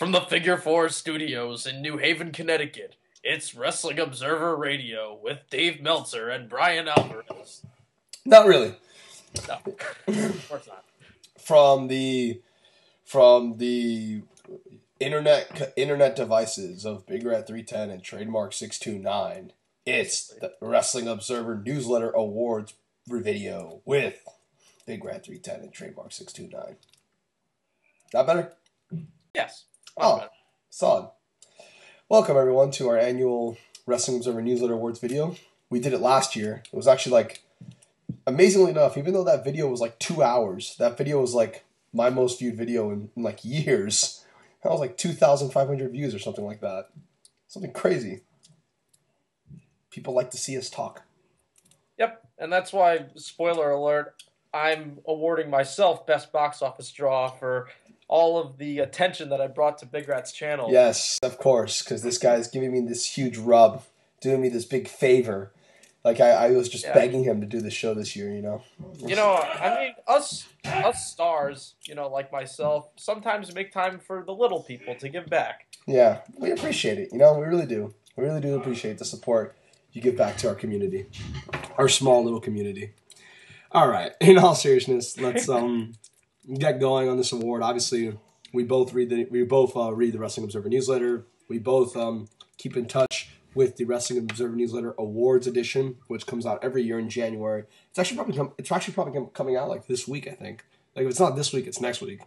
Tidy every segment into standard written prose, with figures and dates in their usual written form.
From the Figure 4 studios in New Haven, Connecticut, it's Wrestling Observer Radio with Dave Meltzer and Brian Alvarez. Not really. No, of course not. From the internet devices of Big Red 310 and Trademark 629, it's the Wrestling Observer Newsletter Awards video with Big Red 310 and Trademark 629. That better? Yes. Better. Solid. Welcome, everyone, to our annual Wrestling Observer Newsletter Awards video. We did it last year. It was actually, amazingly enough, even though that video was 2 hours, that video was, my most viewed video in years. That was 2,500 views or something like that. Something crazy. People like to see us talk. Yep, and that's why, spoiler alert, I'm awarding myself Best Box Office Draw for all of the attention that I brought to Big Rat's channel. Yes, of course, because this guy's giving me this huge rub, doing me this big favor. I was just begging him to do the show this year, us stars, like myself, sometimes make time for the little people to give back. Yeah, we appreciate it, we really do. We really do appreciate the support you give back to our community, our small little community. All right, in all seriousness, let's get going on this award. Obviously, we both read the Wrestling Observer newsletter. We both keep in touch with the Wrestling Observer Newsletter Awards edition, which comes out every year in January. It's actually probably coming out this week, I think. If it's not this week, it's next week.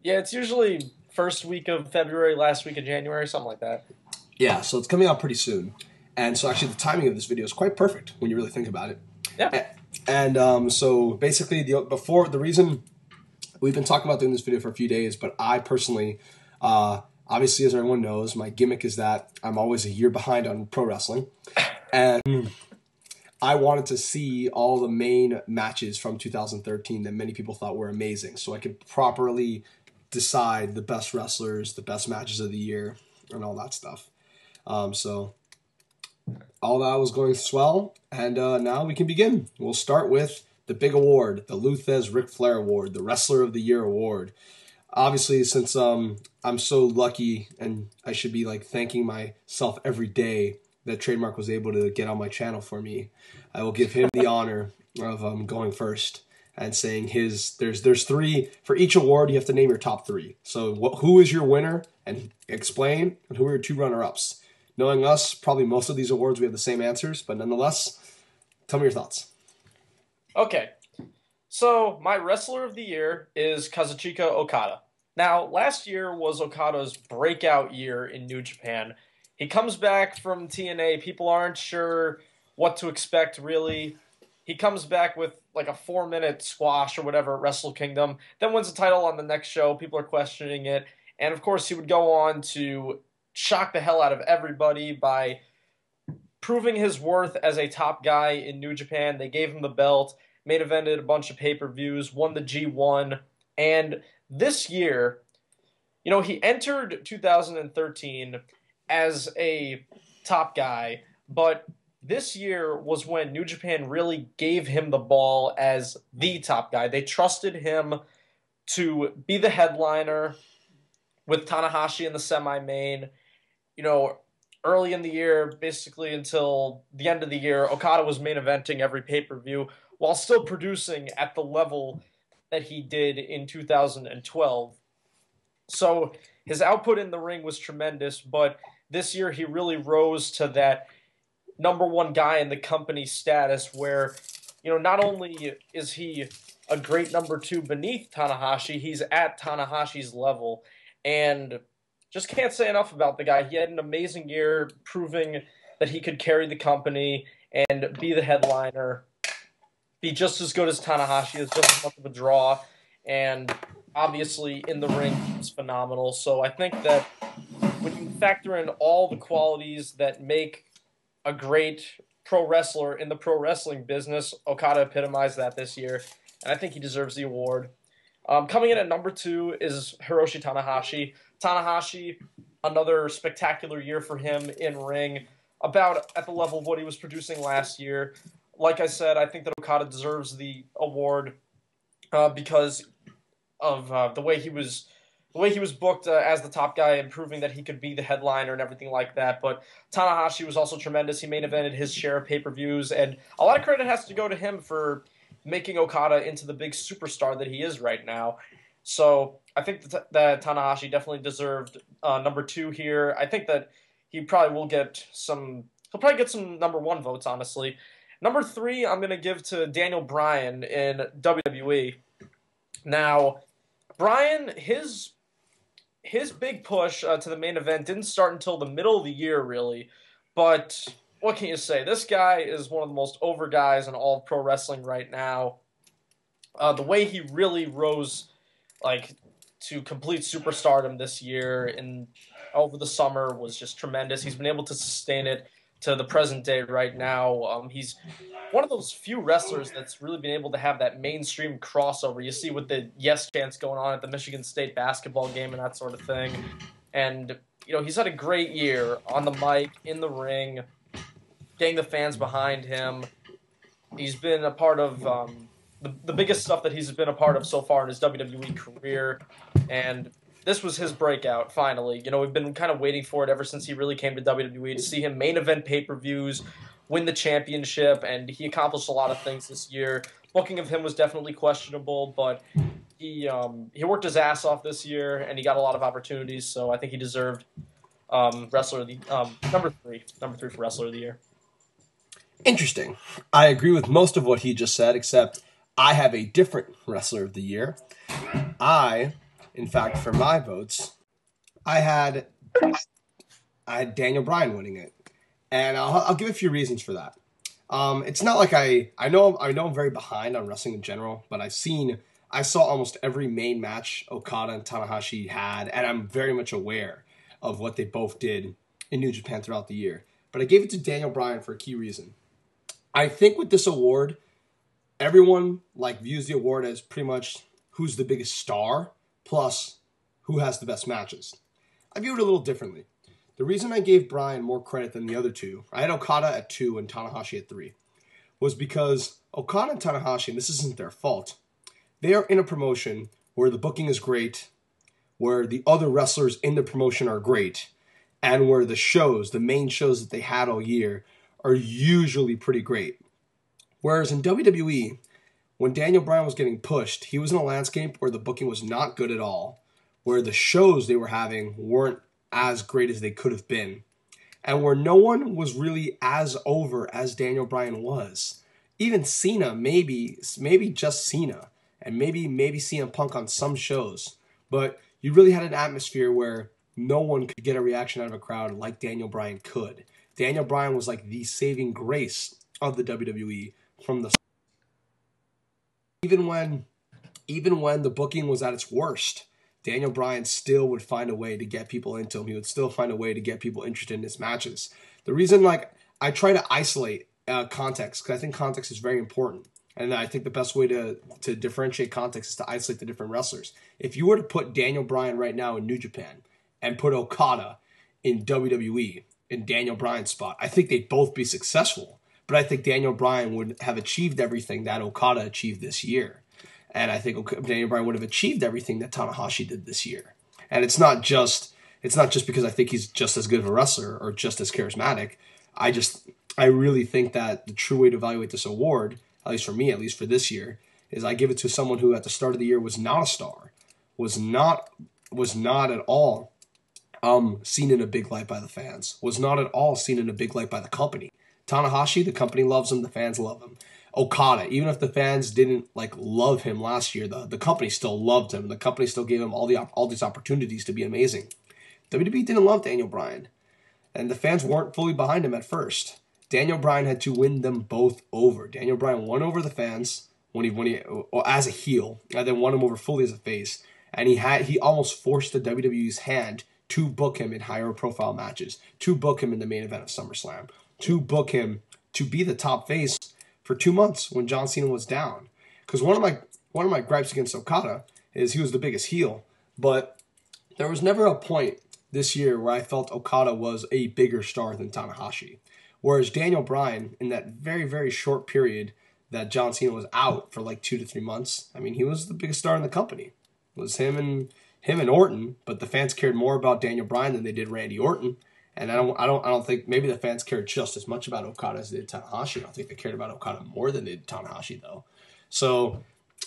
Yeah, it's usually first week of February, last week of January, something like that. Yeah, so it's coming out pretty soon. And so actually the timing of this video is quite perfect when you really think about it. Yeah. And so basically the reason we've been talking about doing this video for a few days, but I personally, obviously, as everyone knows, my gimmick is that I'm always a year behind on pro wrestling. And I wanted to see all the main matches from 2013 that many people thought were amazing, so I could properly decide the best wrestlers, the best matches of the year, and all that stuff. So all that was going swell, and now we can begin. We'll start with the big award, the THESZ Ric Flair Award, the Wrestler of the Year Award. Obviously, since I'm so lucky and I should be thanking myself every day that Trademark was able to get on my channel for me, I will give him the honor of going first and saying there's three for each award. You have to name your top three. So who is your winner and explain, and who are your two runner-ups? Knowing us, probably most of these awards we have the same answers, but nonetheless, tell me your thoughts. Okay, so my Wrestler of the Year is Kazuchika Okada. Now, last year was Okada's breakout year in New Japan. He comes back from TNA. People aren't sure what to expect, really. He comes back with a 4-minute squash or whatever at Wrestle Kingdom, then wins the title on the next show. People are questioning it. And, of course, he would go on to shock the hell out of everybody by proving his worth as a top guy in New Japan. They gave him the belt, main evented a bunch of pay-per-views, won the G1, and this year, he entered 2013 as a top guy, but this year was when New Japan really gave him the ball as the top guy. They trusted him to be the headliner with Tanahashi in the semi-main. Early in the year, basically until the end of the year, Okada was main eventing every pay-per-view while still producing at the level that he did in 2012. So his output in the ring was tremendous, but this year he really rose to that number one guy in the company status where, not only is he a great number two beneath Tanahashi, he's at Tanahashi's level. And just can't say enough about the guy. He had an amazing year proving that he could carry the company and be the headliner, be just as good as Tanahashi, is just as much of a draw, and obviously in the ring he's phenomenal. So I think that when you factor in all the qualities that make a great pro wrestler in the pro wrestling business, Okada epitomized that this year, and I think he deserves the award. Coming in at number 2 is Hiroshi Tanahashi. Tanahashi, another spectacular year for him in ring, about at the level of what he was producing last year. Like I said, I think that Okada deserves the award because of the way he was the way he was booked as the top guy and proving that he could be the headliner and everything like that. But Tanahashi was also tremendous. He main evented his share of pay-per-views, and a lot of credit has to go to him for making Okada into the big superstar that he is right now. So I think that Tanahashi definitely deserved number 2 here. I think that he probably will get some. He'll probably get some number 1 votes, honestly. Number 3, I'm gonna give to Daniel Bryan in WWE. Now, Bryan, his big push to the main event didn't start until the middle of the year, really. But what can you say? This guy is one of the most over guys in all of pro wrestling right now. The way he really rose, to complete superstardom this year and over the summer was just tremendous. He's been able to sustain it to the present day right now. He's one of those few wrestlers that's really been able to have that mainstream crossover. You see with the yes chants going on at the Michigan State basketball game and that sort of thing. And, he's had a great year on the mic, in the ring, getting the fans behind him. He's been a part of the biggest stuff that he's been a part of so far in his WWE career. And this was his breakout, finally. We've been kind of waiting for it ever since he really came to WWE, to see him main event pay-per-views, win the championship, and he accomplished a lot of things this year. Booking of him was definitely questionable, but he worked his ass off this year, and he got a lot of opportunities, so I think he deserved Wrestler of the number 3 for Wrestler of the Year. Interesting. I agree with most of what he just said, except I have a different Wrestler of the Year. In fact, for my votes, I had Daniel Bryan winning it, and I'll give a few reasons for that. It's not like I know I'm very behind on wrestling in general, but I saw almost every main match Okada and Tanahashi had, and I'm very much aware of what they both did in New Japan throughout the year. But I gave it to Daniel Bryan for a key reason. I think with this award, everyone views the award as pretty much who's the biggest star plus who has the best matches. I view it a little differently. The reason I gave Bryan more credit than the other two, I had Okada at 2 and Tanahashi at 3, was because Okada and Tanahashi, and this isn't their fault, they are in a promotion where the booking is great, where the other wrestlers in the promotion are great, and where the main shows that they had all year, are usually pretty great. Whereas in WWE, when Daniel Bryan was getting pushed, he was in a landscape where the booking was not good at all, where the shows they were having weren't as great as they could have been, and where no one was really as over as Daniel Bryan was. Even Cena, maybe just Cena, and maybe CM Punk on some shows, but you really had an atmosphere where no one could get a reaction out of a crowd like Daniel Bryan could. Daniel Bryan was like the saving grace of the WWE from the even when the booking was at its worst. Daniel Bryan still would find a way to get people into him. He would still find a way to get people interested in his matches. The reason, I try to isolate context, because I think context is very important. And I think the best way to differentiate context is to isolate the different wrestlers. If you were to put Daniel Bryan right now in New Japan and put Okada in WWE in Daniel Bryan's spot, I think they'd both be successful. But I think Daniel Bryan would have achieved everything that Okada achieved this year. And I think Daniel Bryan would have achieved everything that Tanahashi did this year. And it's not just because I think he's just as good of a wrestler or just as charismatic. I really think that the true way to evaluate this award, at least for me, at least for this year, is I give it to someone who at the start of the year was not a star, was not at all seen in a big light by the fans, was not at all seen in a big light by the company. Tanahashi, the company loves him, the fans love him. Okada, even if the fans didn't love him last year, the company still loved him. The company still gave him all these opportunities to be amazing. WWE didn't love Daniel Bryan, and the fans weren't fully behind him at first. Daniel Bryan had to win them both over. Daniel Bryan won over the fans when he as a heel, and then won him over fully as a face. And he almost forced the WWE's hand to book him in higher profile matches, to book him in the main event of SummerSlam, to book him to be the top face for 2 months when John Cena was down. Because one of my gripes against Okada is he was the biggest heel, but there was never a point this year where I felt Okada was a bigger star than Tanahashi. Whereas Daniel Bryan, in that very, very short period that John Cena was out for 2 to 3 months, I mean, he was the biggest star in the company. It was him him and Orton, but the fans cared more about Daniel Bryan than they did Randy Orton. And I don't think maybe the fans cared just as much about Okada as they did Tanahashi. I don't think they cared about Okada more than they did Tanahashi, though. So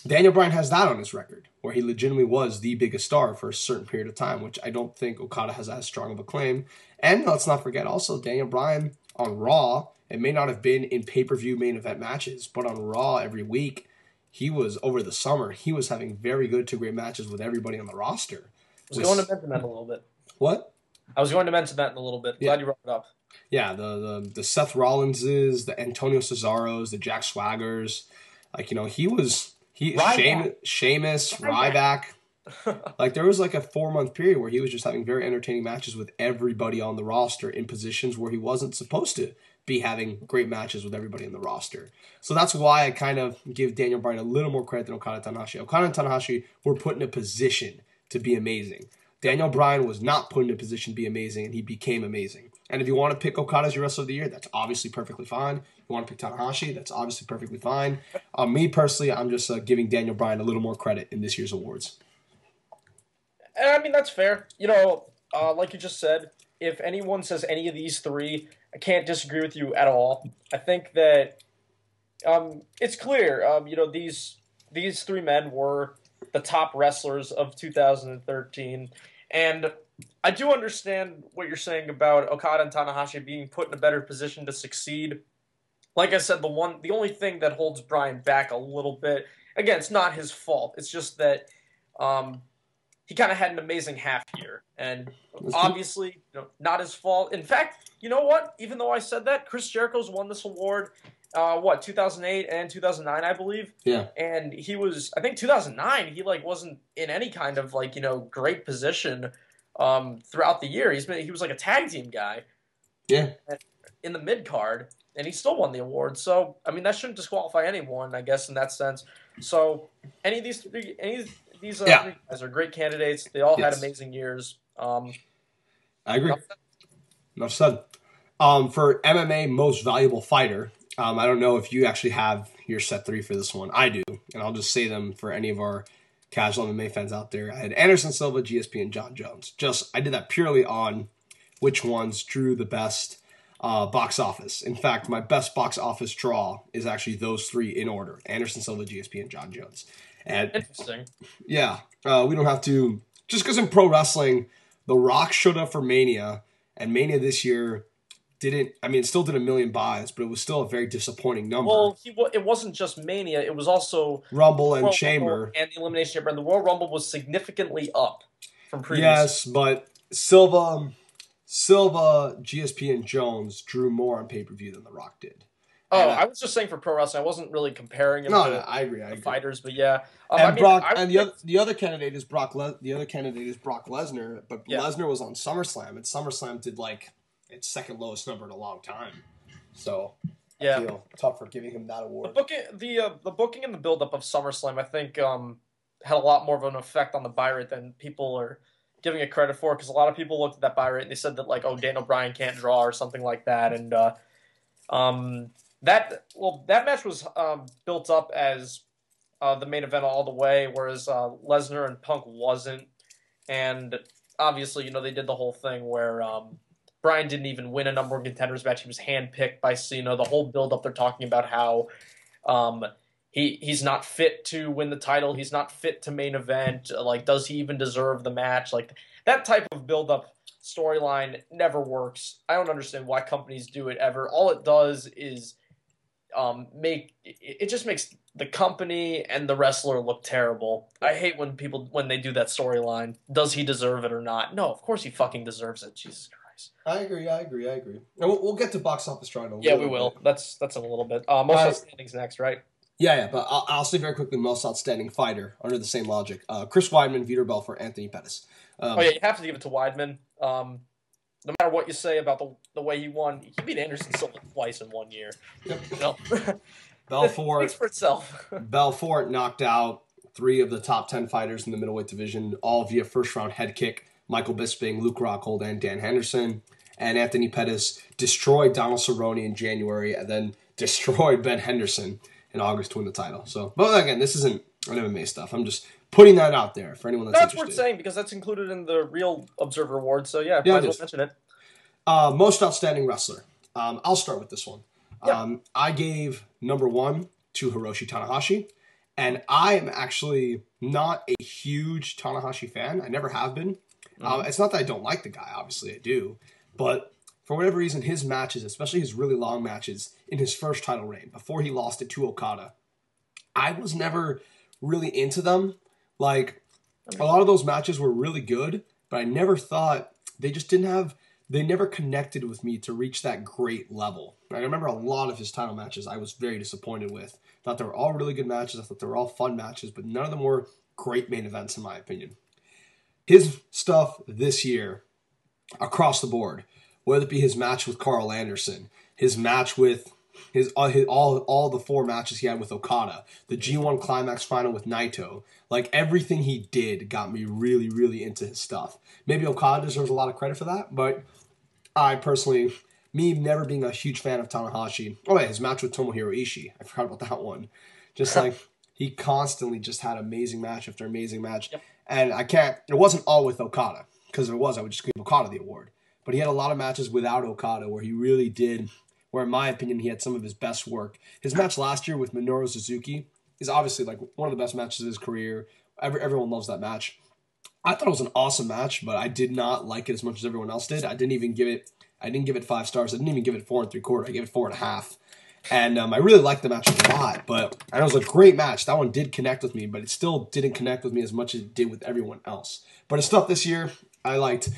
Daniel Bryan has that on his record, where he legitimately was the biggest star for a certain period of time, which I don't think Okada has as strong of a claim. And let's not forget also Daniel Bryan on Raw. It may not have been in pay-per-view main event matches, but on Raw every week, he was, over the summer, he was having very good to great matches with everybody on the roster. I was going to mention that a little bit. What? I was going to mention that in a little bit. Glad you brought it up. Yeah, the Seth Rollinses, the Antonio Cesaros, the Jack Swaggers. Like, you know, Sheamus, Ryback. Like, there was like a 4-month period where he was just having very entertaining matches with everybody on the roster in positions where he wasn't supposed to be having great matches with everybody in the roster. So that's why I kind of give Daniel Bryan a little more credit than Okada and Tanahashi. Okada and Tanahashi were put in a position to be amazing. Daniel Bryan was not put in a position to be amazing, and he became amazing. And if you want to pick Okada as your wrestler of the year, that's obviously perfectly fine. If you want to pick Tanahashi, that's obviously perfectly fine. Me personally, I'm just giving Daniel Bryan a little more credit in this year's awards. I mean, that's fair. You know, like you just said, if anyone says any of these three, I can't disagree with you at all. I think that it's clear. You know, these three men were the top wrestlers of 2013, and I do understand what you're saying about Okada and Tanahashi being put in a better position to succeed. Like I said, the only thing that holds Bryan back a little bit, again, it's not his fault. It's just that he kind of had an amazing half year, and obviously, you know, not his fault. In fact, you know what? Even though I said that, Chris Jericho's won this award. 2008 and 2009, I believe. Yeah. And he was, I think 2009, he like wasn't in any kind of like, you know, great position throughout the year. He was like a tag team guy. Yeah. In the mid card, and he still won the award. So, I mean, that shouldn't disqualify anyone, I guess, in that sense. So, any of these three guys are great candidates. They all had amazing years. I agree. Enough said. For MMA Most Valuable Fighter, I don't know if you actually have your set 3 for this one. I do, and I'll just say them for any of our casual MMA fans out there. I had Anderson Silva, GSP, and John Jones. I did that purely on which ones drew the best box office. In fact, my best box office draw is actually those 3 in order: Anderson Silva, GSP, and John Jones. And interesting. Yeah, we don't have to, just because in pro wrestling, The Rock showed up for Mania, and Mania this year it still did 1 million buys, but it was still a very disappointing number. Well, it wasn't just Mania, it was also Rumble and World Chamber. Rumble and the Elimination Chamber, and the Royal Rumble was significantly up from previous. Yes, but Silva, GSP, and Jones drew more on pay-per-view than The Rock did. Oh, I was just saying for pro wrestling. I wasn't really comparing them to I agree. fighters, but yeah. The other candidate is Brock Lesnar, but Lesnar was on SummerSlam, and SummerSlam did like its second lowest number in a long time. So I feel tough for giving him that award. The booking and the build-up of SummerSlam, I think, had a lot more of an effect on the buy rate than people are giving it credit for, because a lot of people looked at that buy rate and they said that, like, oh, Daniel Bryan can't draw or something like that. And that match was built up as the main event all the way, whereas Lesnar and Punk wasn't. And obviously, you know, they did the whole thing where Bryan didn't even win a number of contenders match. He was handpicked by Cena. The whole build-up, they're talking about how he's not fit to win the title. He's not fit to main event. Like, does he even deserve the match? Like, that type of build-up storyline never works. I don't understand why companies do it ever. All it does is it just makes the company and the wrestler look terrible. I hate when they do that storyline. Does he deserve it or not? No, of course he fucking deserves it. Jesus Christ. I agree. And we'll get to box office drawing a little bit. Yeah, we will. That's in a little bit. Most Outstanding's next, right? Yeah, but I'll say very quickly Most Outstanding Fighter under the same logic. Chris Weidman, Vitor Belfort, Anthony Pettis. You have to give it to Weidman. No matter what you say about the way he won, he beat Anderson Silva twice in 1 year. Yep. You know? Belfort speaks for itself. Belfort knocked out 3 of the top 10 fighters in the middleweight division, all via first-round head kick. Michael Bisping, Luke Rockhold, and Dan Henderson. And Anthony Pettis destroyed Donald Cerrone in January and then destroyed Ben Henderson in August to win the title. So, but again, this isn't MMA stuff. I'm just putting that out there for anyone that's That's interested. worth saying because that's included in the Real Observer Award. So yeah, Yeah, might as well mention it. Most outstanding wrestler. I'll start with this one. Yeah. I gave number 1 to Hiroshi Tanahashi, and I am actually not a huge Tanahashi fan. I never have been. It's not that I don't like the guy. Obviously, I do. But for whatever reason, his matches, especially his really long matches in his first title reign, before he lost it to Okada, I was never really into them. Like, a lot of those matches were really good, but I never thought they just didn't have... They never connected with me to reach that great level. I remember a lot of his title matches I was very disappointed with. Thought they were all really good matches. I thought they were all fun matches, but none of them were great main events in my opinion. His stuff this year, across the board, whether it be his match with Carl Anderson, his match with all the 4 matches he had with Okada, the G1 Climax final with Naito, like everything he did got me really, really into his stuff. Maybe Okada deserves a lot of credit for that, but I personally, me never being a huge fan of Tanahashi. Oh yeah, his match with Tomohiro Ishii. I forgot about that one. Just like, he constantly just had amazing match after amazing match. Yep. And it wasn't all with Okada. Because if it was, I would just give Okada the award. But he had a lot of matches without Okada where he really did, where in my opinion, he had some of his best work. His match last year with Minoru Suzuki is obviously like one of the best matches of his career. Everyone loves that match. I thought it was an awesome match, but I did not like it as much as everyone else did. I didn't give it 5 stars. I didn't even give it 4 3/4. I gave it 4.5. And I really liked the match a lot, and it was a great match. That one did connect with me, but it still didn't connect with me as much as it did with everyone else. But his stuff this year, I liked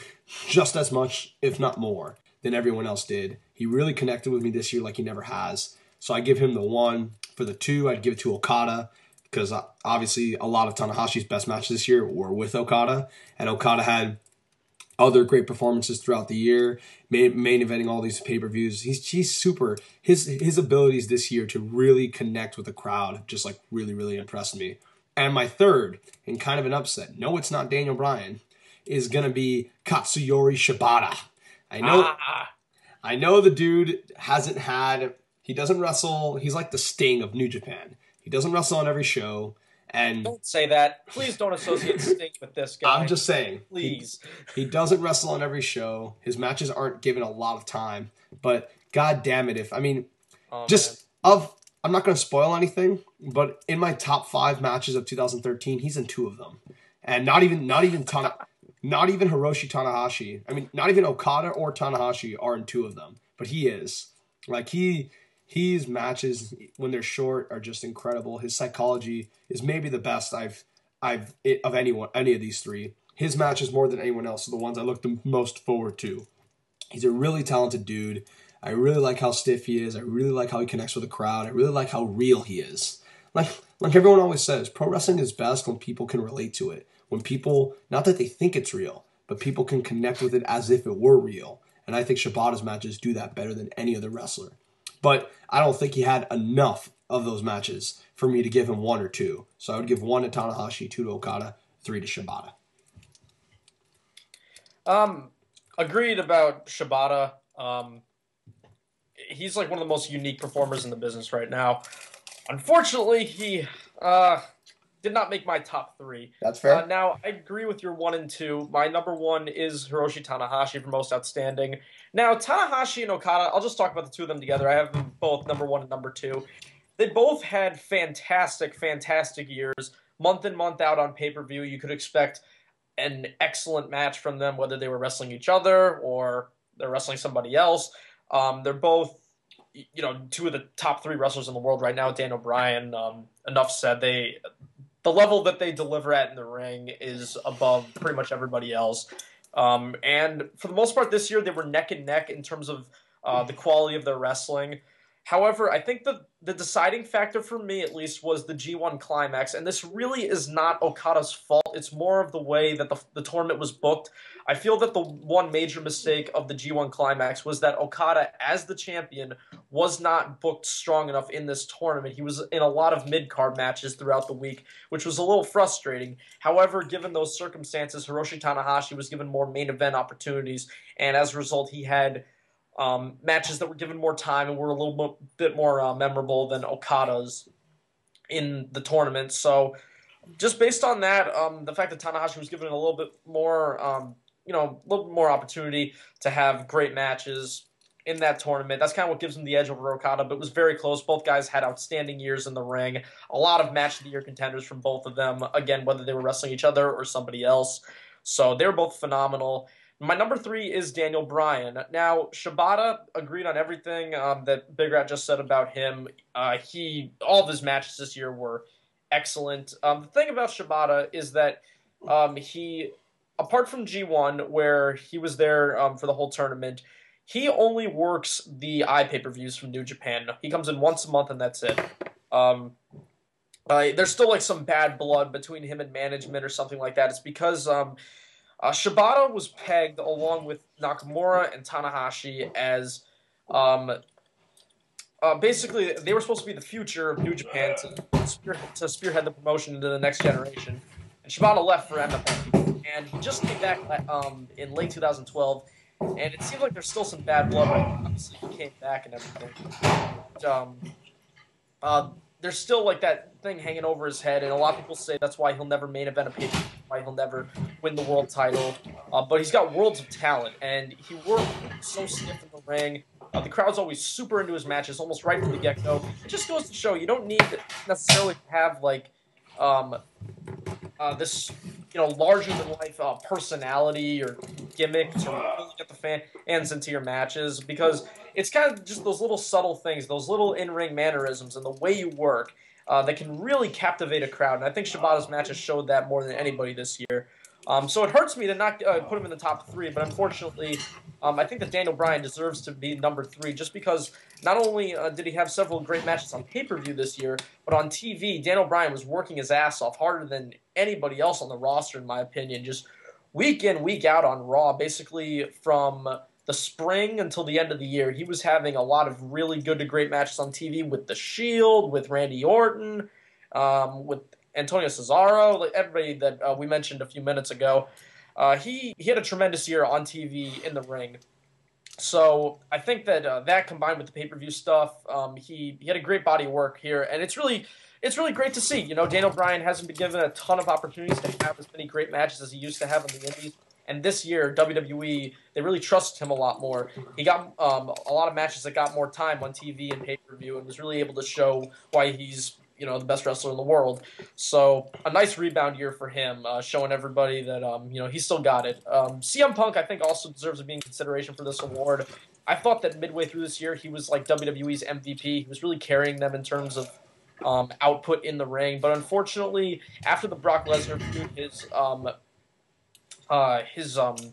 just as much, if not more, than everyone else did. He really connected with me this year like he never has. So I give him the 1. For the 2, I'd give it to Okada, because obviously a lot of Tanahashi's best matches this year were with Okada, and Okada had other great performances throughout the year, main eventing all these pay-per-views. He's super. His abilities this year to really connect with the crowd just like really, really impressed me. And my 3rd, and kind of an upset, no, it's not Daniel Bryan, is going to be Katsuyori Shibata. I know the dude he doesn't wrestle. He's like the Sting of New Japan. He doesn't wrestle on every show. And don't say that. Please don't associate Sting with this guy. I'm just saying. Please. He doesn't wrestle on every show. His matches aren't given a lot of time. But god damn it, I'm not going to spoil anything, but in my top 5 matches of 2013, he's in 2 of them. And not even Hiroshi Tanahashi. I mean, not even Okada or Tanahashi are in 2 of them. But he is. Like, his matches, when they're short, are just incredible. His psychology is maybe the best of any of these 3. His matches, more than anyone else, are the ones I look the most forward to. He's a really talented dude. I really like how stiff he is. I really like how he connects with the crowd. I really like how real he is. Like everyone always says, pro wrestling is best when people can relate to it. When people, not that they think it's real, but people can connect with it as if it were real. And I think Shibata's matches do that better than any other wrestler. But I don't think he had enough of those matches for me to give him 1 or 2. So I would give 1 to Tanahashi, 2 to Okada, 3 to Shibata. Agreed about Shibata. He's like one of the most unique performers in the business right now. Unfortunately, he did not make my top 3. That's fair. Now, I agree with your 1 and 2. My number 1 is Hiroshi Tanahashi for most outstanding. Now, Tanahashi and Okada, I'll just talk about the 2 of them together. I have them both number 1 and number 2. They both had fantastic, fantastic years. Month in, month out on pay-per-view, you could expect an excellent match from them, whether they were wrestling each other or they're wrestling somebody else. They're both, 2 of the top 3 wrestlers in the world right now. Daniel Bryan, enough said. The level that they deliver at in the ring is above pretty much everybody else. And for the most part this year, they were neck and neck in terms of the quality of their wrestling. However, I think the deciding factor for me, at least, was the G1 Climax. And this really is not Okada's fault. It's more of the way that the tournament was booked. I feel that the one major mistake of the G1 Climax was that Okada, as the champion, was not booked strong enough in this tournament. He was in a lot of mid-card matches throughout the week, which was a little frustrating. However, given those circumstances, Hiroshi Tanahashi was given more main event opportunities, and as a result, he had matches that were given more time and were a little bit more memorable than Okada's in the tournament. So Just based on that, the fact that Tanahashi was given a little bit more, a little bit more opportunity to have great matches in that tournament. That's kind of what gives him the edge over Okada, but it was very close. Both guys had outstanding years in the ring. A lot of match of the year contenders from both of them, again, whether they were wrestling each other or somebody else. So they were both phenomenal. My number 3 is Daniel Bryan. Now, Shibata agreed on everything that Big Rat just said about him. All of his matches this year were excellent. The thing about Shibata is that he, apart from G1, where he was there for the whole tournament, he only works the pay-per-views from New Japan. He comes in once a month and that's it. There's still like some bad blood between him and management or something like that. It's because Shibata was pegged along with Nakamura and Tanahashi as basically they were supposed to be the future of New Japan to spearhead the promotion into the next generation. And Shibata left for MMA, and he just came back in late 2012. And it seems like there's still some bad blood. Right? Obviously, he came back and everything. But, there's still like that thing hanging over his head, and a lot of people say that's why he'll never main event a pay-per-view, why he'll never win the world title. But he's got worlds of talent, and he worked so stiff in the ring. The crowd's always super into his matches, almost right from the get-go. It just goes to show you don't need necessarily to have like this larger-than-life personality or gimmick to really get the fans into your matches, because it's kind of just those little subtle things, those little in-ring mannerisms and the way you work that can really captivate a crowd. And I think Shibata's matches showed that more than anybody this year. So it hurts me to not put him in the top 3, but unfortunately, I think that Daniel Bryan deserves to be number 3 just because not only did he have several great matches on pay-per-view this year, but on TV, Daniel Bryan was working his ass off harder than anybody else on the roster, in my opinion, just week in, week out on Raw, basically from the spring until the end of the year. He was having a lot of really good to great matches on TV with The Shield, with Randy Orton, with Antonio Cesaro, like everybody that we mentioned a few minutes ago. He had a tremendous year on TV in the ring. So I think that that combined with the pay-per-view stuff, he had a great body of work here, and it's really great to see. You know, Daniel Bryan hasn't been given a ton of opportunities to have as many great matches as he used to have in the Indies. And this year, WWE, they really trusted him a lot more. He got a lot of matches that got more time on TV and pay-per-view and was really able to show why he's, the best wrestler in the world. So a nice rebound year for him, showing everybody that, he still got it. CM Punk, I think, also deserves to be in consideration for this award. I thought that midway through this year, he was like WWE's MVP. He was really carrying them in terms of output in the ring. But unfortunately, after the Brock Lesnar feud,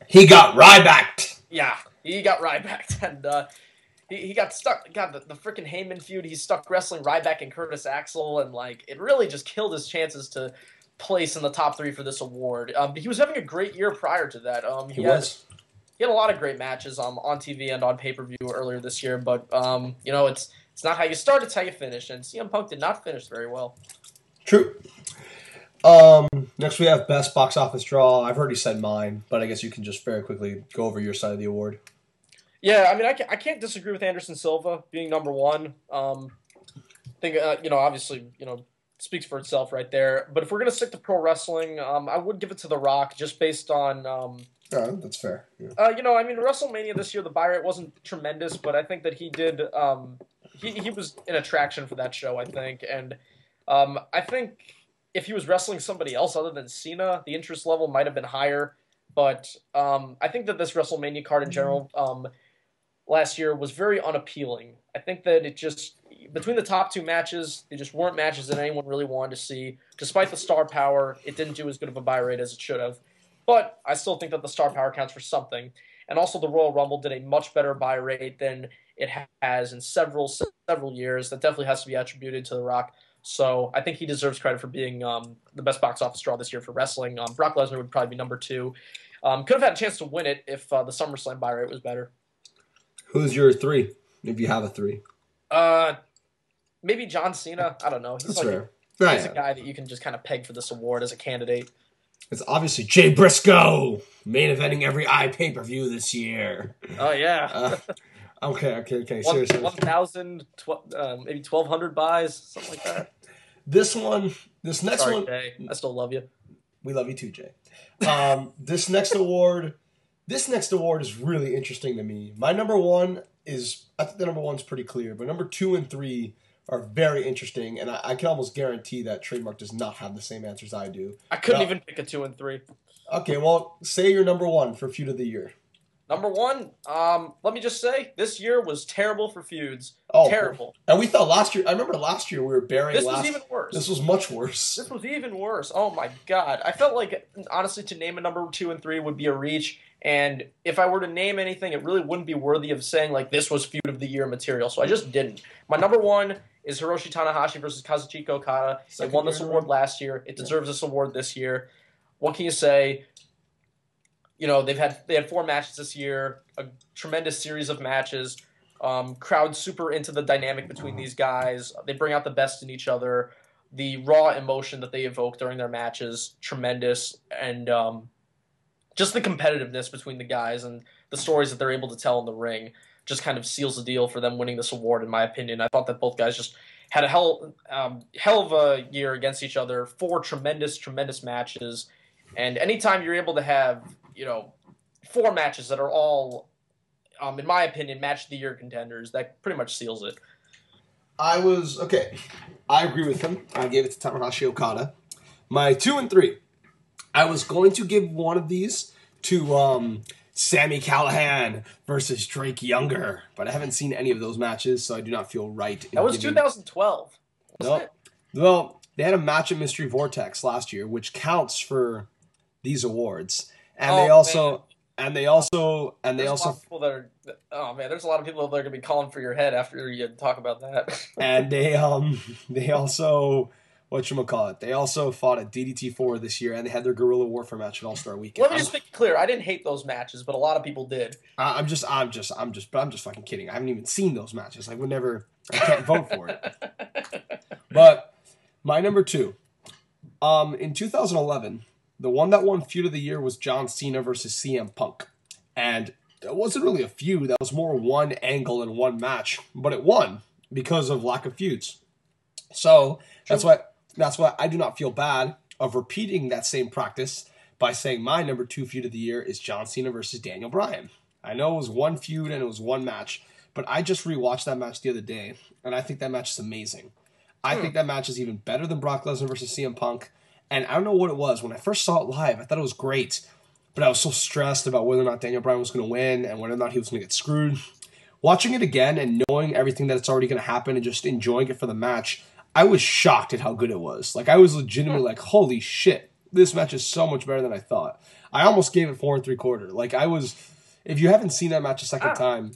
he got Rybacked. Yeah, he got Rybacked, and he got stuck. God, the freaking Heyman feud. He's stuck wrestling Ryback and Curtis Axel, and like it really just killed his chances to place in the top 3 for this award. But he was having a great year prior to that. He had a lot of great matches on TV and on pay-per-view earlier this year. But it's not how you start; it's how you finish. And CM Punk did not finish very well. True. Next we have best box office draw. I've already said mine, but I guess you can just very quickly go over your side of the award. Yeah, I mean, I can't disagree with Anderson Silva being number 1. I think, obviously, speaks for itself right there. But if we're going to stick to pro wrestling, I would give it to The Rock just based on... that's fair. Yeah. WrestleMania this year, the buy rate wasn't tremendous, but I think that he did... He was an attraction for that show, I think. And I think if he was wrestling somebody else other than Cena, the interest level might have been higher. But I think that this WrestleMania card in general... last year was very unappealing. I think that it just, between the top 2 matches, they just weren't matches that anyone really wanted to see. Despite the star power, it didn't do as good of a buy rate as it should have. But I still think that the star power counts for something. And also the Royal Rumble did a much better buy rate than it has in several years. That definitely has to be attributed to The Rock. So I think he deserves credit for being the best box office draw this year for wrestling. Brock Lesnar would probably be number 2. Could have had a chance to win it if the SummerSlam buy rate was better. Who's your 3, if you have a 3? Maybe John Cena. I don't know. That's fair. He's a guy that you can just kind of peg for this award as a candidate. It's obviously Jay Briscoe, main eventing every pay-per-view this year. Oh, yeah. Okay. Seriously. 1,000, maybe 1,200 buys, something like that. This one, This next Sorry, one, Jay. I still love you. we love you too, Jay. This next award is really interesting to me. My number one is, I think the number one's pretty clear, but number 2 and 3 are very interesting, and I can almost guarantee that Trademark does not have the same answers I do. I couldn't even pick a 2 and 3. Okay, well, say your number one for Feud of the Year. Number one, let me just say, this year was terrible for feuds. Oh, terrible. And we thought last year, I remember last year we were burying This was even worse. This was much worse. This was even worse. Oh my god. I felt like, honestly, to name a number 2 and 3 would be a reach. And if I were to name anything, it really wouldn't be worthy of saying, like, this was Feud of the Year material. So I just didn't. My number one is Hiroshi Tanahashi versus Kazuchika Okada. It won this award last year. It deserves this award this year. What can you say? You know, they had 4 matches this year, a tremendous series of matches. Crowd super into the dynamic between these guys. They bring out the best in each other. The raw emotion that they evoke during their matches, tremendous. And just the competitiveness between the guys and the stories that they're able to tell in the ring just kind of seals the deal for them winning this award, in my opinion. I thought that both guys just had a hell of a year against each other. 4 tremendous, tremendous matches. And anytime you're able to have, 4 matches that are all, in my opinion, match of the year contenders, that pretty much seals it. I agree with him. I gave it to Tanahashi Okada. My 2 and 3. I was going to give one of these to Sami Callihan versus Drake Younger, but I haven't seen any of those matches, so I do not feel right. That was 2012. Nope. Well, they had a match at Mystery Vortex last year, which counts for these awards, and they also there's a lot of people that are, there's a lot of people that are going to be calling for your head after you talk about that. And they also they also fought at DDT4 this year, and they had their Guerrilla Warfare match at All-Star Weekend. Let me just make it clear, I didn't hate those matches, but a lot of people did. I'm just fucking kidding. I haven't even seen those matches. I can't vote for it. But my number 2, in 2011, the one that won Feud of the Year was John Cena versus CM Punk. And that wasn't really a feud. That was more one angle and one match. But it won because of lack of feuds. So that's why I do not feel bad of repeating that same practice by saying my number 2 Feud of the Year is John Cena versus Daniel Bryan. I know it was one feud and it was one match, but I just rewatched that match the other day, and I think that match is amazing. I think that match is even better than Brock Lesnar versus CM Punk. And I don't know what it was. When I first saw it live, I thought it was great. But I was so stressed about whether or not Daniel Bryan was going to win and whether or not he was going to get screwed. Watching it again and knowing everything that's already going to happen and just enjoying it for the match, I was shocked at how good it was. Like, I was legitimately like, holy shit, this match is so much better than I thought. I almost gave it 4 3/4. Like, if you haven't seen that match a second time,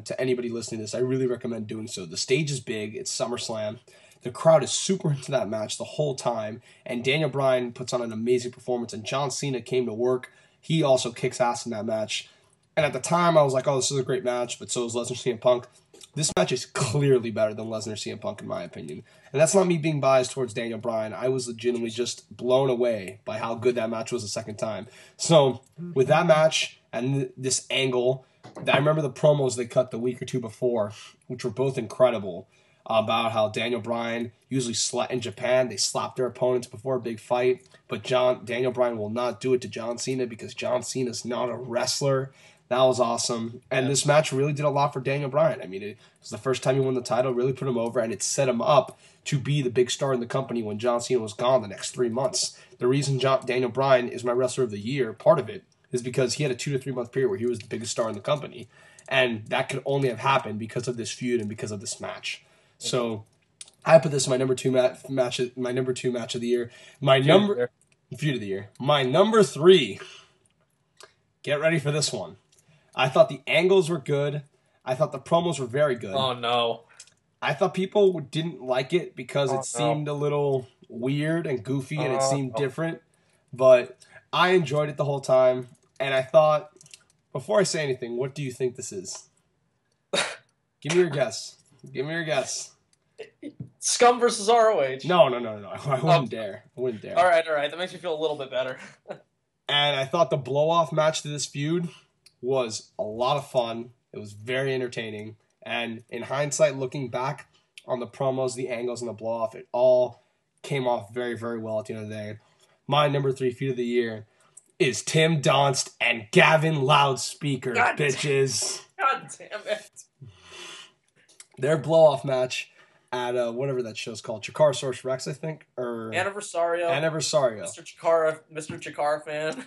to anybody listening to this, I really recommend doing so. The stage is big. It's SummerSlam. The crowd is super into that match the whole time, and Daniel Bryan puts on an amazing performance, and John Cena came to work. He also kicks ass in that match. And at the time, I was like, oh, this is a great match, but so is Lesnar CM Punk. This match is clearly better than Lesnar CM Punk, in my opinion. And that's not me being biased towards Daniel Bryan. I was legitimately just blown away by how good that match was the second time. So, with that match and this angle, I remember the promos they cut the week or two before, which were both incredible, about how Daniel Bryan usually in Japan, they slap their opponents before a big fight, but Daniel Bryan will not do it to John Cena because John Cena's not a wrestler. That was awesome. And this match really did a lot for Daniel Bryan. I mean, it was the first time he won the title, really put him over, and it set him up to be the big star in the company when John Cena was gone the next 3 months. The reason Daniel Bryan is my wrestler of the year, part of it, is because he had a 2 to 3 month period where he was the biggest star in the company. And that could only have happened because of this feud and because of this match. So I put this in my number 2 match of the year. Feud of the year. My number 3. Get ready for this one. I thought the angles were good. I thought the promos were very good. Oh no. I thought people didn't like it because it seemed a little weird and goofy and it seemed different. But I enjoyed it the whole time. And I thought, before I say anything, what do you think this is? Give me your guess. Scum versus ROH. No. I wouldn't dare. All right. That makes me feel a little bit better. And I thought the blow-off match to this feud was a lot of fun. It was very entertaining. And in hindsight, looking back, on the promos, the angles, and the blow-off. It all came off very, very well at the end of the day. My number 3 feud of the year is Tim Donst and Gavin Loudspeaker, bitches. God damn it. Their blow-off match at whatever that show's called, Chikara Rex, I think, or Anniversario. Mr. Chikara fan.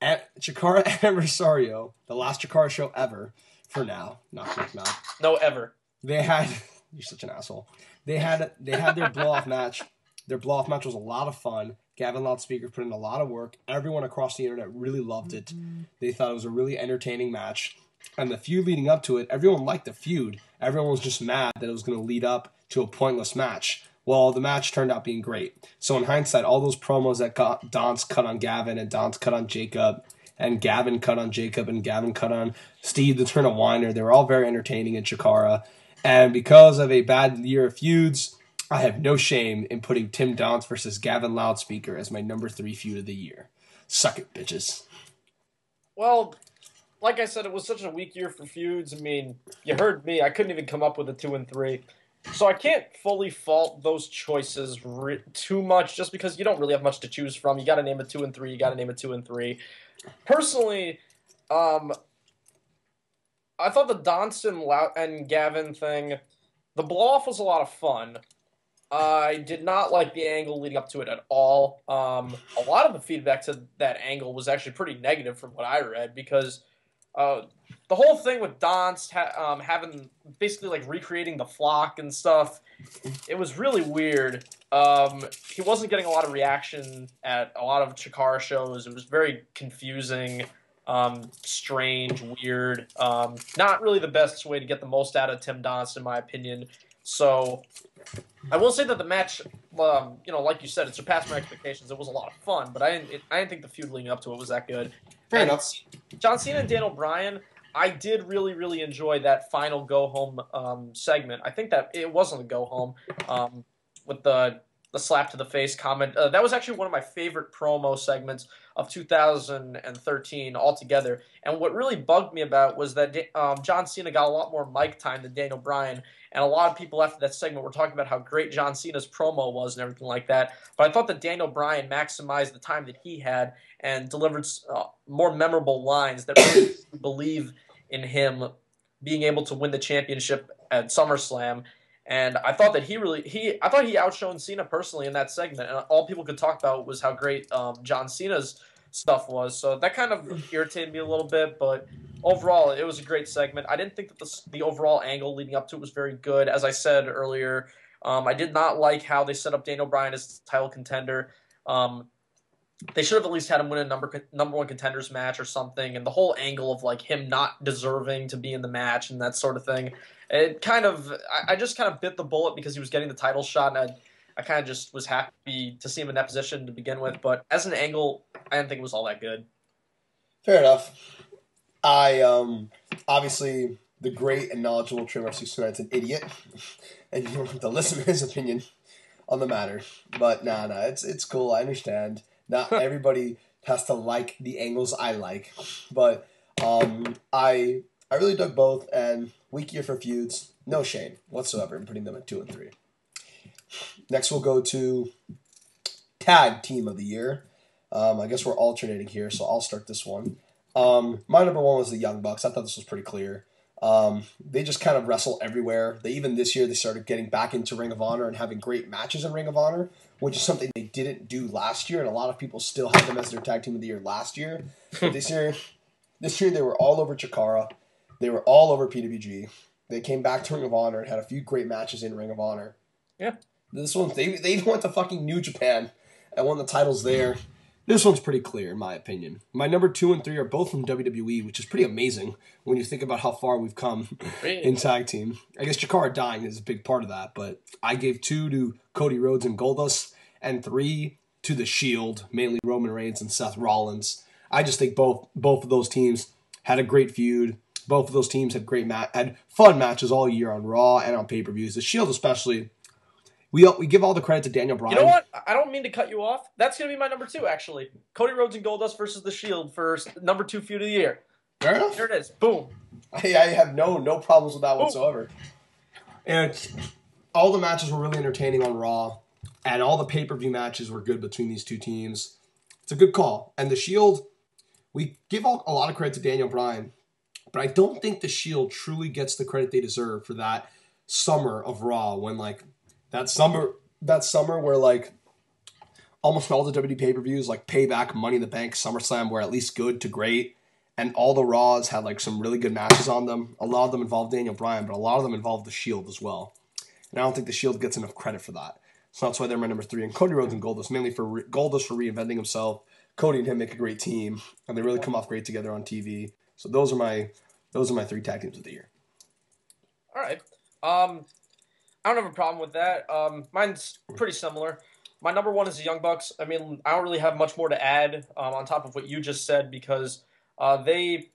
At Chikara Anniversario, the last Chikara show ever, for now, not now. No, ever. They had you're such an asshole. They had their blow-off match. Their blow-off match was a lot of fun. Gavin Loudspeaker put in a lot of work. Everyone across the internet really loved it. They thought it was a really entertaining match. And the feud leading up to it, everyone liked the feud. Everyone was just mad that it was going to lead up to a pointless match. Well, the match turned out being great. So in hindsight, all those promos that Donst cut on Gavin and Donst cut on Jacob and Gavin cut on Jacob and Gavin cut on Steve the Turn of Whiner, they were all very entertaining in Chikara. And because of a bad year of feuds, I have no shame in putting Tim Donst versus Gavin Loudspeaker as my number 3 feud of the year. Suck it, bitches. Well, like I said, it was such a weak year for feuds. I mean, you heard me. I couldn't even come up with a 2 and 3. So I can't fully fault those choices too much just because you don't really have much to choose from. You got to name a 2 and 3. You got to name a 2 and 3. Personally, I thought the Donst and Gavin thing, the blow-off was a lot of fun. I did not like the angle leading up to it at all. A lot of the feedback to that angle was actually pretty negative from what I read because the whole thing with Donst having basically like recreating the flock and stuff, it was really weird. He wasn't getting a lot of reaction at a lot of Chikara shows. It was very confusing, strange, weird. Not really the best way to get the most out of Tim Donst, in my opinion. So I will say that the match, like you said, it surpassed my expectations. It was a lot of fun, but I didn't think the feud leading up to it was that good. Fair enough. John Cena and Daniel Bryan, I did really, really enjoy that final go-home segment. I think that it wasn't a go-home with the slap to the face comment. That was actually one of my favorite promo segments of 2013 altogether. And what really bugged me about was that John Cena got a lot more mic time than Daniel Bryan. And a lot of people after that segment were talking about how great John Cena's promo was and everything like that. But I thought that Daniel Bryan maximized the time that he had and delivered more memorable lines that really believe in him being able to win the championship at SummerSlam. And I thought that he outshone Cena personally in that segment. And all people could talk about was how great John Cena's stuff was. So that kind of irritated me a little bit, but overall, it was a great segment. I didn't think that the overall angle leading up to it was very good. As I said earlier, I did not like how they set up Daniel Bryan as title contender. They should have at least had him win a number one contenders match or something. And the whole angle of like him not deserving to be in the match and that sort of thing, it kind of I just kind of bit the bullet because he was getting the title shot, and I kind of just was happy to see him in that position to begin with. But as an angle, I didn't think it was all that good. Fair enough. I obviously the great and knowledgeable Trademark629 is an idiot, and you want to listen to his opinion on the matter. But nah, it's cool. I understand. Not everybody has to like the angles I like, but I really dug both, and weak year for feuds, no shame whatsoever in putting them at 2 and 3. Next, we'll go to tag team of the year. I guess we're alternating here, so I'll start this one. My number 1 was the Young Bucks. I thought this was pretty clear. They just kind of wrestle everywhere. Even this year, they started getting back into Ring of Honor and having great matches in Ring of Honor, which is something they didn't do last year, and a lot of people still had them as their tag team of the year last year. But this year they were all over Chikara. They were all over PWG. They came back to Ring of Honor and had a few great matches in Ring of Honor. Yeah. This one, they went to fucking New Japan and won the titles there. This one's pretty clear, in my opinion. My number 2 and 3 are both from WWE, which is pretty amazing when you think about how far we've come in tag team. I guess Chikara dying is a big part of that, but I gave 2 to Cody Rhodes and Goldust, and 3 to The Shield, mainly Roman Reigns and Seth Rollins. I just think both of those teams had a great feud. Both of those teams had had fun matches all year on Raw and on pay-per-views. The Shield especially. We give all the credit to Daniel Bryan. You know what? I don't mean to cut you off. That's going to be my number 2, actually. Cody Rhodes and Goldust versus The Shield for number 2 feud of the year. Fair enough. There it is. Boom. I have no problems with that whatsoever. And all the matches were really entertaining on Raw, and all the pay-per-view matches were good between these two teams. It's a good call. And the Shield, we give a lot of credit to Daniel Bryan, but I don't think the Shield truly gets the credit they deserve for that summer of Raw, when like that summer where like almost all the WWE pay-per-views, like Payback, Money in the Bank, SummerSlam, were at least good to great. And all the Raws had like some really good matches on them. A lot of them involved Daniel Bryan, but a lot of them involved the Shield as well. And I don't think the Shield gets enough credit for that. So that's why they're my number 3. And Cody Rhodes and Goldust, mainly for Goldust for reinventing himself. Cody and him make a great team, and they really come off great together on TV. So those are my 3 tag teams of the year. All right. I don't have a problem with that. Mine's pretty similar. My number 1 is the Young Bucks. I mean, I don't really have much more to add on top of what you just said, because they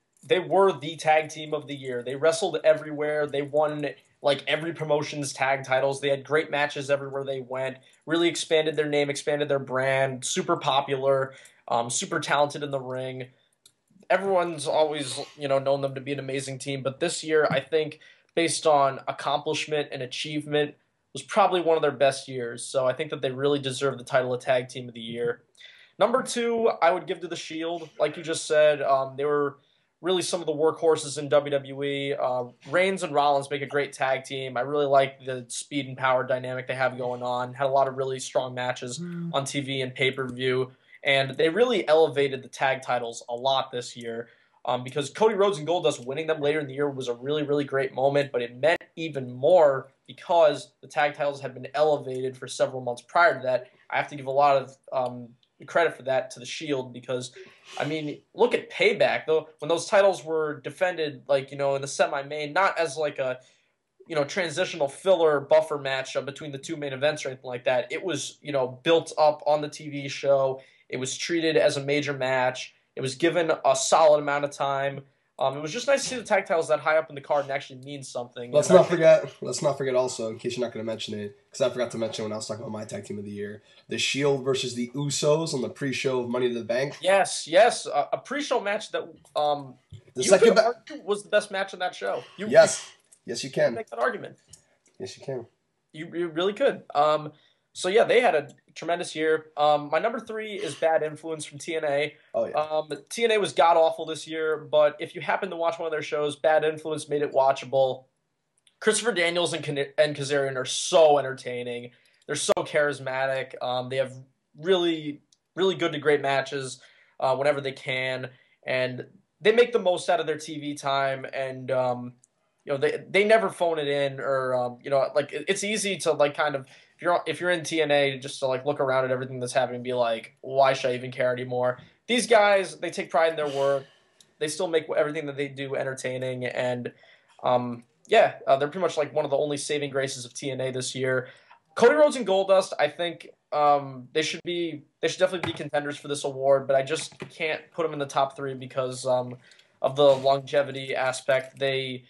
were the tag team of the year. They wrestled everywhere. They won like every promotion's tag titles. They had great matches everywhere they went. Really expanded their name, expanded their brand. Super popular, super talented in the ring. Everyone's always, known them to be an amazing team. But this year, I think, based on accomplishment and achievement, was probably one of their best years. So I think that they really deserve the title of Tag Team of the Year. Number 2, I would give to the Shield. Like you just said, they were really some of the workhorses in WWE. Reigns and Rollins make a great tag team. I really like the speed and power dynamic they have going on. Had a lot of really strong matches on TV and pay-per-view. And they really elevated the tag titles a lot this year, because Cody Rhodes and Goldust winning them later in the year was a really, really great moment. But it meant even more because the tag titles had been elevated for several months prior to that. I have to give a lot of credit for that to the Shield, because, I mean, look at Payback, though, when those titles were defended, like, in the semi-main, not as like a, transitional filler buffer match between the 2 main events or anything like that. It was, built up on the TV show. It was treated as a major match. It was given a solid amount of time. It was just nice to see the tag titles that high up in the card and actually mean something. Let's not forget also, in case you're not going to mention it, because I forgot to mention when I was talking about my tag team of the year, the Shield versus the Usos on the pre-show of Money in the Bank. Yes, a pre-show match that was the best match on that show. Yes, you can make that argument. Yes, you can. You really could. So yeah, they had a tremendous year. My number 3 is Bad Influence from TNA. Oh yeah. TNA was god awful this year, but if you happen to watch one of their shows, Bad Influence made it watchable. Christopher Daniels and Kazarian are so entertaining. They're so charismatic. They have really, really good to great matches whenever they can, and they make the most out of their TV time. And they never phone it in, or like it's easy to like kind of. If you're in TNA, just to like look around at everything that's happening and be like, why should I even care anymore? These guys, they take pride in their work. They still make everything that they do entertaining, and they're pretty much like one of the only saving graces of TNA this year. Cody Rhodes and Goldust, I think they should definitely be contenders for this award, but I just can't put them in the top 3 because of the longevity aspect. They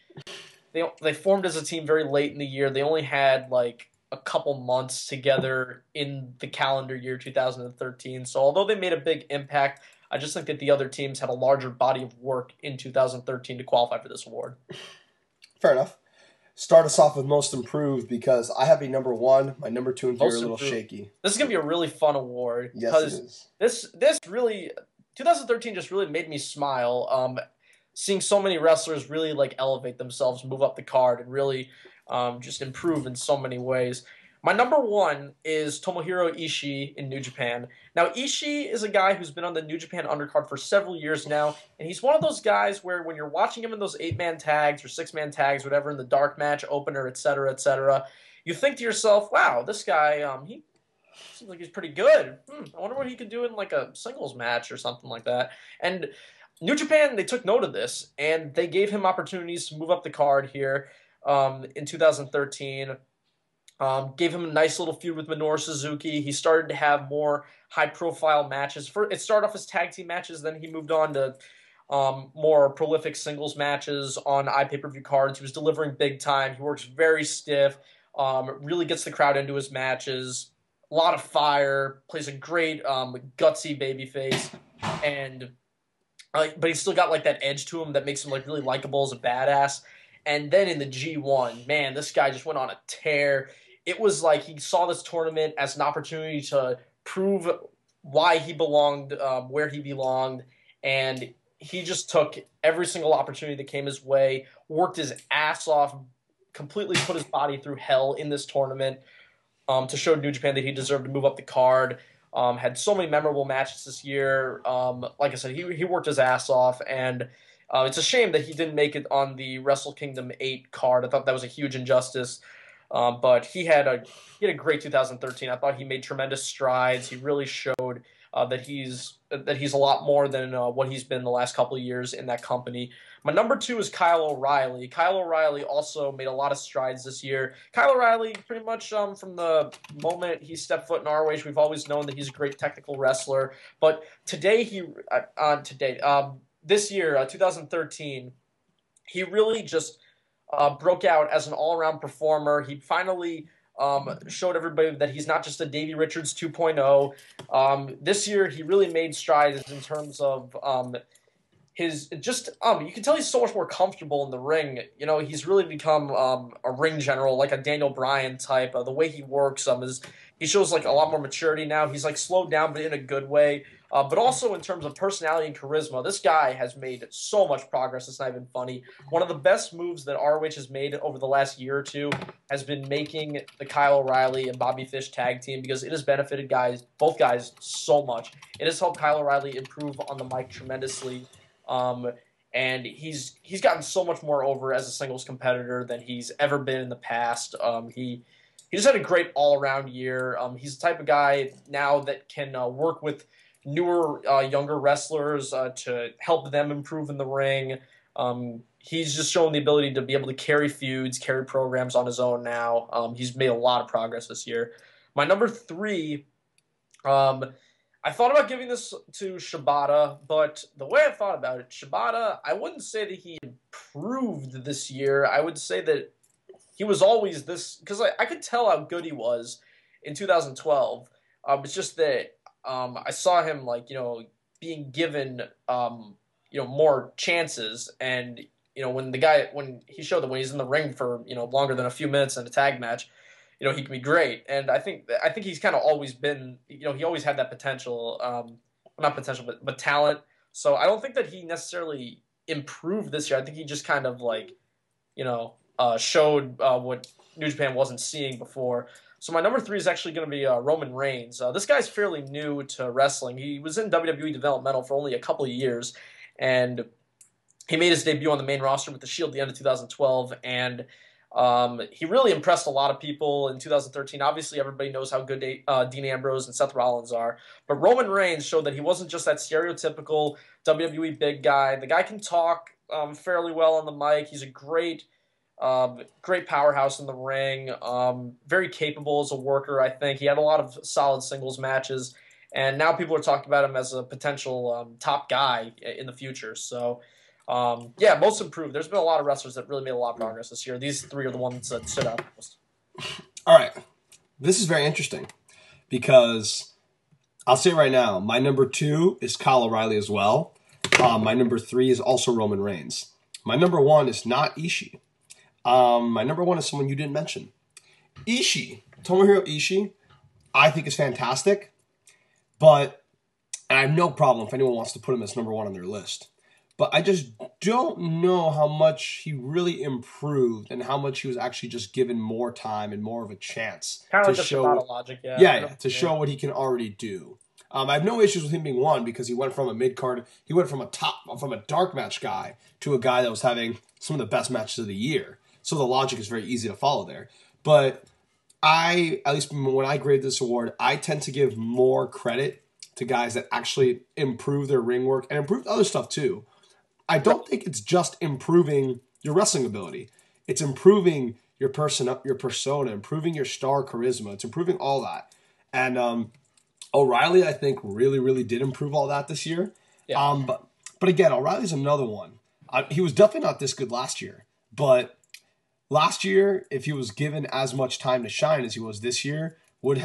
formed as a team very late in the year. They only had like a couple months together in the calendar year 2013. So although they made a big impact, I just think that the other teams had a larger body of work in 2013 to qualify for this award. Fair enough. Start us off with Most Improved, because I have a number 1. My number 2 and 3 are a little shaky. This is going to be a really fun award. Yes, it is. This really, 2013 just really made me smile. Seeing so many wrestlers really like elevate themselves, move up the card, and really just improve in so many ways. My number 1 is Tomohiro Ishii in New Japan. Now, Ishii is a guy who's been on the New Japan undercard for several years now, and he's one of those guys where when you're watching him in those 8-man tags or 6-man tags, whatever, in the dark match, opener, etc., you think to yourself, wow, this guy, he seems like he's pretty good. I wonder what he could do in like a singles match or something like that. And New Japan, they took note of this, and they gave him opportunities to move up the card here. In 2013, gave him a nice little feud with Minoru Suzuki. He started to have more high-profile matches. It started off as tag team matches, then he moved on to more prolific singles matches on iPay-per-view cards. He was delivering big time. He works very stiff, really gets the crowd into his matches. A lot of fire, plays a great gutsy babyface, and but he's still got like that edge to him that makes him like really likable as a badass. And then in the G1, man, this guy just went on a tear. it was like he saw this tournament as an opportunity to prove why he belonged where he belonged, and he just took every single opportunity that came his way, worked his ass off, completely put his body through hell in this tournament to show New Japan that he deserved to move up the card. Had so many memorable matches this year. Like I said, he worked his ass off, and it's a shame that he didn't make it on the Wrestle Kingdom 8 card. I thought that was a huge injustice. But he had a great 2013. I thought he made tremendous strides. He really showed that he's a lot more than what he's been the last couple of years in that company. My number 2 is Kyle O'Reilly. Kyle O'Reilly also made a lot of strides this year. Kyle O'Reilly, pretty much from the moment he stepped foot in ROH, we've always known that he's a great technical wrestler. But today, this year, 2013, he really just broke out as an all-around performer. He finally showed everybody that he's not just a Davey Richards 2.0. This year, he really made strides in terms of you can tell he's so much more comfortable in the ring. You know, he's really become a ring general, like a Daniel Bryan type. The way he works he shows like a lot more maturity now. He's like slowed down, but in a good way. But also in terms of personality and charisma, this guy has made so much progress. It's not even funny. One of the best moves that ROH has made over the last year or two has been making the Kyle O'Reilly and Bobby Fish tag team, because it has benefited both guys so much. It has helped Kyle O'Reilly improve on the mic tremendously. And he's gotten so much more over as a singles competitor than he's ever been in the past. He just had a great all-around year. He's the type of guy now that can work with newer, younger wrestlers to help them improve in the ring. He's just shown the ability to be able to carry feuds, carry programs on his own now. He's made a lot of progress this year. My number 3, I thought about giving this to Shibata, but the way I thought about it, Shibata, I wouldn't say that he improved this year. I would say that he was always this, because I could tell how good he was in 2012. It's just that I saw him being given more chances, and when he showed that when he's in the ring for longer than a few minutes in a tag match, he can be great. And I think he's kind of always been, he always had that potential, not potential, but talent. So I don't think that he necessarily improved this year. I think he just kind of showed what New Japan wasn't seeing before. So my number 3 is actually going to be Roman Reigns. This guy's fairly new to wrestling. He was in WWE developmental for only a couple of years, and he made his debut on the main roster with the Shield at the end of 2012, and he really impressed a lot of people in 2013. Obviously, everybody knows how good Dean Ambrose and Seth Rollins are. But Roman Reigns showed that he wasn't just that stereotypical WWE big guy. The guy can talk fairly well on the mic. He's a great powerhouse in the ring. Very capable as a worker, I think. He had a lot of solid singles matches. And now people are talking about him as a potential top guy in the future. So... most improved. There's been a lot of wrestlers that really made a lot of progress this year. These 3 are the ones that stood out most. All right. This is very interesting because I'll say right now, my number 2 is Kyle O'Reilly as well. My number 3 is also Roman Reigns. My number 1 is not Ishii. My number 1 is someone you didn't mention. Ishii. Tomohiro Ishii, I think is fantastic, but I have no problem if anyone wants to put him as number 1 on their list. But I just don't know how much he really improved and how much he was actually just given more time and more of a chance to show logic, show what he can already do. I have no issues with him being 1 because he went from a mid-card, he went from a dark match guy to a guy that was having some of the best matches of the year. So the logic is very easy to follow there. But at least when I grade this award, I tend to give more credit to guys that actually improve their ring work and improve other stuff too. I don't think it's just improving your wrestling ability. It's improving your persona, improving your star charisma. It's improving all that. And O'Reilly, I think, really, really did improve all that this year. Yeah. But again, O'Reilly's another one. He was definitely not this good last year. But last year, if he was given as much time to shine as he was this year, would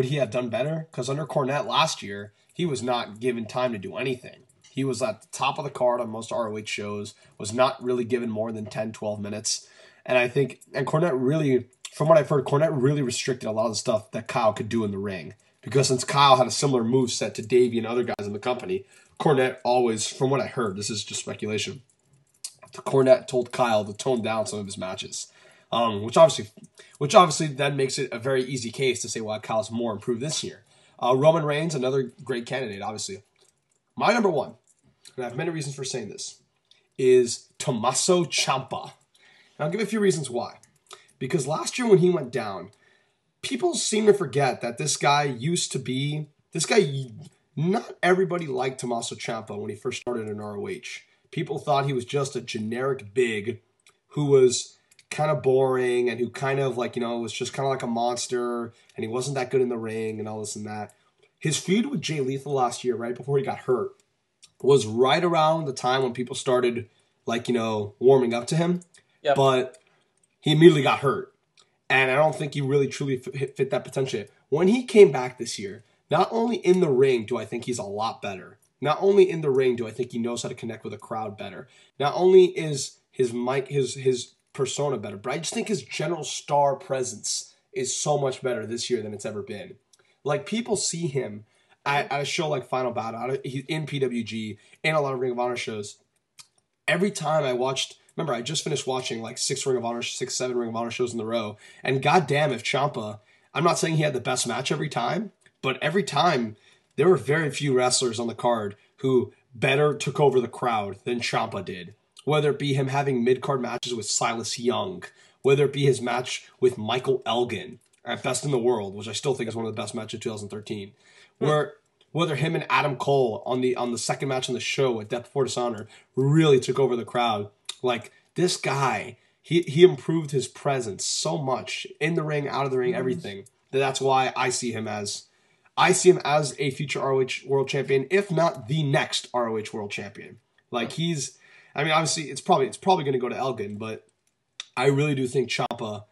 he have done better? Because under Cornette last year, he was not given time to do anything. He was at the top of the card on most ROH shows, was not really given more than 10, 12 minutes. And I think Cornette really from what I've heard, Cornette really restricted a lot of the stuff that Kyle could do in the ring. Because since Kyle had a similar move set to Davey and other guys in the company, Cornette always, from what I heard, this is just speculation, Cornette told Kyle to tone down some of his matches. Which obviously then makes it a very easy case to say why Kyle's more improved this year. Roman Reigns, another great candidate, obviously. My number one, and I have many reasons for saying this, is Tommaso Ciampa. And I'll give a few reasons why. Because last year when he went down, people seem to forget that this guy not everybody liked Tommaso Ciampa when he first started in ROH. People thought he was just a generic big who was kind of boring and who kind of was just kind of like a monster and he wasn't that good in the ring and all this and that. His feud with Jay Lethal last year, right before he got hurt, was right around the time when people started warming up to him. Yep. But he immediately got hurt. And I don't think he really truly fit that potential. When he came back this year, not only in the ring do I think he's a lot better. Not only in the ring do I think he knows how to connect with a crowd better. Not only is his persona better, but I just think his general star presence is so much better this year than it's ever been. Like, people see him at a show like Final Battle, in PWG, and a lot of Ring of Honor shows. Every time I watched, remember, I just finished watching like 7 Ring of Honor shows in a row, and goddamn if Ciampa, I'm not saying he had the best match every time, but every time there were very few wrestlers on the card who better took over the crowd than Ciampa did. Whether it be him having mid-card matches with Silas Young, whether it be his match with Michael Elgin at Best in the World, which I still think is one of the best matches of 2013, whether him and Adam Cole on the second match on the show at Death Before Dishonor really took over the crowd. Like, this guy, he improved his presence so much in the ring, out of the ring, everything. That's why I see him as a future ROH World Champion, if not the next ROH World Champion. Like, obviously it's probably going to go to Elgin, but I really do think Ciampa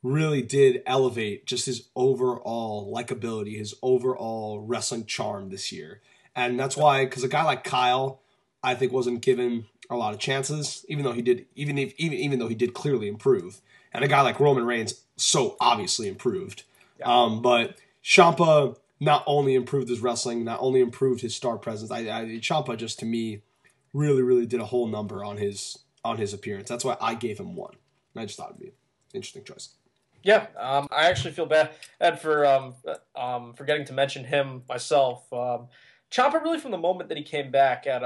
really did elevate just his overall likability, his overall wrestling charm this year. And that's why, because a guy like Kyle, I think, wasn't given a lot of chances, even though he did clearly improve. And a guy like Roman Reigns so obviously improved. Yeah. But Ciampa not only improved his wrestling, not only improved his star presence. Ciampa just, to me, really, really did a whole number on his appearance. That's why I gave him 1. I just thought it'd be an interesting choice. Yeah, I actually feel bad for forgetting to mention him myself. Ciampa, really, from the moment that he came back at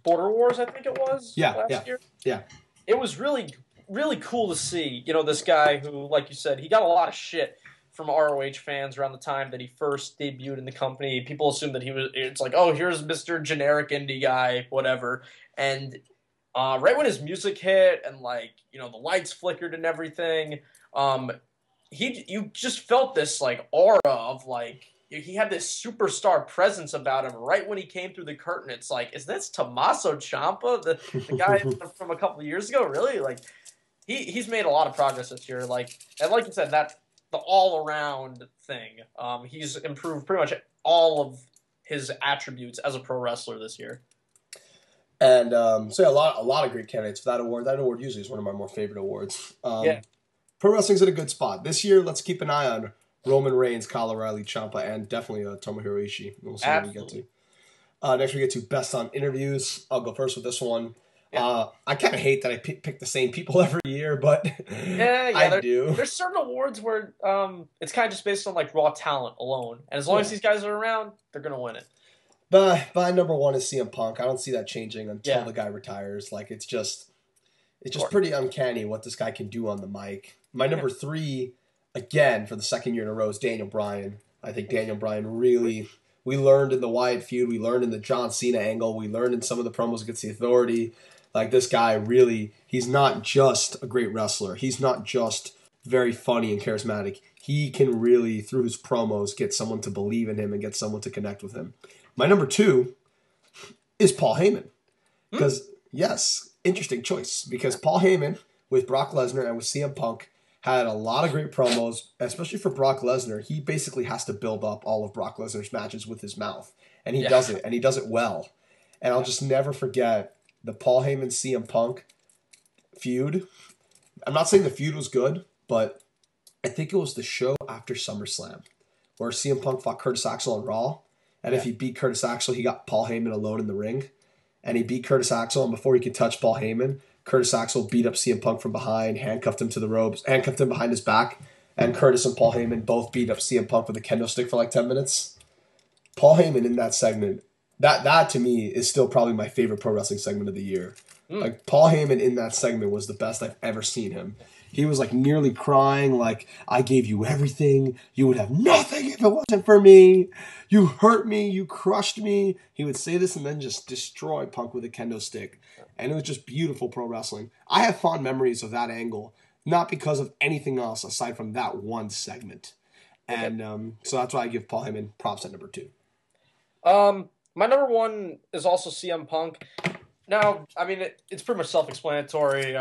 Border Wars, I think it was, last year. Yeah. It was really, really cool to see, this guy who, like you said, he got a lot of shit from ROH fans around the time that he first debuted in the company. People assumed that it's like, oh, here's Mr. Generic Indie guy, whatever. And right when his music hit and, the lights flickered and everything, you just felt this, aura of, he had this superstar presence about him right when he came through the curtain. It's like, is this Tommaso Ciampa, the guy from a couple of years ago? Really? He's made a lot of progress this year. And like you said, the all-around thing. He's improved pretty much all of his attributes as a pro wrestler this year. And so a lot of great candidates for that award. That award usually is one of my more favorite awards. Pro wrestling's in a good spot. This year, let's keep an eye on Roman Reigns, Kyle O'Reilly, Ciampa, and definitely Tomohiro Ishii. We'll see what we get to. Next we get to Best on Interviews. I'll go first with this one. Yeah. I kind of hate that I pick the same people every year, but I do. There's certain awards where it's kind of just based on raw talent alone, and as long as these guys are around, they're gonna win it. But my number 1 is CM Punk. I don't see that changing until the guy retires. It's just pretty uncanny what this guy can do on the mic. My number 3, again for the second year in a row, is Daniel Bryan. I think Daniel Bryan really. We learned in the Wyatt feud. We learned in the John Cena angle. We learned in some of the promos against the Authority. This guy really, he's not just a great wrestler. He's not just very funny and charismatic. He can really, through his promos, get someone to believe in him and get someone to connect with him. My number 2 is Paul Heyman. Because, yes, interesting choice. Because Paul Heyman, with Brock Lesnar and with CM Punk, had a lot of great promos, especially for Brock Lesnar. He basically has to build up all of Brock Lesnar's matches with his mouth. And he does it, and he does it well. And I'll just never forget the Paul Heyman CM Punk feud. I'm not saying the feud was good, but I think it was the show after SummerSlam where CM Punk fought Curtis Axel on Raw. And if he beat Curtis Axel, he got Paul Heyman alone in the ring. And he beat Curtis Axel, and before he could touch Paul Heyman, Curtis Axel beat up CM Punk from behind, handcuffed him to the ropes, handcuffed him behind his back, and Curtis and Paul Heyman both beat up CM Punk with a kendo stick for like 10 minutes. Paul Heyman in that segment, that to me is still probably my favorite pro wrestling segment of the year. Like, Paul Heyman in that segment was the best I've ever seen him. He was like nearly crying, like, I gave you everything. You would have nothing if it wasn't for me. You hurt me. You crushed me. He would say this and then just destroy Punk with a kendo stick. And it was just beautiful pro wrestling. I have fond memories of that angle, not because of anything else aside from that one segment. And so that's why I give Paul Heyman props at number 2. My number 1 is also CM Punk. Now, I mean, it's pretty much self-explanatory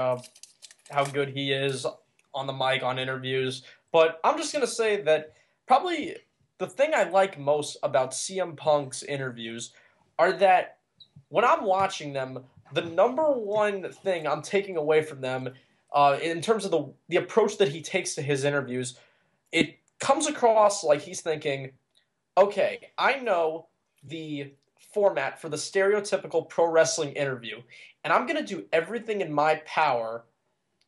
how good he is on the mic, on interviews. But I'm just going to say that probably the thing I like most about CM Punk's interviews are that when I'm watching them, the number one thing I'm taking away from them in terms of the approach that he takes to his interviews, it comes across like he's thinking, okay, I know the format for the stereotypical pro wrestling interview, and I'm going to do everything in my power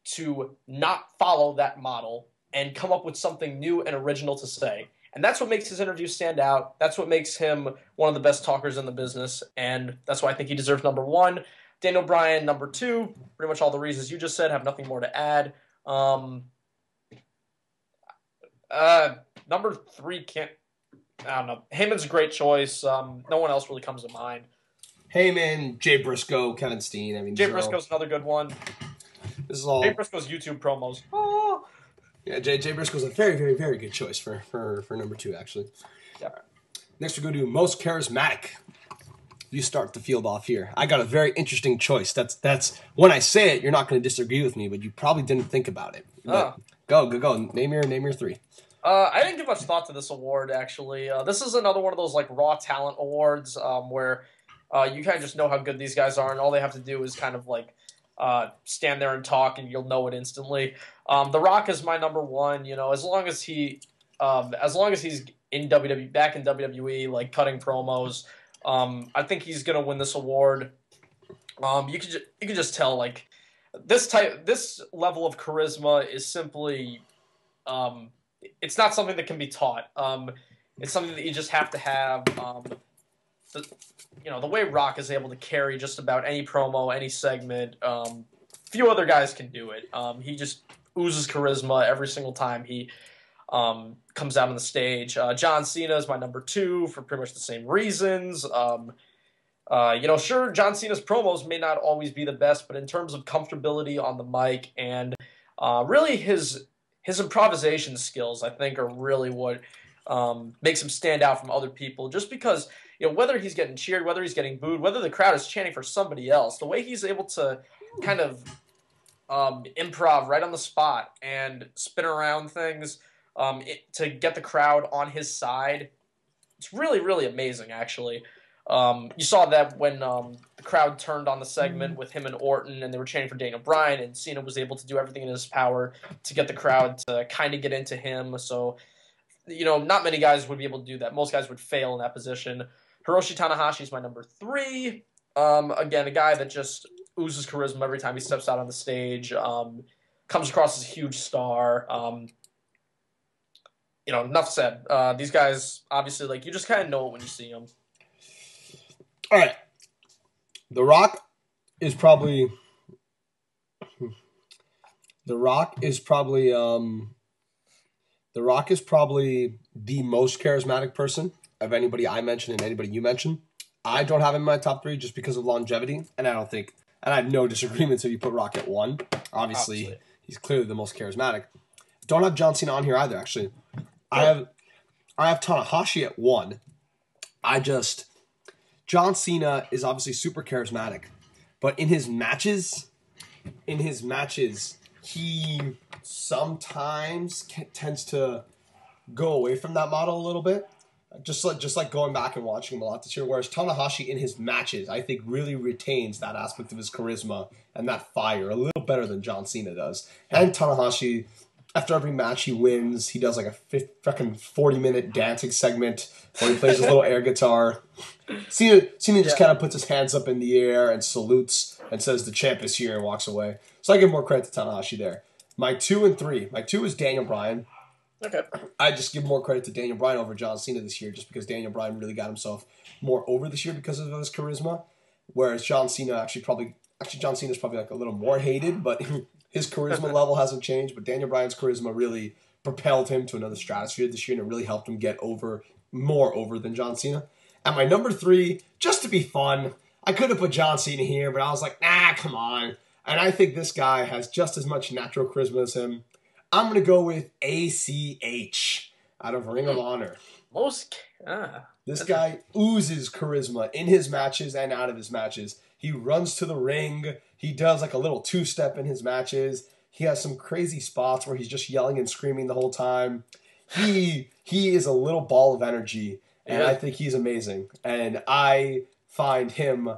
to not follow that model and come up with something new and original to say. And that's what makes his interviews stand out. That's what makes him one of the best talkers in the business, and that's why I think he deserves number 1. Daniel Bryan, number 2. Pretty much all the reasons you just said, have nothing more to add. Number 3 I don't know. Heyman's a great choice. No one else really comes to mind. Heyman, Jay Briscoe, Kevin Steen. I mean, Jay Briscoe's another good one. This is all Jay Briscoe's YouTube promos. Oh. Yeah, Jay Briscoe's a very, very, very good choice for number 2, actually. Yeah. Next, we're going to do most charismatic. You start the field off here. I got a very interesting choice. That's when I say it, you're not going to disagree with me, but you probably didn't think about it. Go. Name your 3. I didn't give much thought to this award, actually. This is another one of those like raw talent awards where you kind of just know how good these guys are, and all they have to do is kind of like stand there and talk, and you'll know it instantly. The Rock is my number 1. You know, as long as he's in WWE, back in WWE, like cutting promos, I think he's gonna win this award. You can just tell like this level of charisma is simply it's not something that can be taught. It's something that you just have to have. The way Rock is able to carry just about any promo, any segment, few other guys can do it. He just oozes charisma every single time he comes out on the stage. John Cena is my number 2 for pretty much the same reasons. Sure, John Cena's promos may not always be the best, but in terms of comfortability on the mic and really his improvisation skills, I think, are really what makes him stand out from other people. Just because, whether he's getting cheered, whether he's getting booed, whether the crowd is chanting for somebody else, the way he's able to kind of improv right on the spot and spin around things to get the crowd on his side, it's really, really amazing, actually. You saw that when the crowd turned on the segment with him and Orton, and they were chanting for Daniel Bryan, and Cena was able to do everything in his power to get the crowd to kind of get into him. So, not many guys would be able to do that. Most guys would fail in that position. Hiroshi Tanahashi is my number 3. Again, a guy that just oozes charisma every time he steps out on the stage. Comes across as a huge star. Enough said. These guys, obviously, like, you just kind of know it when you see them. All right. The Rock is probably the most charismatic person of anybody I mentioned and anybody you mentioned. I don't have him in my top 3 just because of longevity, and I have no disagreements if you put Rock at 1. Obviously, he's clearly the most charismatic. Don't have John Cena on here either, actually. I have Tanahashi at 1. John Cena is obviously super charismatic, but in his matches, he sometimes tends to go away from that model a little bit. Just like going back and watching him a lot this year. Whereas Tanahashi in his matches, I think, really retains that aspect of his charisma and that fire a little better than John Cena does. And Tanahashi after every match he wins, he does like a fucking 40-minute dancing segment where he plays his little air guitar. Cena just kind of puts his hands up in the air and salutes and says the champ is here and walks away. So I give more credit to Tanahashi there. My 2 and 3. My 2 is Daniel Bryan. Okay. I just give more credit to Daniel Bryan over John Cena this year just because Daniel Bryan really got himself more over this year because of his charisma. Whereas John Cena John Cena's probably like a little more hated, but his charisma level hasn't changed. But Daniel Bryan's charisma really propelled him to another stratosphere this year and it really helped him get more over than John Cena. At my number 3, just to be fun, I could have put John Cena here, but I was like, nah, come on. And I think this guy has just as much natural charisma as him. I'm going to go with ACH out of Ring of Honor. This guy oozes charisma in his matches and out of his matches. He runs to the ring. He does like a little two-step in his matches. He has some crazy spots where he's just yelling and screaming the whole time. He is a little ball of energy, and I think he's amazing. And I find him...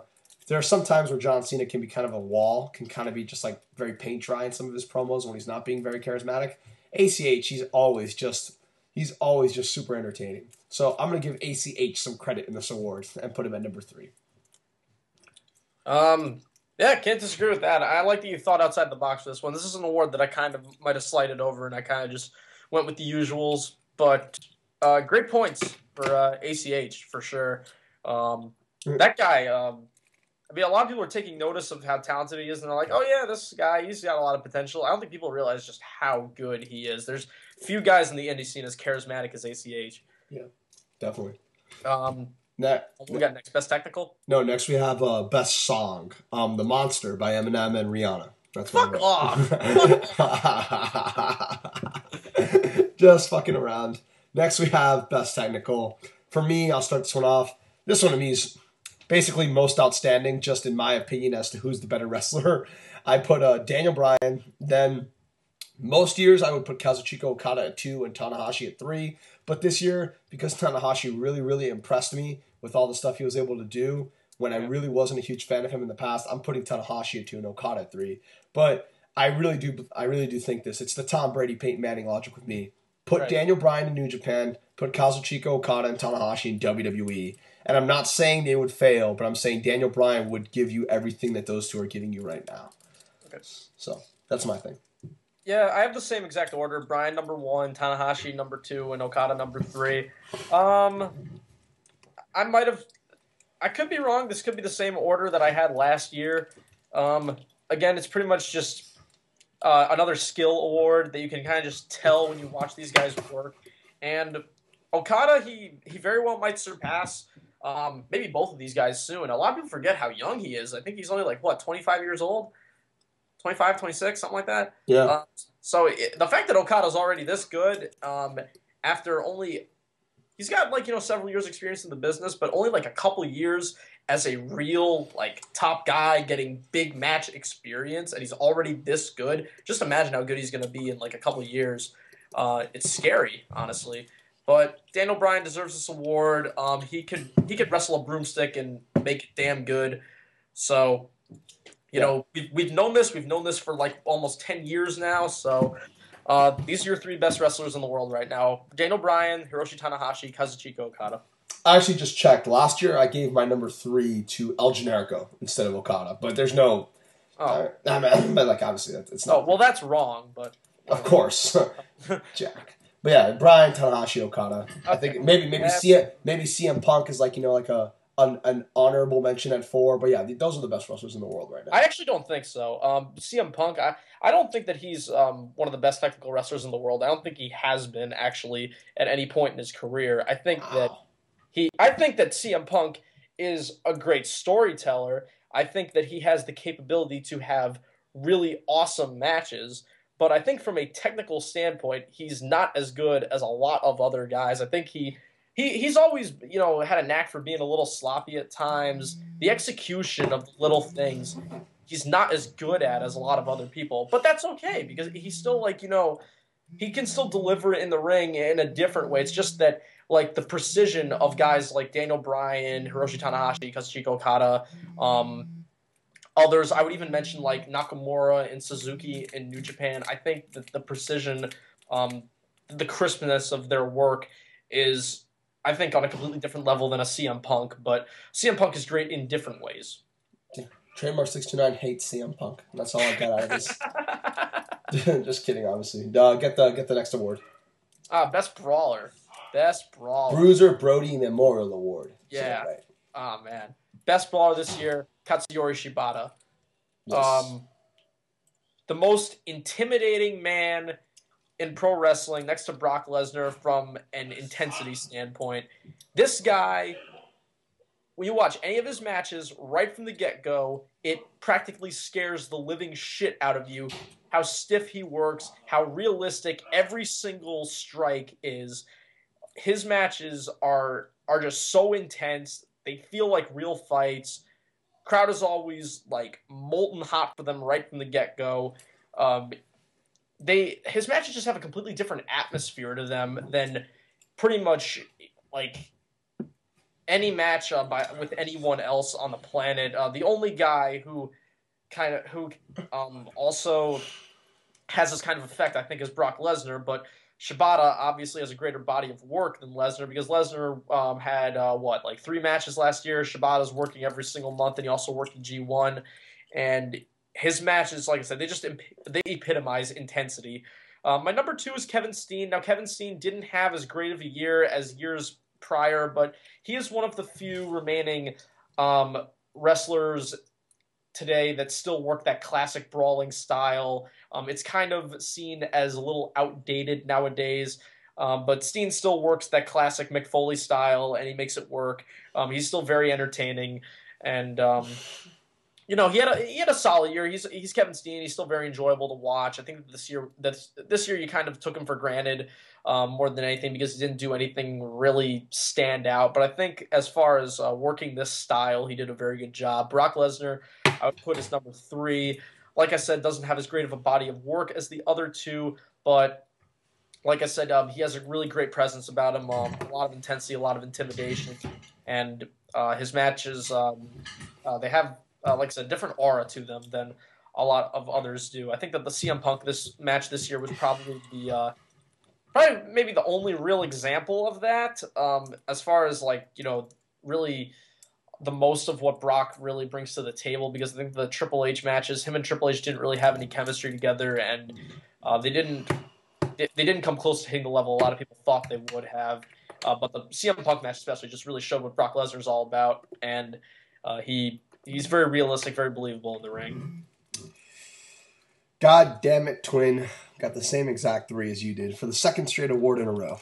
There are some times where John Cena can be kind of a wall, can kind of be just like very paint dry in some of his promos when he's not being very charismatic. ACH, he's always just super entertaining. So I'm going to give ACH some credit in this award and put him at number 3. Yeah, can't disagree with that. I like that you thought outside the box for this one. This is an award that I kind of might have slighted over, and I kind of just went with the usuals. But great points for ACH, for sure. That guy... I mean, a lot of people are taking notice of how talented he is, and they're like, oh, yeah, this guy, he's got a lot of potential. I don't think people realize just how good he is. There's few guys in the indie scene as charismatic as ACH. Yeah, definitely. We got next, Best Technical? No, next we have Best Song, The Monster by Eminem and Rihanna. That's Fuck off! Just fucking around. Next we have Best Technical. For me, I'll start this one off. This one to me is... basically most outstanding, just in my opinion, as to who's the better wrestler. I put Daniel Bryan. Then most years I would put Kazuchika Okada at 2 and Tanahashi at 3. But this year, because Tanahashi really, really impressed me with all the stuff he was able to do, when I really wasn't a huge fan of him in the past, I'm putting Tanahashi at 2 and Okada at 3. But I really do think this. It's the Tom Brady, Peyton Manning logic with me. Put Daniel Bryan in New Japan, put Kazuchika Okada and Tanahashi in WWE. And I'm not saying they would fail, but I'm saying Daniel Bryan would give you everything that those two are giving you right now. Okay. So, that's my thing. Yeah, I have the same exact order. Bryan number 1, Tanahashi number 2, and Okada number 3. I could be wrong. This could be the same order that I had last year. Again, it's pretty much just another skill award that you can kind of just tell when you watch these guys work. And Okada, he very well might surpass... maybe both of these guys soon. A lot of people forget how young he is. I think he's only 25 years old? 25, 26, something like that? Yeah. So the fact that Okada's already this good, after only... He's got, several years experience in the business, but only, a couple years as a real, top guy getting big match experience, and he's already this good. Just imagine how good he's going to be in, a couple years. It's scary, honestly. But Daniel Bryan deserves this award. He could wrestle a broomstick and make it damn good. So, you know, we've known this. We've known this for almost 10 years now. So, these are your 3 best wrestlers in the world right now: Daniel Bryan, Hiroshi Tanahashi, Kazuchika Okada. I actually just checked. Last year, I gave my number 3 to El Generico instead of Okada. But there's no. But obviously, it's not. Oh well, that's wrong. But of course, Jack. But yeah, Bryan, Tanahashi, Okada. I think maybe CM Punk is an honorable mention at 4. But yeah, those are the best wrestlers in the world right now. I actually don't think so. CM Punk, I don't think that he's one of the best technical wrestlers in the world. I don't think he has been actually at any point in his career. I think that CM Punk is a great storyteller. I think that he has the capability to have really awesome matches. But I think from a technical standpoint, he's not as good as a lot of other guys. I think he's always, had a knack for being a little sloppy at times. The execution of the little things, he's not as good at as a lot of other people. But that's okay, because he's still, he can still deliver it in the ring in a different way. It's just that, the precision of guys like Daniel Bryan, Hiroshi Tanahashi, Kazuchika Okada, others. I would even mention like Nakamura and Suzuki in New Japan. I think that the precision, the crispness of their work is, I think, on a completely different level than a CM Punk. But CM Punk is great in different ways. Trademark629 hates CM Punk. That's all I got out of this. Just kidding, obviously. Get the next award. Best Brawler. Best Brawler. Bruiser Brody Memorial Award. Yeah. Right. Oh, man. Best Brawler this year, Katsuyori Shibata. Yes. The most intimidating man in pro wrestling next to Brock Lesnar from an intensity standpoint. This guy, when you watch any of his matches right from the get-go, it practically scares the living shit out of you. How stiff he works, how realistic every single strike is. His matches are just so intense. They feel like real fights. Crowd is always like molten hot for them right from the get-go. His matches just have a completely different atmosphere to them than pretty much like any match with anyone else on the planet. The only guy who also has this kind of effect, I think, is Brock Lesnar, but Shibata obviously has a greater body of work than Lesnar because Lesnar had, 3 matches last year. Shibata's working every single month, and he also worked in G1. And his matches, like I said, they epitomize intensity. My number 2 is Kevin Steen. Now, Kevin Steen didn't have as great of a year as years prior, but he is one of the few remaining wrestlers today that still work that classic brawling style. It's kind of seen as a little outdated nowadays, but Steen still works that classic Mick Foley style, and he makes it work. He's still very entertaining, and he had a solid year. He's Kevin Steen. He's still very enjoyable to watch. I think this year you kind of took him for granted more than anything because he didn't do anything really stand out. But I think as far as working this style, he did a very good job. Brock Lesnar, I would put as number 3. Like I said, doesn't have as great of a body of work as the other 2, but like I said, he has a really great presence about him, a lot of intensity, a lot of intimidation, and his matches, they have, like I said, a different aura to them than a lot of others do. I think that the CM Punk match this year was probably maybe the only real example of that, as far as really the most of what Brock really brings to the table, because I think the Triple H matches, him and Triple H didn't really have any chemistry together, and they didn't come close to hitting the level a lot of people thought they would have. But the CM Punk match especially just really showed what Brock Lesnar is all about, and he's very realistic, very believable in the ring. God damn it, Twin. Got the same exact 3 as you did for the second straight award in a row.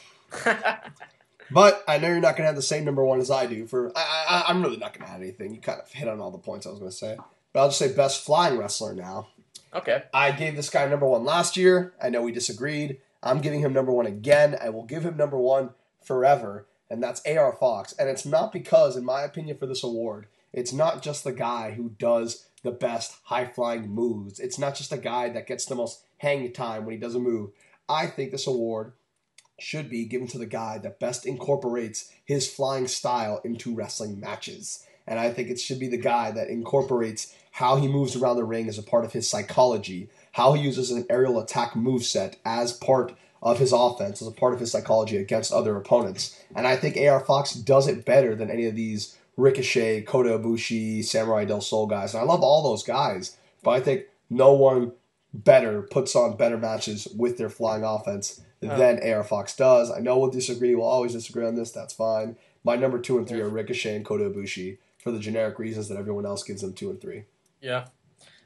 But I know you're not going to have the same number 1 as I do. I'm really not going to add anything. You kind of hit on all the points I was going to say. But I'll just say best flying wrestler now. Okay. I gave this guy number 1 last year. I know we disagreed. I'm giving him number 1 again. I will give him number 1 forever. And that's AR Fox. And it's not because, in my opinion, for this award, it's not just the guy who does the best high-flying moves. It's not just a guy that gets the most hang time when he does a move. I think this award should be given to the guy that best incorporates his flying style into wrestling matches. And I think it should be the guy that incorporates how he moves around the ring as a part of his psychology, how he uses an aerial attack moveset as part of his offense, as a part of his psychology against other opponents. And I think AR Fox does it better than any of these Ricochet, Kota Ibushi, Samurai Del Sol guys. And I love all those guys, but I think no one puts on better matches with their flying offense than AR Fox does. I know we'll disagree. We'll always disagree on this. That's fine. My number 2 and 3 are Ricochet and Kota Ibushi for the generic reasons that everyone else gives them 2 and 3. Yeah.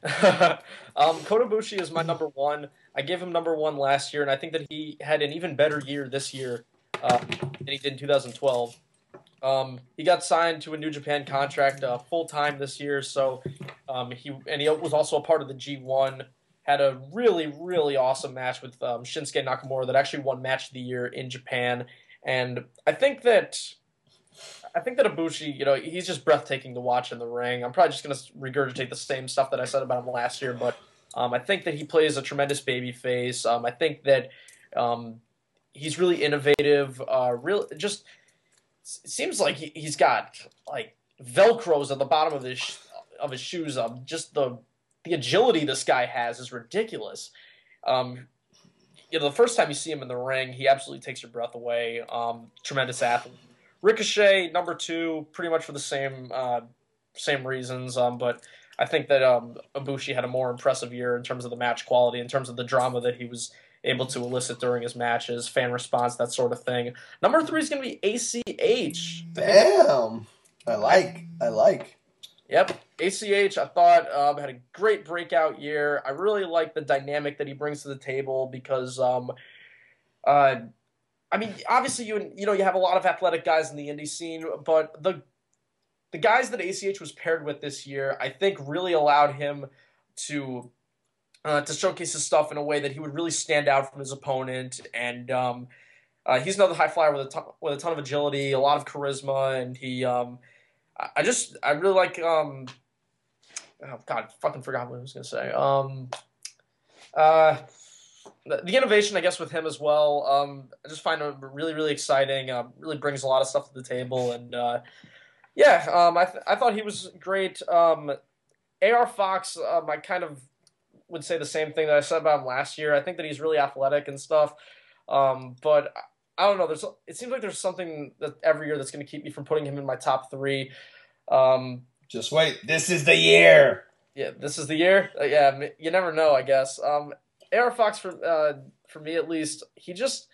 Kota Ibushi is my number 1. I gave him number 1 last year, and I think that he had an even better year this year than he did in 2012. He got signed to a New Japan contract full-time this year, so he was also a part of the G1. Had a really, really awesome match with Shinsuke Nakamura that actually won Match of the Year in Japan. And I think that Ibushi, he's just breathtaking to watch in the ring. I'm probably just going to regurgitate the same stuff that I said about him last year, but I think that he plays a tremendous baby face. I think that he's really innovative. It seems like he's got like Velcros at the bottom of his of his shoes. Just the agility this guy has is ridiculous. The first time you see him in the ring, he absolutely takes your breath away. Tremendous athlete. Ricochet, number 2, pretty much for the same reasons. But I think that Ibushi had a more impressive year in terms of the match quality, in terms of the drama that he was able to elicit during his matches, fan response, that sort of thing. Number 3 is going to be ACH. Damn. I like. Yep, ACH, I thought had a great breakout year. I really like the dynamic that he brings to the table because, I mean, obviously you have a lot of athletic guys in the indie scene, but the guys that ACH was paired with this year, I think, really allowed him to showcase his stuff in a way that he would really stand out from his opponent. And he's another high flyer with a ton of agility, a lot of charisma, and he. I really like. Oh God, fucking forgot what I was gonna say. The innovation, I guess, with him as well. I just find him really, really exciting. Really brings a lot of stuff to the table, and I thought he was great. AR Fox, I kind of would say the same thing that I said about him last year. I think that he's really athletic and stuff, but I don't know. It seems like there's something that every year that's going to keep me from putting him in my top 3. Just wait. This is the year. Yeah, this is the year. Yeah, you never know, I guess. AR Fox, for me at least, he just,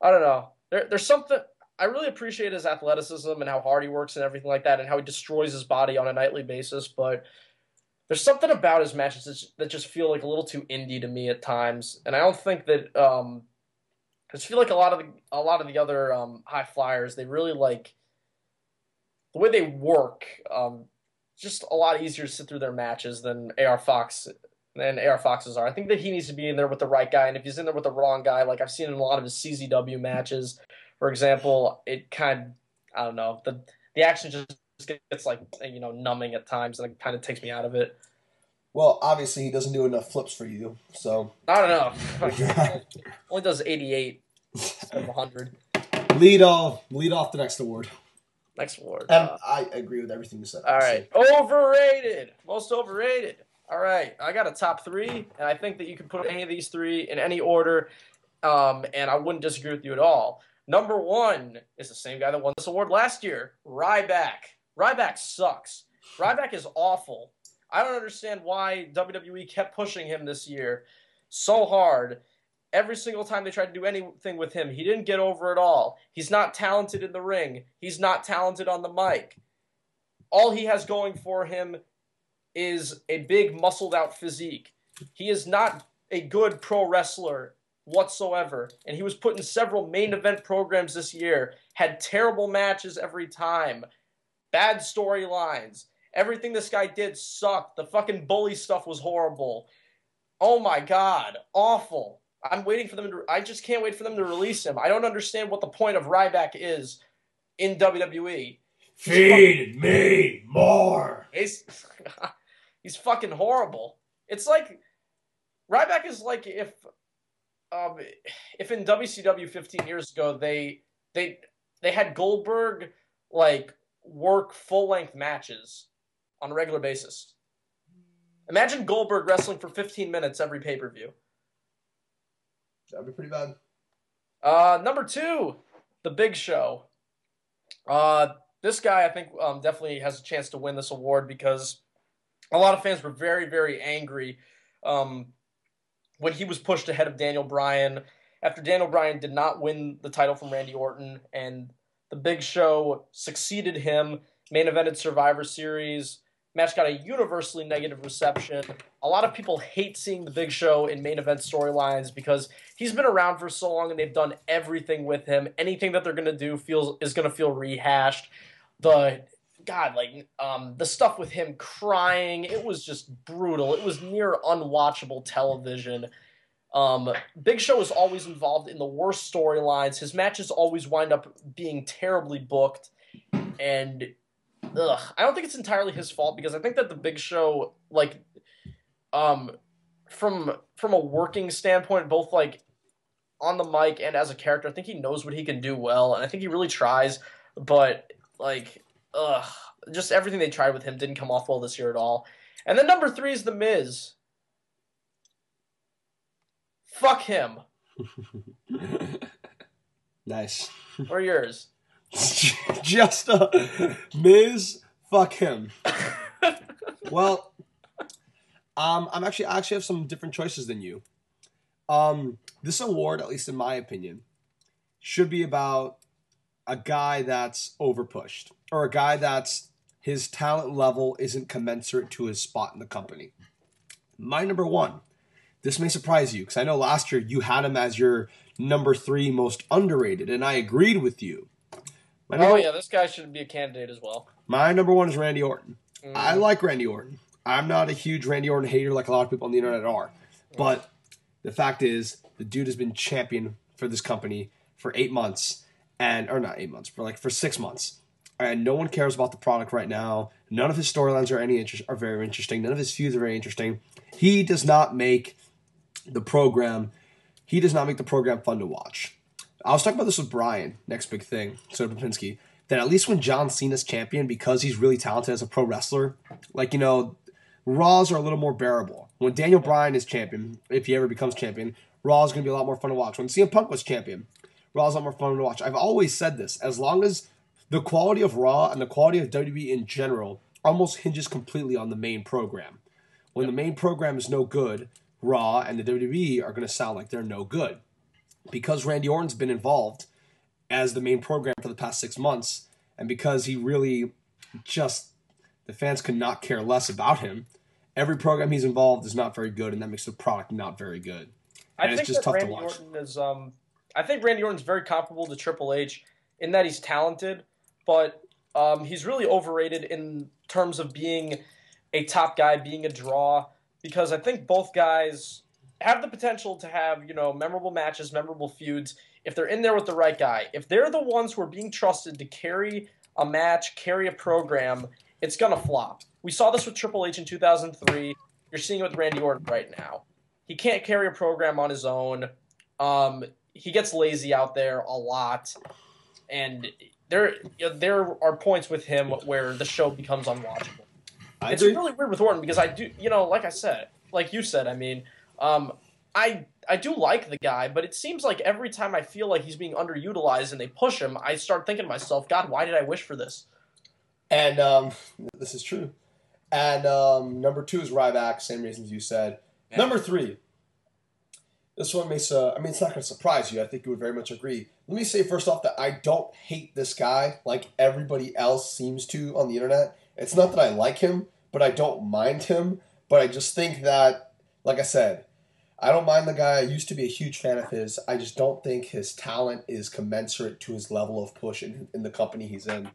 I don't know. There's something. I really appreciate his athleticism and how hard he works and everything like that, and how he destroys his body on a nightly basis. But there's something about his matches that just feel like a little too indie to me at times, and I don't think that. I just feel like a lot of the other high flyers, they really like the way they work. Just a lot easier to sit through their matches than AR Fox's are. I think that he needs to be in there with the right guy, and if he's in there with the wrong guy, like I've seen in a lot of his CZW matches, for example, it kind of, I don't know, the action just gets like, numbing at times, and it kind of takes me out of it. Well, obviously he doesn't do enough flips for you, so I don't know. Only does 88 instead of 100. Lead off the next award. Next award. And I agree with everything you said. All right. Overrated. Most overrated. All right. I got a top 3, and I think that you can put any of these 3 in any order, and I wouldn't disagree with you at all. Number 1 is the same guy that won this award last year, Ryback. Ryback sucks. Ryback is awful. I don't understand why WWE kept pushing him this year so hard. Every single time they tried to do anything with him, he didn't get over at all. He's not talented in the ring. He's not talented on the mic. All he has going for him is a big muscled out physique. He is not a good pro wrestler whatsoever. And he was put in several main event programs this year. Had terrible matches every time. Bad storylines. Everything this guy did sucked. The fucking bully stuff was horrible. Oh my God. Awful. I'm waiting for them to... I just can't wait for them to release him. I don't understand what the point of Ryback is in WWE. Feed me more. He's fucking horrible. It's like... Ryback is like if in WCW 15 years ago they had Goldberg like work full-length matches on a regular basis. Imagine Goldberg wrestling for 15 minutes every pay-per-view. That'd be pretty bad. Number 2, The Big Show. This guy, I think, definitely has a chance to win this award because a lot of fans were very, very angry when he was pushed ahead of Daniel Bryan after Daniel Bryan did not win the title from Randy Orton, and The Big Show succeeded him, main evented Survivor Series. Match got a universally negative reception. A lot of people hate seeing The Big Show in main event storylines because he's been around for so long and they've done everything with him. Anything that they're going to do is going to feel rehashed. The stuff with him crying, it was just brutal. It was near unwatchable television. Big Show is always involved in the worst storylines. His matches always wind up being terribly booked, and I don't think it's entirely his fault because I think that The Big Show, like, from a working standpoint, both like on the mic and as a character, I think he knows what he can do well, and I think he really tries. But like, just everything they tried with him didn't come off well this year at all. And then number 3 is The Miz. Fuck him. Nice. Or yours? Just Miz, fuck him. Well, I actually have some different choices than you. This award, at least in my opinion, should be about a guy that's overpushed, or a guy that's his talent level isn't commensurate to his spot in the company. My number 1. This may surprise you, because I know last year you had him as your number 3 most underrated, and I agreed with you. This guy should be a candidate as well. My number 1 is Randy Orton. I like Randy Orton. I'm not a huge Randy Orton hater like a lot of people on the internet are. But the fact is, the dude has been champion for this company for 8 months. Or not 8 months, for 6 months. And no one cares about the product right now. None of his storylines are very interesting. None of his feuds are very interesting. He does not make the program fun to watch. I was talking about this with Brian, next big thing, so Popinski, that at least when John Cena's champion, because he's really talented as a pro wrestler, Raws are a little more bearable. When Daniel Bryan is champion, if he ever becomes champion, Raw is going to be a lot more fun to watch. When CM Punk was champion, Raw is a lot more fun to watch. I've always said this, as long as the quality of Raw and the quality of WWE in general almost hinges completely on the main program. When the main program is no good, Raw and the WWE are going to sound like they're no good. Because Randy Orton's been involved as the main program for the past 6 months, and because he really the fans could not care less about him, every program he's involved is not very good, and that makes the product not very good. And it's just tough to watch. I think Randy Orton's very comparable to Triple H in that he's talented, but he's really overrated in terms of being a top guy, being a draw, because I think both guys have the potential to have, memorable matches, memorable feuds, if they're in there with the right guy. If they're the ones who are being trusted to carry a match, carry a program, it's going to flop. We saw this with Triple H in 2003. You're seeing it with Randy Orton right now. He can't carry a program on his own. He gets lazy out there a lot. And there are points with him where the show becomes unwatchable. It's really weird with Orton because I do, like you said, I do like the guy, but it seems like every time I feel like he's being underutilized and they push him, I start thinking to myself, God, why did I wish for this? And this is true. And number 2 is Ryback, same reasons you said. Yeah. Number 3. This one makes, it's not going to surprise you. I think you would very much agree. Let me say first off that I don't hate this guy like everybody else seems to on the internet. It's not that I like him, but I don't mind him. But I just think that, like I said, I don't mind the guy. I used to be a huge fan of his. I just don't think his talent is commensurate to his level of push in the company he's in.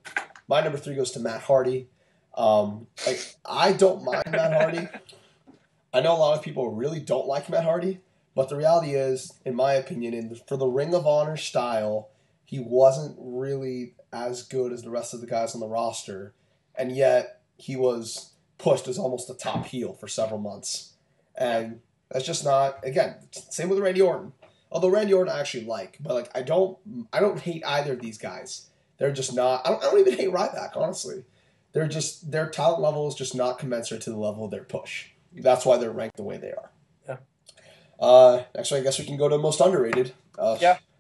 My number 3 goes to Matt Hardy. I don't mind Matt Hardy. I know a lot of people really don't like Matt Hardy, but the reality is, in my opinion, for the Ring of Honor style, he wasn't really as good as the rest of the guys on the roster, and yet he was pushed as almost a top heel for several months. And that's just not, again, same with Randy Orton. Although Randy Orton I actually like, but I don't hate either of these guys. They're just not. I don't even hate Ryback, honestly. Their talent level is just not commensurate to the level of their push. That's why they're ranked the way they are. Yeah. Next, I guess we can go to most underrated.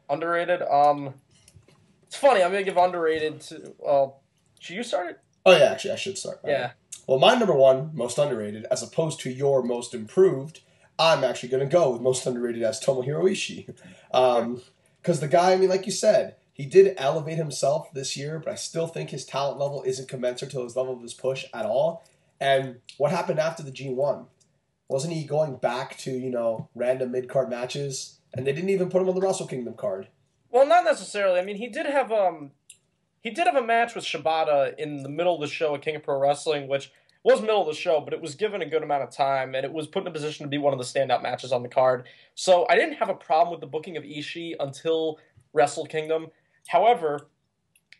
Underrated. It's funny. I'm gonna give underrated to. Should you start it? Oh yeah, actually I should start. Yeah. Well, my number 1 most underrated, as opposed to your most improved, I'm actually going to go with most underrated as Tomohiro Ishii. Because the guy, like you said, he did elevate himself this year, but I still think his talent level isn't commensurate to his level of his push at all. And what happened after the G1? Wasn't he going back to, random mid-card matches? And they didn't even put him on the Wrestle Kingdom card. Well, not necessarily. He did have a match with Shibata in the middle of the show at King of Pro Wrestling, which was middle of the show, but it was given a good amount of time, and it was put in a position to be one of the standout matches on the card. So I didn't have a problem with the booking of Ishii until Wrestle Kingdom. However,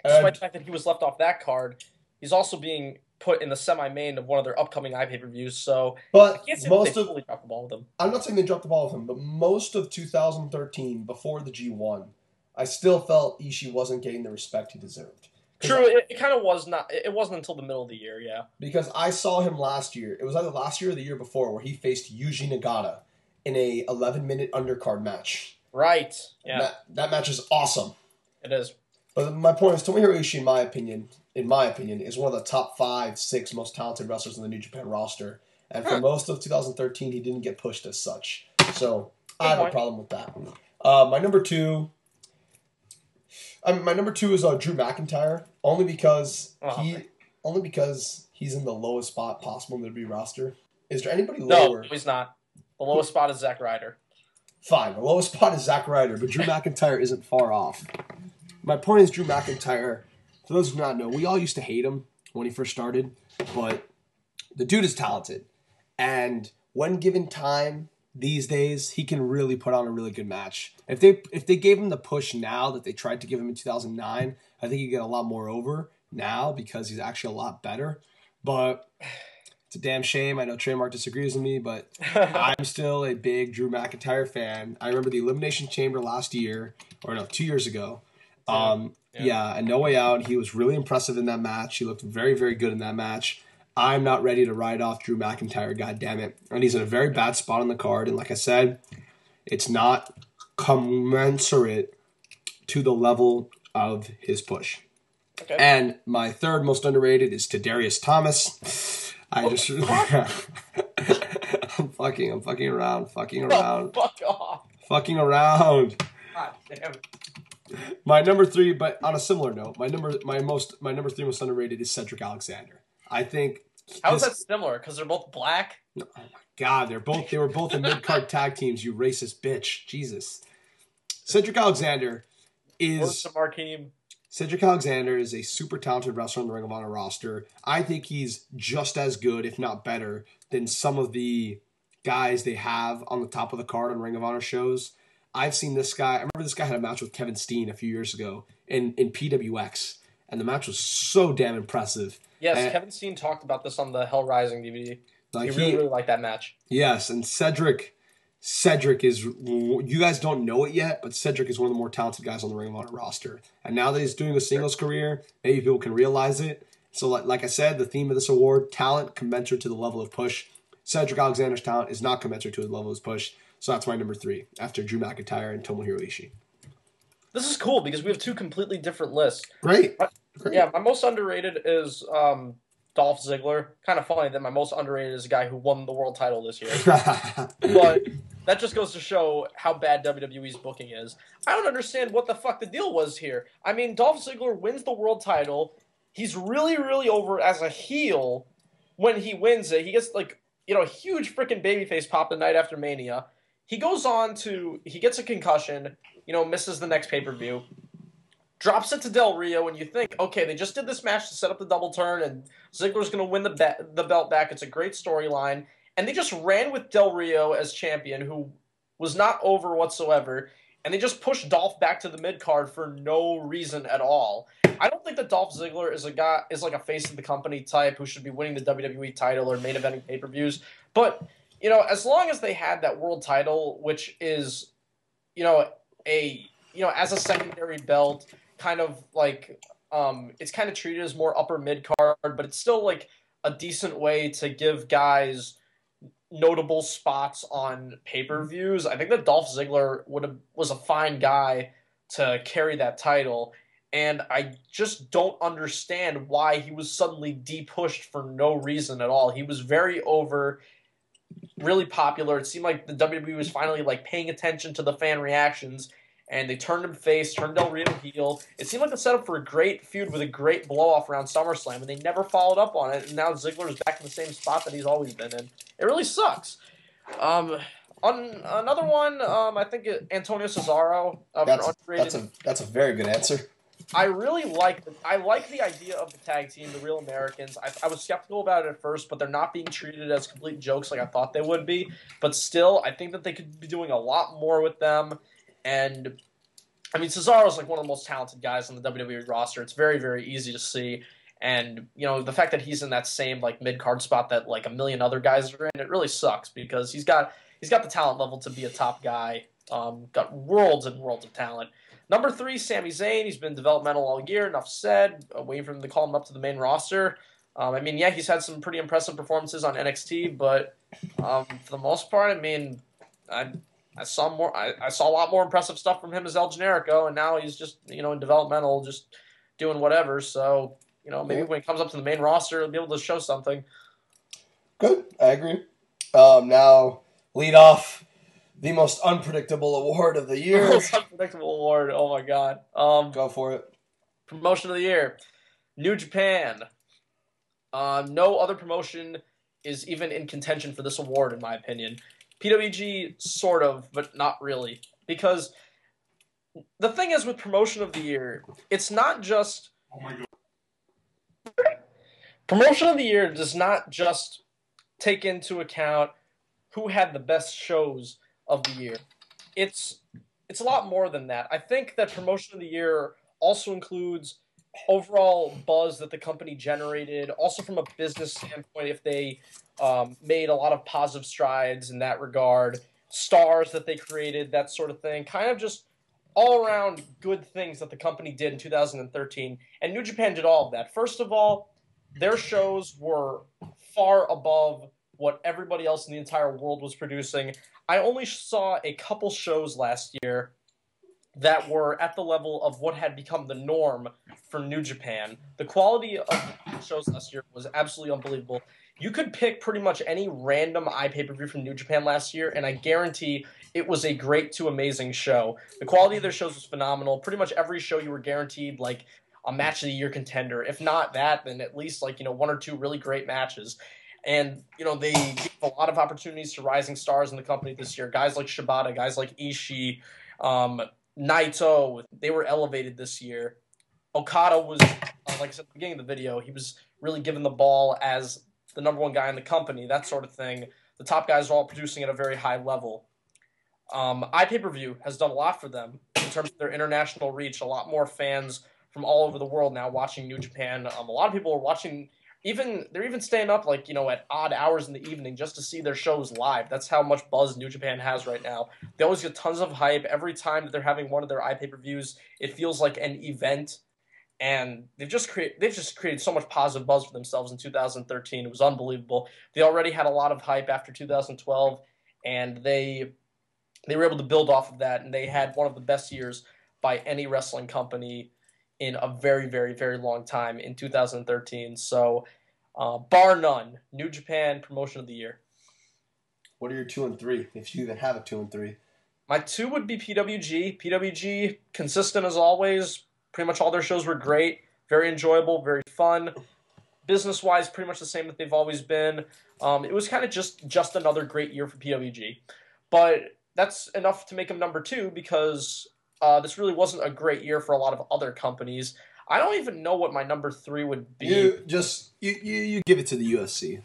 despite the fact that he was left off that card, he's also being put in the semi-main of one of their upcoming pay-per-views. So I can't say they totally dropped the ball with him. I'm not saying they dropped the ball with him, but most of 2013, before the G1, I still felt Ishii wasn't getting the respect he deserved. True, it kind of was not. It wasn't until the middle of the year, yeah. Because I saw him last year. It was either last year or the year before where he faced Yuji Nagata in a 11-minute undercard match. Right, yeah. That match is awesome. It is. But my point is, Tomohiro Ishii, in my opinion, is one of the top 5, 6 most talented wrestlers in the New Japan roster. And for most of 2013, he didn't get pushed as such. So I have a problem with that. My number two is Drew McIntyre, only because he's in the lowest spot possible in the WWE roster. Is there anybody lower? No, he's not. The lowest spot is Zack Ryder. Fine, the lowest spot is Zack Ryder, but Drew McIntyre isn't far off. My point is, Drew McIntyre, for those who do not know, we all used to hate him when he first started, but the dude is talented. And when given time these days, he can really put on a really good match. If they gave him the push now that they tried to give him in 2009, I think he'd get a lot more over now because he's actually a lot better. But it's a damn shame. I know Trademark disagrees with me, but I'm still a big Drew McIntyre fan. I remember the Elimination Chamber last year, 2 years ago. And No Way Out, he was really impressive in that match. He looked very, very good in that match. I'm not ready to write off Drew McIntyre, goddammit. And he's in a very bad spot on the card. And like I said, it's not commensurate to the level of his push. Okay. And my third most underrated is Tadarius Thomas. I'm fucking around. Oh, fuck off. Fucking around. God damn it. My number 3, but on a similar note, my number 3 most underrated is Cedric Alexander. I think. How is that similar? Because they're both black. Oh my god, they were both in mid-card tag teams. You racist bitch, Jesus. Cedric Alexander is a super talented wrestler on the Ring of Honor roster. I think he's just as good, if not better, than some of the guys they have on the top of the card on Ring of Honor shows. I've seen this guy. I remember this guy had a match with Kevin Steen a few years ago in PWX, and the match was so damn impressive. Yes, Kevin Steen talked about this on the Hell Rising DVD. He really liked that match. Yes, and Cedric is, you guys don't know it yet, but Cedric is one of the more talented guys on the Ring of Honor roster. And now that he's doing a singles career, maybe people can realize it. So like I said, the theme of this award, talent commensurate to the level of push. Cedric Alexander's talent is not commensurate to the level of his push. So that's my number 3, after Drew McIntyre and Tomohiro Ishii. This is cool because we have 2 completely different lists. Great. Yeah, my most underrated is Dolph Ziggler. Kind of funny that my most underrated is a guy who won the world title this year. But that just goes to show how bad WWE's booking is. I don't understand what the fuck the deal was here. I mean, Dolph Ziggler wins the world title. He's really, really over as a heel when he wins it. He gets, a huge freaking babyface pop the night after Mania. He goes on he gets a concussion, misses the next pay-per-view, drops it to Del Rio, and you think, okay, they just did this match to set up the double turn, and Ziggler's going to win the belt back. It's a great storyline. And they just ran with Del Rio as champion, who was not over whatsoever, and they just pushed Dolph back to the mid-card for no reason at all. I don't think that Dolph Ziggler is like a face of the company type who should be winning the WWE title or main eventing pay-per-views, but as long as they had that world title, which is, as a secondary belt, kind of it's kind of treated as more upper mid card, but it's still a decent way to give guys notable spots on pay-per-views. I think that Dolph Ziggler was a fine guy to carry that title, and I just don't understand why he was suddenly de-pushed for no reason at all. He was very over, really popular. It seemed like the WWE was finally paying attention to the fan reactions, and they turned him face, turned Del Rio heel. It seemed like the setup for a great feud with a great blow-off around SummerSlam, and they never followed up on it, and now Ziggler is back in the same spot that he's always been in. It really sucks. On another one, I think Antonio Cesaro. That's a very good answer. I really like the idea of the tag team, the Real Americans. I was skeptical about it at first, but they're not being treated as complete jokes like I thought they would be. But still, I think that they could be doing a lot more with them. And, I mean, Cesaro's one of the most talented guys on the WWE roster. It's very, very easy to see. And, the fact that he's in that same, mid-card spot that, a million other guys are in, it really sucks because he's got the talent level to be a top guy Got worlds and worlds of talent. Number 3, Sami Zayn. He's been developmental all year. Enough said. Waiting for him to call him up to the main roster. I mean, yeah, he's had some pretty impressive performances on NXT, but for the most part, I mean, I saw more. I saw a lot more impressive stuff from him as El Generico, and now he's just in developmental, just doing whatever. So maybe when he comes up to the main roster, he'll be able to show something. Good, I agree. Now lead off the most unpredictable award of the year. Most unpredictable award. Oh my god. Go for it. Promotion of the year, New Japan. No other promotion is even in contention for this award, in my opinion. PWG, sort of, but not really. Because the thing is with Promotion of the Year, it's not just... Oh my god. Promotion of the Year does not just take into account who had the best shows of the year. It's a lot more than that. I think that Promotion of the Year also includes overall buzz that the company generated, also from a business standpoint, if they made a lot of positive strides in that regard, stars that they created, that sort of thing, kind of just all around good things that the company did in 2013, and New Japan did all of that. First of all, their shows were far above what everybody else in the entire world was producing. I only saw a couple shows last year that were at the level of what had become the norm for New Japan. The quality of shows last year was absolutely unbelievable. You could pick pretty much any random pay-per-view from New Japan last year, and I guarantee it was a great to amazing show. The quality of their shows was phenomenal. Pretty much every show you were guaranteed like a match of the year contender. If not that, then at least like one or two really great matches. And they gave a lot of opportunities to rising stars in the company this year. Guys like Shibata, guys like Ishii, Naito, they were elevated this year. Okada was, like I said at the beginning of the video, he was really given the ball as the number one guy in the company, that sort of thing. The top guys are all producing at a very high level. iPay-per-view has done a lot for them in terms of their international reach. A lot more fans from all over the world now watching New Japan. A lot of people are watching, they're even staying up at odd hours in the evening just to see their shows live. That's how much buzz New Japan has right now. They always get tons of hype. Every time that they're having one of their iPay-per-views, it feels like an event. And they've just created so much positive buzz for themselves in 2013. It was unbelievable. They already had a lot of hype after 2012, and they were able to build off of that, and they had one of the best years by any wrestling company in a very, very, very long time in 2013. So, bar none, New Japan Promotion of the Year. What are your 2 and 3, if you even have a 2 and 3? My 2 would be PWG. PWG, consistent as always. Pretty much all their shows were great, very enjoyable, very fun. Business-wise, pretty much the same that they've always been. It was kind of just another great year for PWG. But that's enough to make them number 2 because this really wasn't a great year for a lot of other companies. I don't even know what my number 3 would be. You give it to the UFC.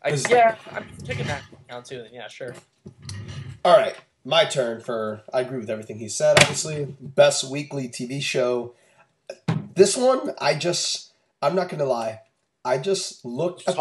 I'm taking that into account too. Then yeah, sure. All right. My turn I agree with everything he said, obviously. Best weekly TV show. This one, I'm not going to lie. I just looked at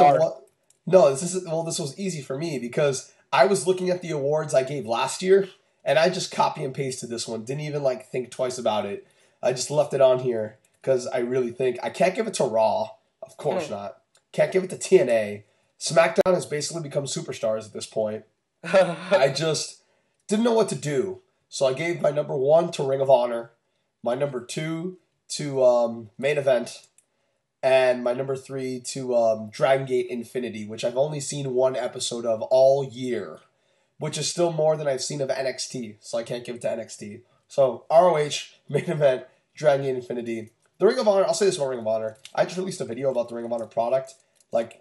No, this was easy for me because I was looking at the awards I gave last year, and I just copy and pasted this one. Didn't even think twice about it. I just left it on here because I really think I can't give it to Raw. Of course not. Can't give it to TNA. SmackDown has basically become superstars at this point. I just didn't know what to do. So I gave my number 1 to Ring of Honor, my number 2 to Main Event, and my number 3 to Dragon Gate Infinity, which I've only seen 1 episode of all year, which is still more than I've seen of NXT, so I can't give it to NXT. So ROH, Main Event, Dragon Gate Infinity. The Ring of Honor, I'll say this about Ring of Honor. I just released a video about the Ring of Honor product,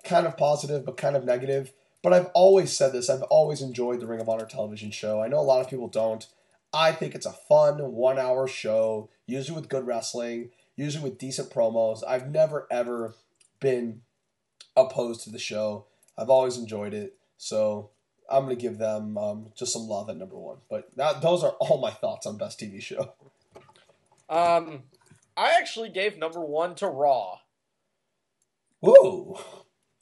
kind of positive but kind of negative. But I've always said this. I've always enjoyed the Ring of Honor television show. I know a lot of people don't. I think it's a fun 1-hour show, usually with good wrestling, usually with decent promos. I've never, ever been opposed to the show. I've always enjoyed it. So I'm going to give them just some love at number 1. But those are all my thoughts on Best TV Show. I actually gave number 1 to Raw. Whoa.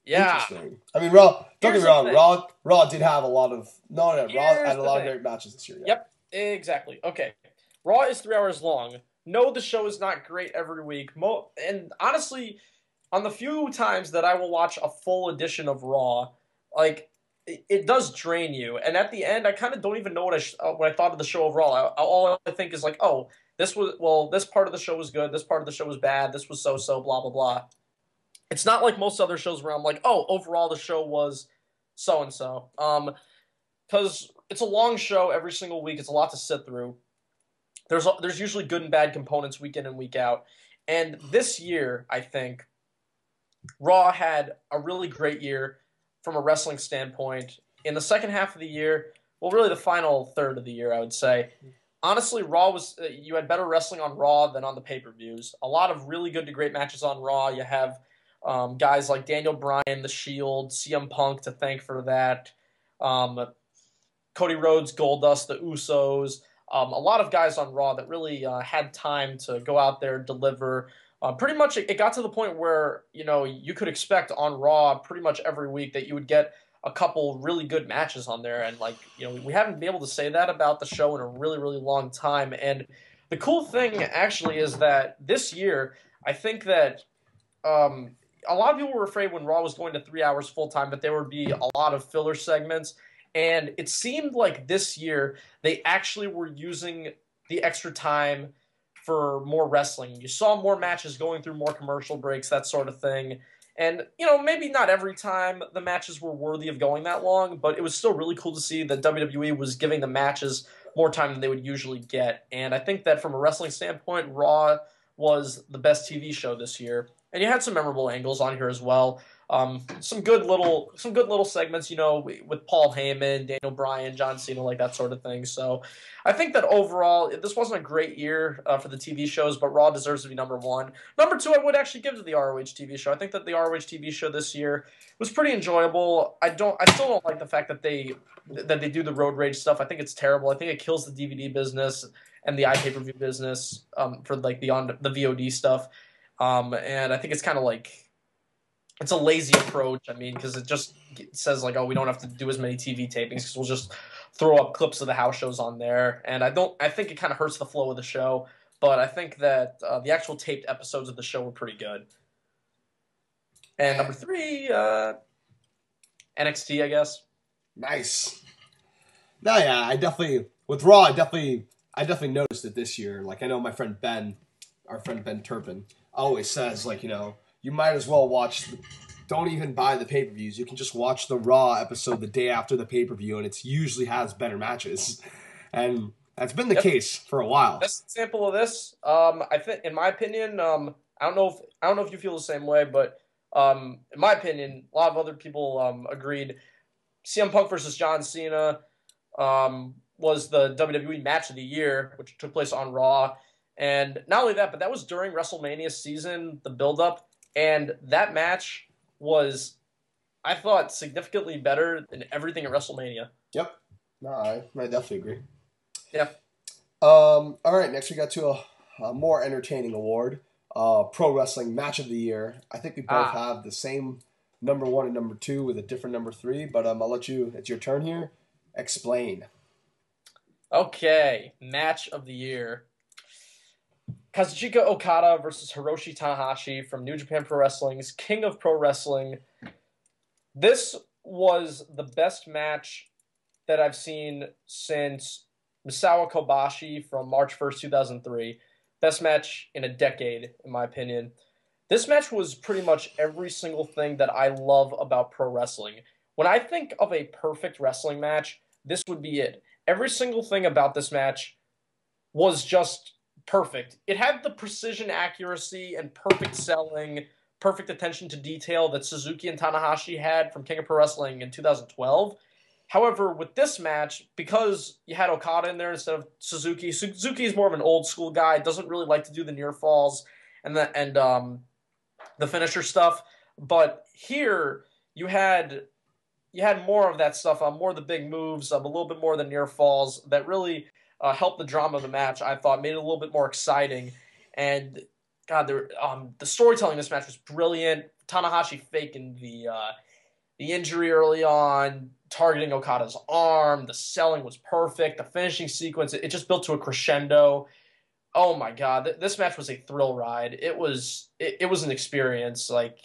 Yeah. Interesting. I mean, Raw, don't get me wrong, Raw did have a lot of... Raw had a lot of great matches this year. Yeah. Yep. Exactly. Okay. Raw is 3 hours long. No, the show is not great every week. And honestly, on the few times that I will watch a full edition of Raw, like it does drain you. And at the end, I kind of don't even know what I thought of the show overall. All I think is like, oh, this part of the show was good. This part of the show was bad. This was so so. Blah blah blah. It's not like most other shows where I'm like, oh, overall the show was so and so. Because it's a long show every single week. It's a lot to sit through. There's usually good and bad components week in and week out. And this year, I think Raw had a really great year from a wrestling standpoint. In the second half of the year, well, really the final third of the year, I would say. Honestly, Raw was you had better wrestling on Raw than on the pay-per-views. A lot of really good to great matches on Raw. You have guys like Daniel Bryan, The Shield, CM Punk to thank for that. Cody Rhodes, Goldust, the Usos. A lot of guys on Raw that really had time to go out there, deliver. Pretty much, it got to the point where you could expect on Raw pretty much every week that you would get a couple really good matches on there, and we haven't been able to say that about the show in a really really long time. And the cool thing actually is that this year, I think that a lot of people were afraid when Raw was going to 3 hours full time, but there would be a lot of filler segments. And it seemed like this year they actually were using the extra time for more wrestling. You saw more matches going through more commercial breaks, that sort of thing. And, maybe not every time the matches were worthy of going that long, but it was still really cool to see that WWE was giving the matches more time than they would usually get. And I think that from a wrestling standpoint, Raw was the best TV show this year. And you had some memorable angles on here as well. Some good little segments, with Paul Heyman, Daniel Bryan, John Cena, like that sort of thing. So I think that overall, this wasn't a great year for the TV shows, but Raw deserves to be number one. Number two, I would actually give to the ROH TV show. I think that the ROH TV show this year was pretty enjoyable. I still don't like the fact that they do the road rage stuff. I think it's terrible. I think it kills the DVD business and the iPay-per-view business for like the VOD stuff. And I think it's kind of like it's a lazy approach. I mean, because it just says like, oh, we don't have to do as many TV tapings because we'll just throw up clips of the house shows on there. And I think it kind of hurts the flow of the show. But I think that the actual taped episodes of the show were pretty good. And number three, NXT, I guess. Nice. No, yeah, with Raw, I definitely noticed it this year. Like, I know my friend Ben, our friend Ben Turpin, always says, like, you might as well don't even buy the pay-per-views. You can just watch the Raw episode the day after the pay-per-view, and it usually has better matches. And that's been the case for a while. Best example of this, I think, in my opinion, I don't know if you feel the same way, but in my opinion, a lot of other people agreed. CM Punk versus John Cena was the WWE match of the year, which took place on Raw. And not only that, but that was during WrestleMania season, the build-up. And that match was, I thought, significantly better than everything at WrestleMania. Yep. No, I definitely agree. Yeah. All right, next we got to a more entertaining award, Pro Wrestling Match of the Year. I think we both have the same number one and number two with a different number three, but I'll let you, it's your turn here, explain. Okay, Match of the Year. Kazuchika Okada versus Hiroshi Tanahashi from New Japan Pro Wrestling's King of Pro Wrestling. This was the best match that I've seen since Misawa Kobashi from March 1st, 2003. Best match in a decade, in my opinion. This match was pretty much every single thing that I love about pro wrestling. When I think of a perfect wrestling match, this would be it. Every single thing about this match was just perfect. It had the precision, accuracy, and perfect selling, perfect attention to detail that Suzuki and Tanahashi had from King of Pro Wrestling in 2012. However, with this match, because you had Okada in there instead of Suzuki, Suzuki is more of an old school guy, doesn't really like to do the near falls and the finisher stuff. But here you had more of that stuff, more of the big moves, a little bit more of the near falls that really helped the drama of the match. I thought made it a little bit more exciting. And God, the storytelling in this match was brilliant. Tanahashi faking the injury early on, targeting Okada's arm. The selling was perfect. The finishing sequence, it just built to a crescendo. Oh my God, this match was a thrill ride. It was an experience. Like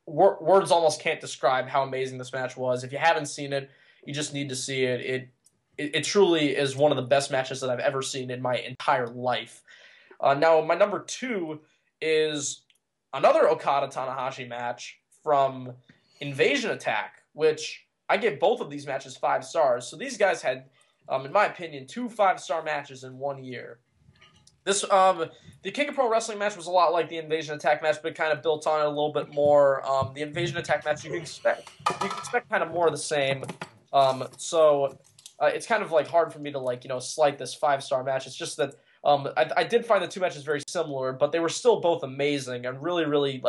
words almost can't describe how amazing this match was. If you haven't seen it, you just need to see it. It truly is one of the best matches that I've ever seen in my entire life. Now, my number 2 is another Okada-Tanahashi match from Invasion Attack, which I give both of these matches 5 stars. So these guys had, in my opinion, 2 5-star matches in 1 year. This the King of Pro Wrestling match was a lot like the Invasion Attack match, but kind of built on it a little bit more. The Invasion Attack match you can expect kind of more of the same. So it's kind of like hard for me to slight this 5-star match. It's just that I did find the 2 matches very similar, but they were still both amazing and really, really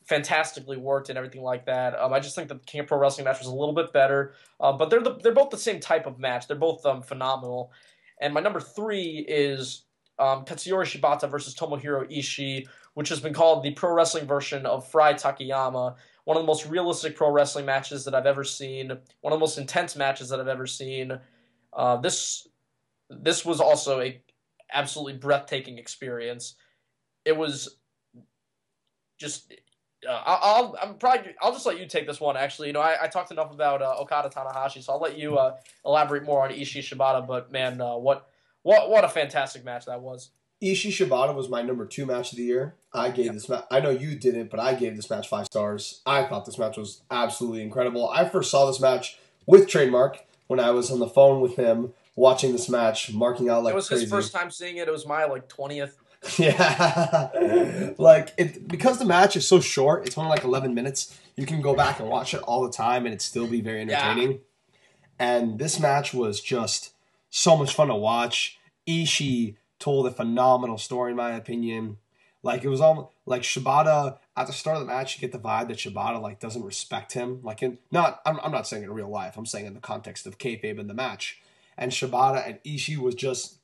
fantastically worked and everything like that. I just think that the King of Pro Wrestling match was a little bit better, but they're both the same type of match. They're both phenomenal. And my number 3 is Katsuyori Shibata versus Tomohiro Ishii, which has been called the pro wrestling version of Fry Takayama. One of the most realistic pro wrestling matches that I've ever seen. One of the most intense matches that I've ever seen. This was also a absolutely breathtaking experience. It was just. I'll just let you take this one. Actually, I talked enough about Okada Tanahashi, so I'll let you elaborate more on Ishii Shibata. But man, what a fantastic match that was. Ishii Shibata was my number 2 match of the year. I gave this match. I know you didn't, but I gave this match 5 stars. I thought this match was absolutely incredible. I first saw this match with Trademark when I was on the phone with him watching this match, marking out like crazy. It was his first time seeing it. It was my 20th. Yeah, because the match is so short. It's only 11 minutes. You can go back and watch it all the time, and it still be very entertaining. Yeah. And this match was just so much fun to watch. Ishii told a phenomenal story, in my opinion. It was almost like Shibata at the start of the match. You get the vibe that Shibata doesn't respect him. I'm not saying in real life. I'm saying in the context of kayfabe in the match. And Shibata and Ishii was just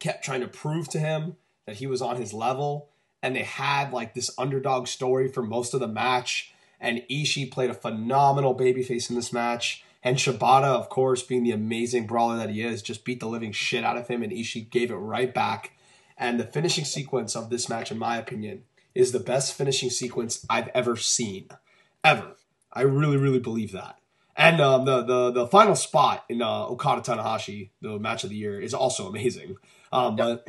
kept trying to prove to him that he was on his level. And they had this underdog story for most of the match. And Ishii played a phenomenal babyface in this match. And Shibata, of course, being the amazing brawler that he is, just beat the living shit out of him, and Ishii gave it right back. And the finishing sequence of this match, in my opinion, is the best finishing sequence I've ever seen. Ever. I really, really believe that. And the final spot in Okada Tanahashi, the match of the year, is also amazing. But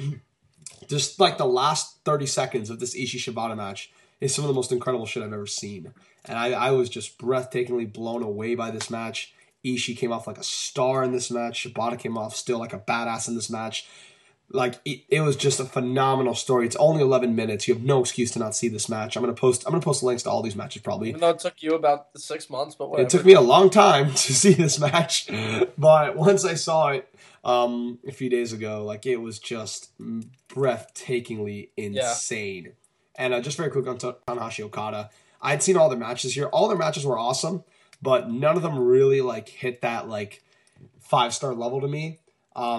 just the last 30 seconds of this Ishii Shibata match is some of the most incredible shit I've ever seen. And I was just breathtakingly blown away by this match. Ishii came off like a star in this match. Shibata came off still like a badass in this match. It was just a phenomenal story. It's only 11 minutes. You have no excuse to not see this match. I'm gonna post links to all these matches probably. Even though it took you about 6 months, but whatever. It took me a long time to see this match, but once I saw it a few days ago, it was just breathtakingly insane. Yeah. And just very quick on Tanahashi Okada. I'd seen all their matches here. All their matches were awesome, but none of them really hit that 5-star level to me.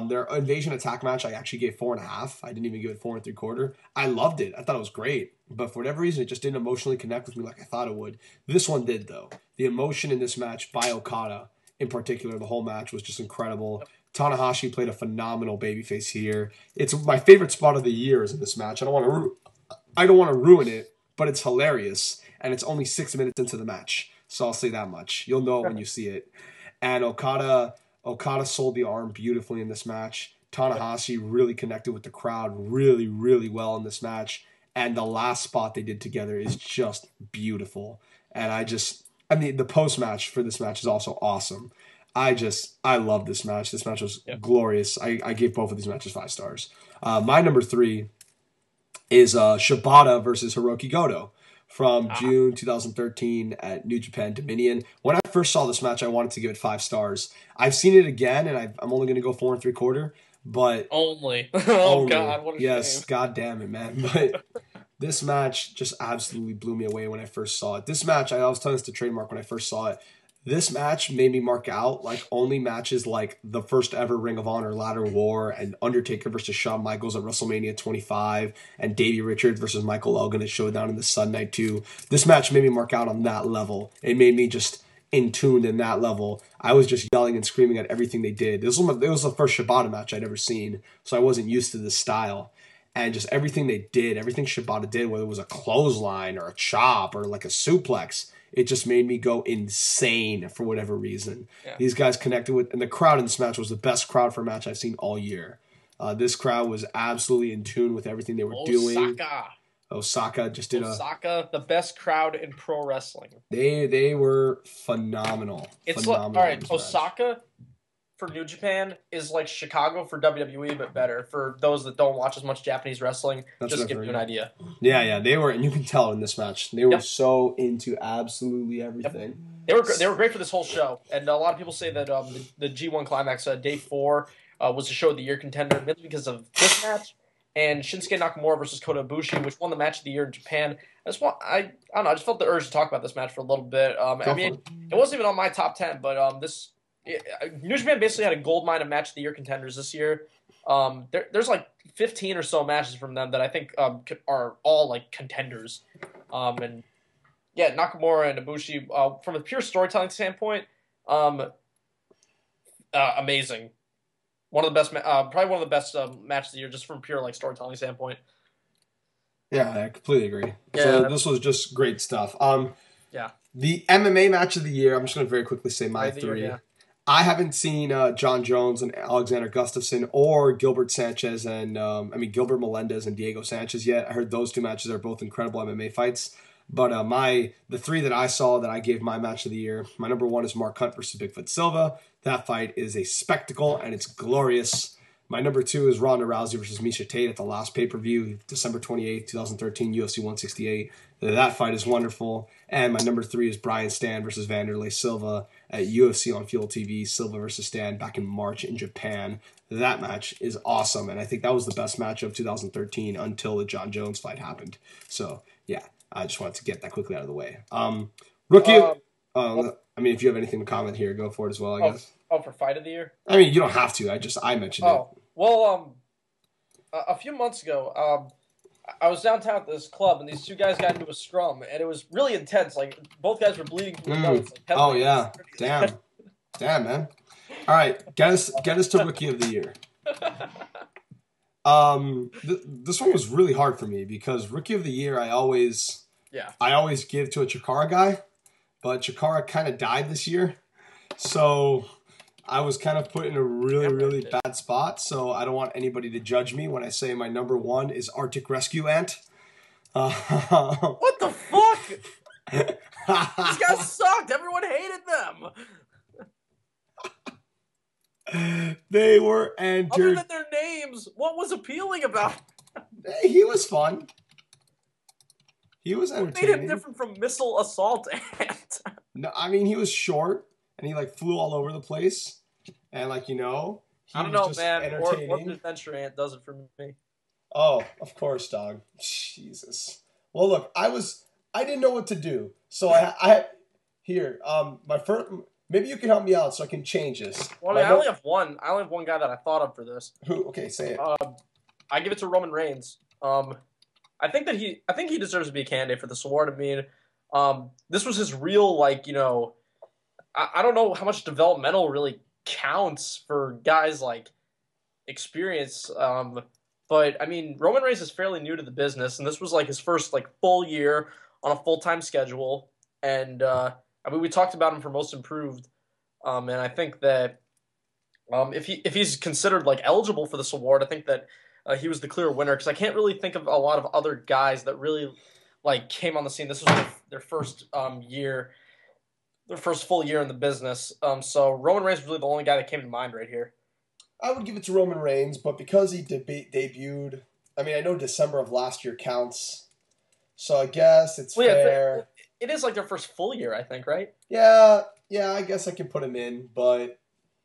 Their Invasion Attack match, I actually gave 4.5. I didn't even give it 4 3/4. I loved it. I thought it was great, but for whatever reason, it just didn't emotionally connect with me like I thought it would. This one did, though. The emotion in this match by Okada, in particular, the whole match was just incredible. Tanahashi played a phenomenal babyface here. It's my favorite spot of the year is in this match. I don't want to ruin it, but it's hilarious. And it's only 6 minutes into the match. So I'll say that much. You'll know it when you see it. And Okada sold the arm beautifully in this match. Tanahashi really connected with the crowd really, really well in this match. And the last spot they did together is just beautiful. And the post-match for this match is also awesome. I love this match. This match was glorious. I gave both of these matches 5 stars. My number 3 is Shibata versus Hiroki Goto from June 2013 at New Japan Dominion. When I first saw this match, I wanted to give it 5 stars. I've seen it again, and I'm only going to go 4 3/4. But only. Oh, God, what a yes, shame. God damn it, man. But this match just absolutely blew me away when I first saw it. This match, I was telling this to Trademark when I first saw it. This match made me mark out only matches like the first ever Ring of Honor Ladder War and Undertaker versus Shawn Michaels at WrestleMania 25 and Davey Richards versus Michael Elgin at Showdown in the Sun Night 2. This match made me mark out on that level. It made me just in tune in that level. I was just yelling and screaming at everything they did. It was the first Shibata match I'd ever seen, so I wasn't used to this style. And just everything they did, everything Shibata did, whether it was a clothesline or a chop or like a suplex, it just made me go insane for whatever reason. Yeah. These guys connected with, and the crowd in this match was the best crowd for a match I've seen all year. This crowd was absolutely in tune with everything they were doing. Osaka just did the best crowd in pro wrestling. They were phenomenal. It's phenomenal like, all right, Osaka for New Japan is like Chicago for WWE, but better. For those that don't watch as much Japanese wrestling, just to give you an idea. Yeah, they were, and you can tell in this match, they were so into absolutely everything. Yep. They were great for this whole show, and a lot of people say that the G1 Climax Day 4 was the show of the year contender, mainly because of this match and Shinsuke Nakamura versus Kota Ibushi, which won the match of the year in Japan. I don't know. I just felt the urge to talk about this match for a little bit. I mean, it wasn't even on my top 10, but New Japan basically had a gold mine of match of the year contenders this year. There's like 15 or so matches from them that I think are all like contenders. And yeah, Nakamura and Ibushi, from a pure storytelling standpoint, amazing. One of the best, probably one of the best matches of the year, just from pure like storytelling standpoint. Yeah, I completely agree. Yeah, so this was just great stuff. Yeah. The MMA match of the year. I'm just going to very quickly say my three. Yeah. I haven't seen John Jones and Alexander Gustafsson or Gilbert Sanchez and Gilbert Melendez and Diego Sanchez yet. I heard those two matches are both incredible MMA fights. But the three that I saw that I gave my match of the year, my number one is Mark Hunt versus Bigfoot Silva. That fight is a spectacle and it's glorious. My number two is Ronda Rousey versus Miesha Tate at the last pay-per-view, December 28th, 2013, UFC 168. That fight is wonderful. And my number three is Brian Stan versus Vanderlei Silva at UFC on Fuel TV, Silva versus Stan back in March in Japan. That match is awesome, and I think that was the best match of 2013 until the John Jones fight happened. So, yeah, I just wanted to get that quickly out of the way. Rookie... if you have anything to comment here, go for it as well, I guess. Oh, for fight of the year? I mean, you don't have to. I mentioned it. Well, a few months ago, I was downtown at this club, and these two guys got into a scrum, and it was really intense. Like, both guys were bleeding from the nose. Like, oh, yeah. Damn, man. All right, get us to Rookie of the Year. This one was really hard for me because Rookie of the Year, I always give to a Chikara guy, but Chikara kind of died this year, so I was kind of put in a really bad spot. So I don't want anybody to judge me when I say my number one is Arctic Rescue Ant. What the fuck? These guys sucked. Everyone hated them. They were entered. Other than their names, what was appealing about them? He was fun. He was entertaining. What made him different from Missile Assault Ant? No, I mean, he was short, and he, flew all over the place. And, he I don't was know, just man. entertaining. Or Adventure Ant does it for me. Oh, of course, dog. Jesus. Well, look, I didn't know what to do. So my first... Maybe you can help me out so I can change this. Well, I only have one. I only have one guy that I thought of for this. Who? Okay, say it. I give it to Roman Reigns. I think he deserves to be a candidate for this award. I mean, this was his real, I don't know how much developmental really counts for guys like experience. But I mean, Roman Reigns is fairly new to the business, and this was his first full year on a full-time schedule. And we talked about him for Most Improved, and I think that if he's considered eligible for this award, I think that he was the clear winner because I can't really think of a lot of other guys that really came on the scene. This was their first year, their first full year in the business. So Roman Reigns was really the only guy that came to mind right here. I would give it to Roman Reigns, but because he debuted, I know December of last year counts, so I guess it's fair. It is their first full year, I think, right? Yeah, I guess I can put him in, but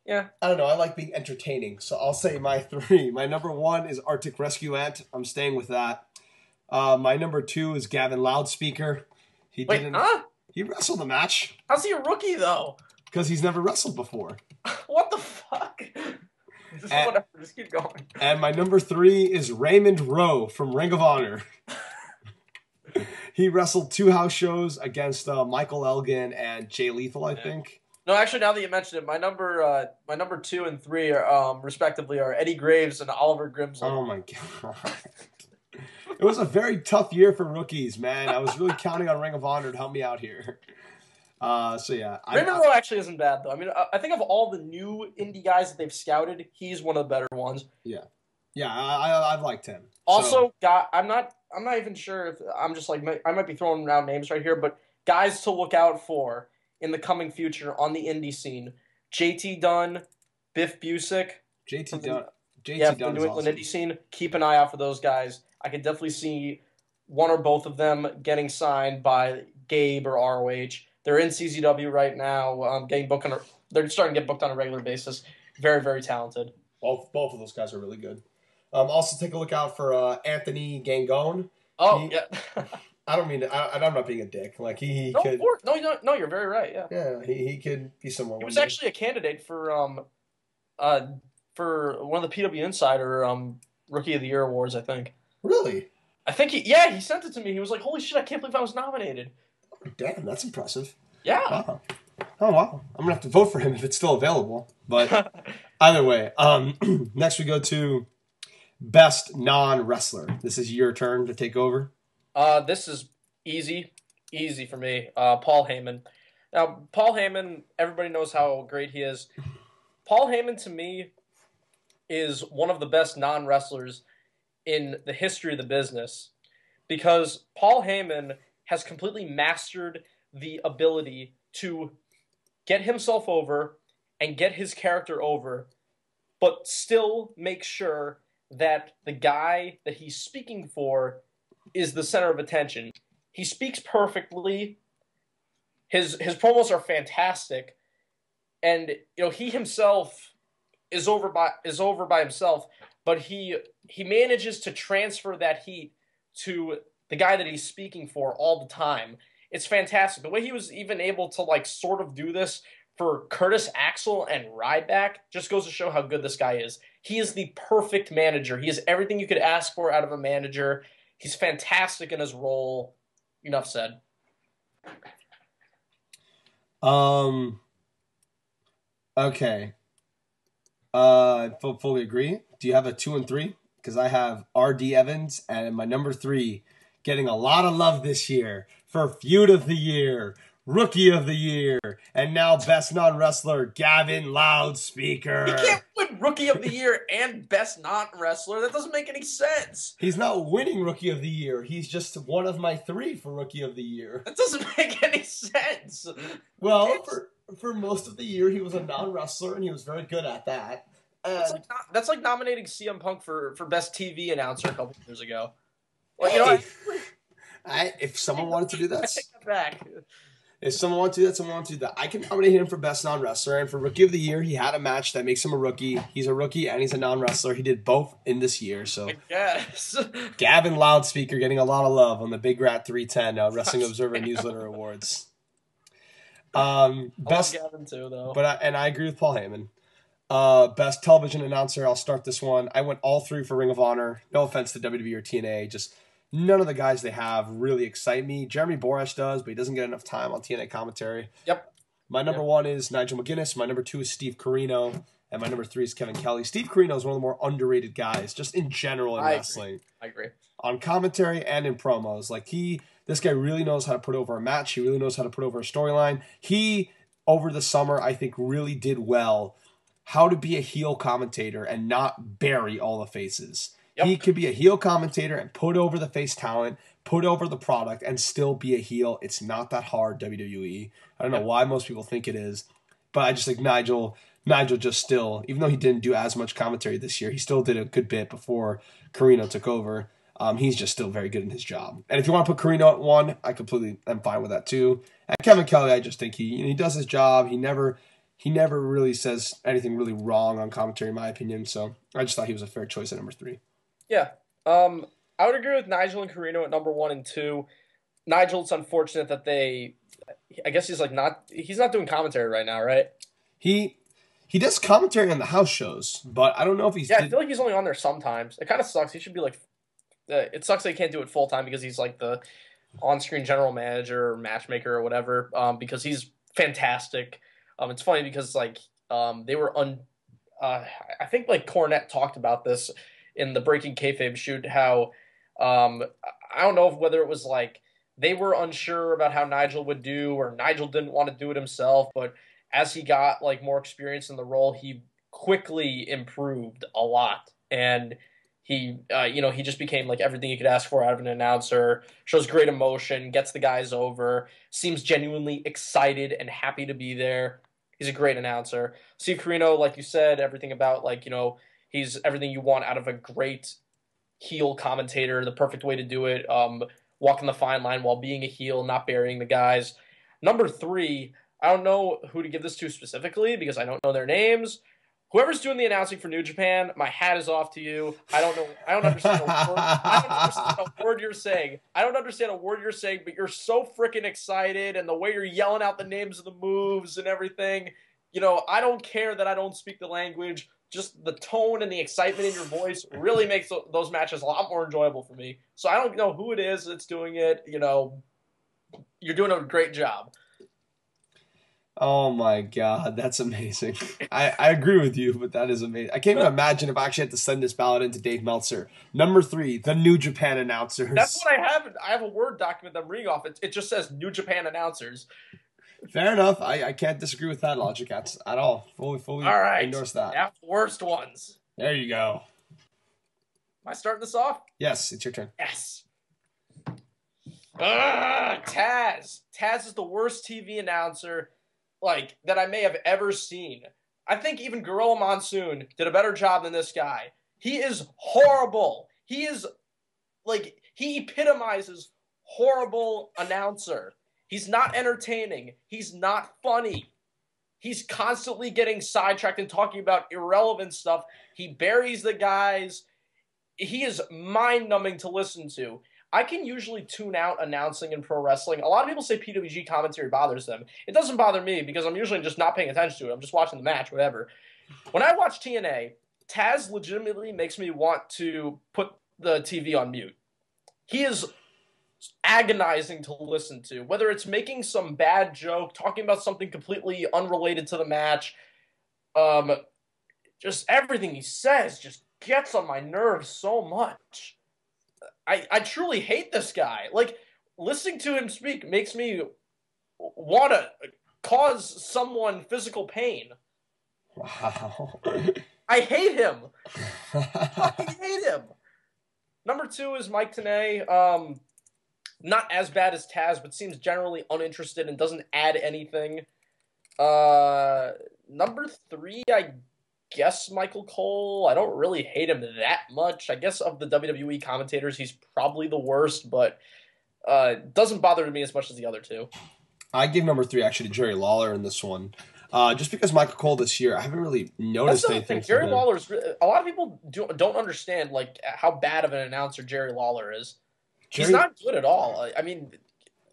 yeah, I don't know. I like being entertaining, so I'll say my three. My number one is Arctic Rescue Ant. I'm staying with that. My number two is Gavin Loudspeaker. He wrestled the match. How's he a rookie though? Because he's never wrestled before. What the fuck? Whatever. Just keep going. And my number three is Raymond Rowe from Ring of Honor. He wrestled 2 house shows against Michael Elgin and Jay Lethal, I think. No, actually, now that you mentioned it, my number 2 and 3 are, respectively, are Eddie Graves and Oliver Grimsley. Oh my god. It was a very tough year for rookies, man. I was really counting on Ring of Honor to help me out here. So yeah, Raymond Rowe actually isn't bad though. I mean, I think of all the new indie guys that they've scouted, he's one of the better ones. Yeah, I've liked him. Also, I'm not even sure if I'm just like I might be throwing around names right here, but guys to look out for in the coming future on the indie scene: JT Dunn, Biff Busick. JT Dunn. JT Dunn, the New England indie scene. Keep an eye out for those guys. I could definitely see one or both of them getting signed by Gabe or ROH. They're in CZW right now, getting booked they're starting to get booked on a regular basis. Very, very talented. Both of those guys are really good. Also, take a look out for Anthony Gangone. Oh, yeah. I don't mean to, I'm not being a dick. Like he no, could. No, you're very right. Yeah. Yeah, he could be somewhere. He was actually a candidate for one of the PW Insider Rookie of the Year awards. I think. Really? I think he sent it to me. He was like, "Holy shit! I can't believe I was nominated." Oh, damn, that's impressive. Yeah. Wow. Oh wow. I'm gonna have to vote for him if it's still available. But either way, next we go to best non-wrestler. This is your turn to take over. This is easy for me. Paul Heyman. Now, Paul Heyman, everybody knows how great he is. Paul Heyman, to me, is one of the best non-wrestlers in the history of the business because Paul Heyman has completely mastered the ability to get himself over and get his character over, but still make sure that the guy that he's speaking for is the center of attention. He speaks perfectly. His promos are fantastic, and he himself is over by himself, but he manages to transfer that heat to the guy that he's speaking for all the time. It's fantastic. The way he was even able to sort of do this for Curtis Axel and Ryback just goes to show how good this guy is. He is the perfect manager. He has everything you could ask for out of a manager. He's fantastic in his role. Enough said. Okay. Fully agree. Do you have a 2 and 3? Because I have R.D. Evans and my number 3 getting a lot of love this year for Feud of the Year, Rookie of the Year, and now Best Non-Wrestler, Gavin Loudspeaker. You can't win Rookie of the Year and Best Non-Wrestler. That doesn't make any sense. He's not winning Rookie of the Year. He's just one of my 3 for Rookie of the Year. That doesn't make any sense. Well, for most of the year, he was a non-wrestler, and he was very good at that. That's like nominating CM Punk for Best TV Announcer a couple years ago. If someone wanted to do that, I take that back. If someone wanted to do that, someone wanted to do that. I can nominate him for Best Non-Wrestler, and for Rookie of the Year, he had a match that makes him a rookie. He's a rookie, and he's a non-wrestler. He did both in this year, so. I guess. Gavin Loudspeaker getting a lot of love on the Big Rat 310 Wrestling Observer Newsletter Awards. Best, I love Gavin too, though. And I agree with Paul Heyman. Best television announcer, I'll start this one. I went all 3 for Ring of Honor. No offense to WWE or TNA, just none of the guys they have really excite me. Jeremy Borash does, but he doesn't get enough time on TNA commentary. Yep. My number 1 is Nigel McGuinness. My number 2 is Steve Corino. And my number 3 is Kevin Kelly. Steve Corino is one of the more underrated guys, just in general in wrestling. I agree. On commentary and in promos. This guy really knows how to put over a match. He really knows how to put over a storyline. He, over the summer, I think really did well how to be a heel commentator and not bury all the faces. Yep. He could be a heel commentator and put over the face talent, put over the product, and still be a heel. It's not that hard, WWE. I don't know why most people think it is, but I just think Nigel just still, even though he didn't do as much commentary this year, he still did a good bit before Corino took over. He's just still very good in his job. And if you want to put Corino at 1, I'm fine with that too. And Kevin Kelly, I just think he does his job. He never really says anything really wrong on commentary, in my opinion. So I just thought he was a fair choice at number 3. Yeah. I would agree with Nigel and Corino at number 1 and 2. Nigel, it's unfortunate that I guess he's not doing commentary right now, right? He does commentary on the house shows, but I don't know if he's. Yeah, I feel like he's only on there sometimes. It kind of sucks. He should be it sucks that he can't do it full time because he's the on-screen general manager or matchmaker or whatever, because he's fantastic. It's funny because like they were I think like Cornette talked about this in the Breaking Kayfabe shoot, how I don't know whether it was like they were unsure about how Nigel would do, or Nigel didn't want to do it himself, but as he got like more experience in the role, he quickly improved a lot, and he he just became like everything you could ask for out of an announcer. Shows great emotion, gets the guys over, seems genuinely excited and happy to be there. He's a great announcer. Steve Corino, like you said, everything about like, he's everything you want out of a great heel commentator, the perfect way to do it. Walking the fine line while being a heel, not burying the guys. Number 3, I don't know who to give this to specifically because I don't know their names. Whoever's doing the announcing for New Japan, my hat is off to you. I don't know. I don't understand a word. I don't understand a word you're saying. I don't understand a word you're saying, but you're so freaking excited, and the way you're yelling out the names of the moves and everything. I don't care that I don't speak the language. Just the tone and the excitement in your voice really makes those matches a lot more enjoyable for me. So I don't know who it is that's doing it. You're doing a great job. Oh my God, that's amazing. I agree with you, but that is amazing. I can't even imagine if I actually had to send this ballot into Dave Meltzer. Number 3, the New Japan announcers. That's what I have. I have a Word document that I'm reading off. It just says New Japan announcers. Fair enough. I can't disagree with that logic at all. Fully all right. endorse that. Yeah, worst ones. There you go. Am I starting this off? Yes, it's your turn. Yes. Taz. Taz is the worst TV announcer that I may have ever seen. I think even Gorilla Monsoon did a better job than this guy. He is horrible. He is he epitomizes horrible announcer. He's not entertaining. He's not funny. He's constantly getting sidetracked and talking about irrelevant stuff. He buries the guys. He is mind-numbing to listen to. I can usually tune out announcing in pro wrestling. A lot of people say PWG commentary bothers them. It doesn't bother me because I'm usually just not paying attention to it. I'm just watching the match, whatever. When I watch TNA, Taz legitimately makes me want to put the TV on mute. He is agonizing to listen to, whether it's making some bad joke, talking about something completely unrelated to the match. Just everything he says just gets on my nerves so much. I truly hate this guy. Listening to him speak makes me want to cause someone physical pain. Wow. I hate him. I fucking hate him. Number 2 is Mike Tenay. Not as bad as Taz, but seems generally uninterested and doesn't add anything. Number 3, I guess Michael Cole. I don't really hate him that much. I guess of the WWE commentators, he's probably the worst, but doesn't bother me as much as the other 2. I give number 3 actually to Jerry Lawler in this one. Just because Michael Cole this year, I haven't really noticed anything. Jerry Lawler's a lot of people don't understand how bad of an announcer Jerry Lawler is. He's not good at all. I mean,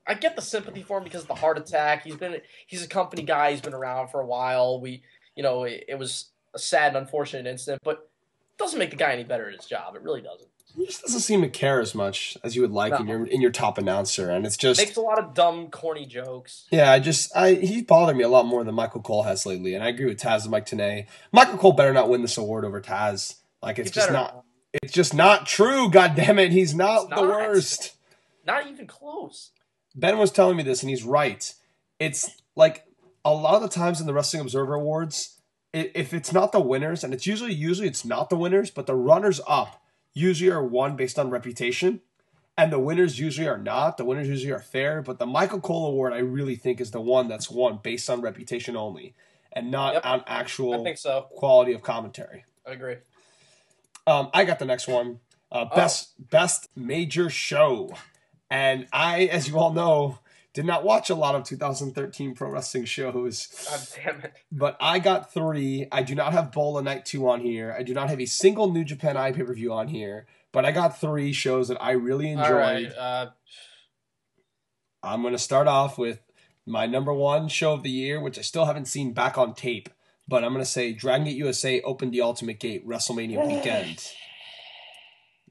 I get the sympathy for him because of the heart attack. He's a company guy. He's been around for a while. It was a sad and unfortunate incident, but it doesn't make the guy any better at his job. It really doesn't. He just doesn't seem to care as much as you would like in your top announcer, and it's just makes a lot of dumb, corny jokes. Yeah, he's bothered me a lot more than Michael Cole has lately, and I agree with Taz and Mike Tenay. Michael Cole better not win this award over Taz. It's just not true. God damn it, he's not the worst. Not even close. Ben was telling me this, and he's right. It's like a lot of the times in the Wrestling Observer Awards, if it's not the winners, and it's usually it's not the winners, but the runners up usually are won based on reputation, and the winners usually are not. The winners usually are fair, but the Michael Cole Award I really think is the one that's won based on reputation only, and not on actual quality of commentary. I agree. I got the next one. Best major show. And I, as you all know, did not watch a lot of 2013 pro wrestling shows. God damn it. But I got 3. I do not have Bola Night 2 on here. I do not have a single New Japan I pay-per-view on here. But I got 3 shows that I really enjoyed. All right, I'm going to start off with my number 1 show of the year, which I still haven't seen back on tape. But I'm going to say Dragon Gate USA opened the Ultimate Gate WrestleMania weekend.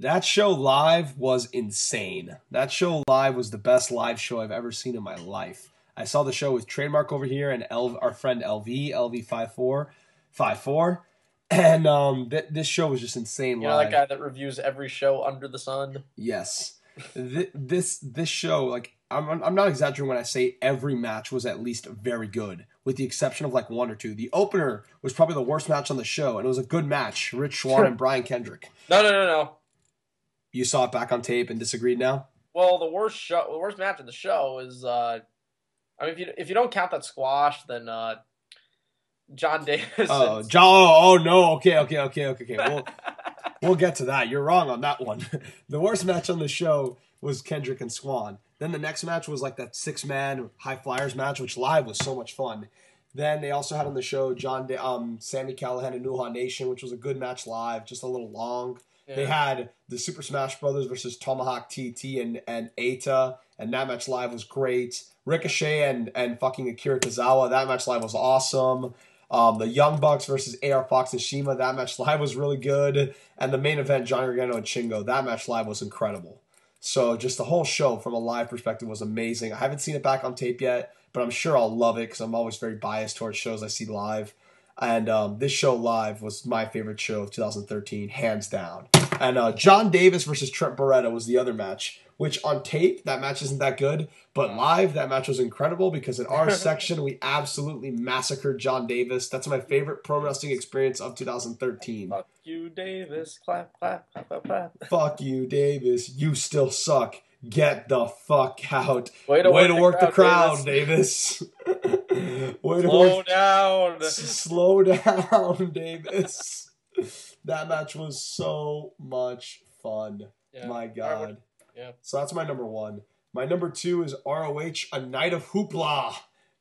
That show live was insane. That show live was the best live show I've ever seen in my life. I saw the show with Trademark over here and our friend LV54, and this show was just insane. You know that guy that reviews every show under the sun? Yes. This show, like, I'm not exaggerating when I say every match was at least very good, with the exception of like one or two. The opener was probably the worst match on the show, and it was a good match. Rich Swann and Brian Kendrick. No. You saw it back on tape and disagreed now? Well, the worst match of the show is, I mean, if you don't count that squash, then John Davis. Oh no. Okay. We'll get to that. You're wrong on that one. The worst match on the show was Kendrick and Swann. Then the next match was like that 6-man high flyers match, which live was so much fun. Then they also had on the show Sami Callihan and Nuha Nation, which was a good match live, just a little long. Yeah. They had the Super Smash Brothers versus Tomahawk TT and Eita, and that match live was great. Ricochet and fucking Akira Tozawa, that match live was awesome. The Young Bucks versus AR Fox and Shima, that match live was really good. And the main event, Johnny Gargano and Shingo, that match live was incredible. So just the whole show from a live perspective was amazing. I haven't seen it back on tape yet, but I'm sure I'll love it because I'm always very biased towards shows I see live. And this show live was my favorite show of 2013, hands down. And John Davis versus Trent Beretta was the other match, which on tape, that match isn't that good. But live, that match was incredible because in our section, we absolutely massacred John Davis. That's my favorite pro wrestling experience of 2013. Fuck you, Davis. Clap, clap, clap, clap, clap. Fuck you, Davis. You still suck. Get the fuck out. Way to work the crowd, Davis. Slow down, Davis. That match was so much fun. Yeah. My God. Yeah. So that's my number one. My number two is ROH, A Night of Hoopla.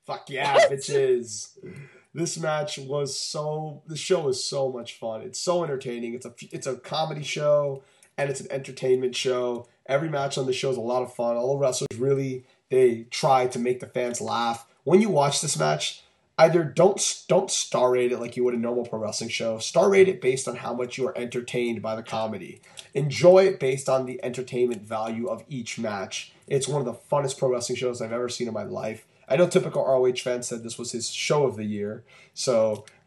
Fuck yeah, bitches. This show is so much fun. It's so entertaining. It's a comedy show and it's an entertainment show. Every match on the show is a lot of fun. All the wrestlers they try to make the fans laugh. When you watch this match, either don't star rate it like you would a normal pro wrestling show. Star rate it based on how much you are entertained by the comedy. Enjoy it based on the entertainment value of each match. It's one of the funnest pro wrestling shows I've ever seen in my life. I know typical ROH fan said this was his show of the year.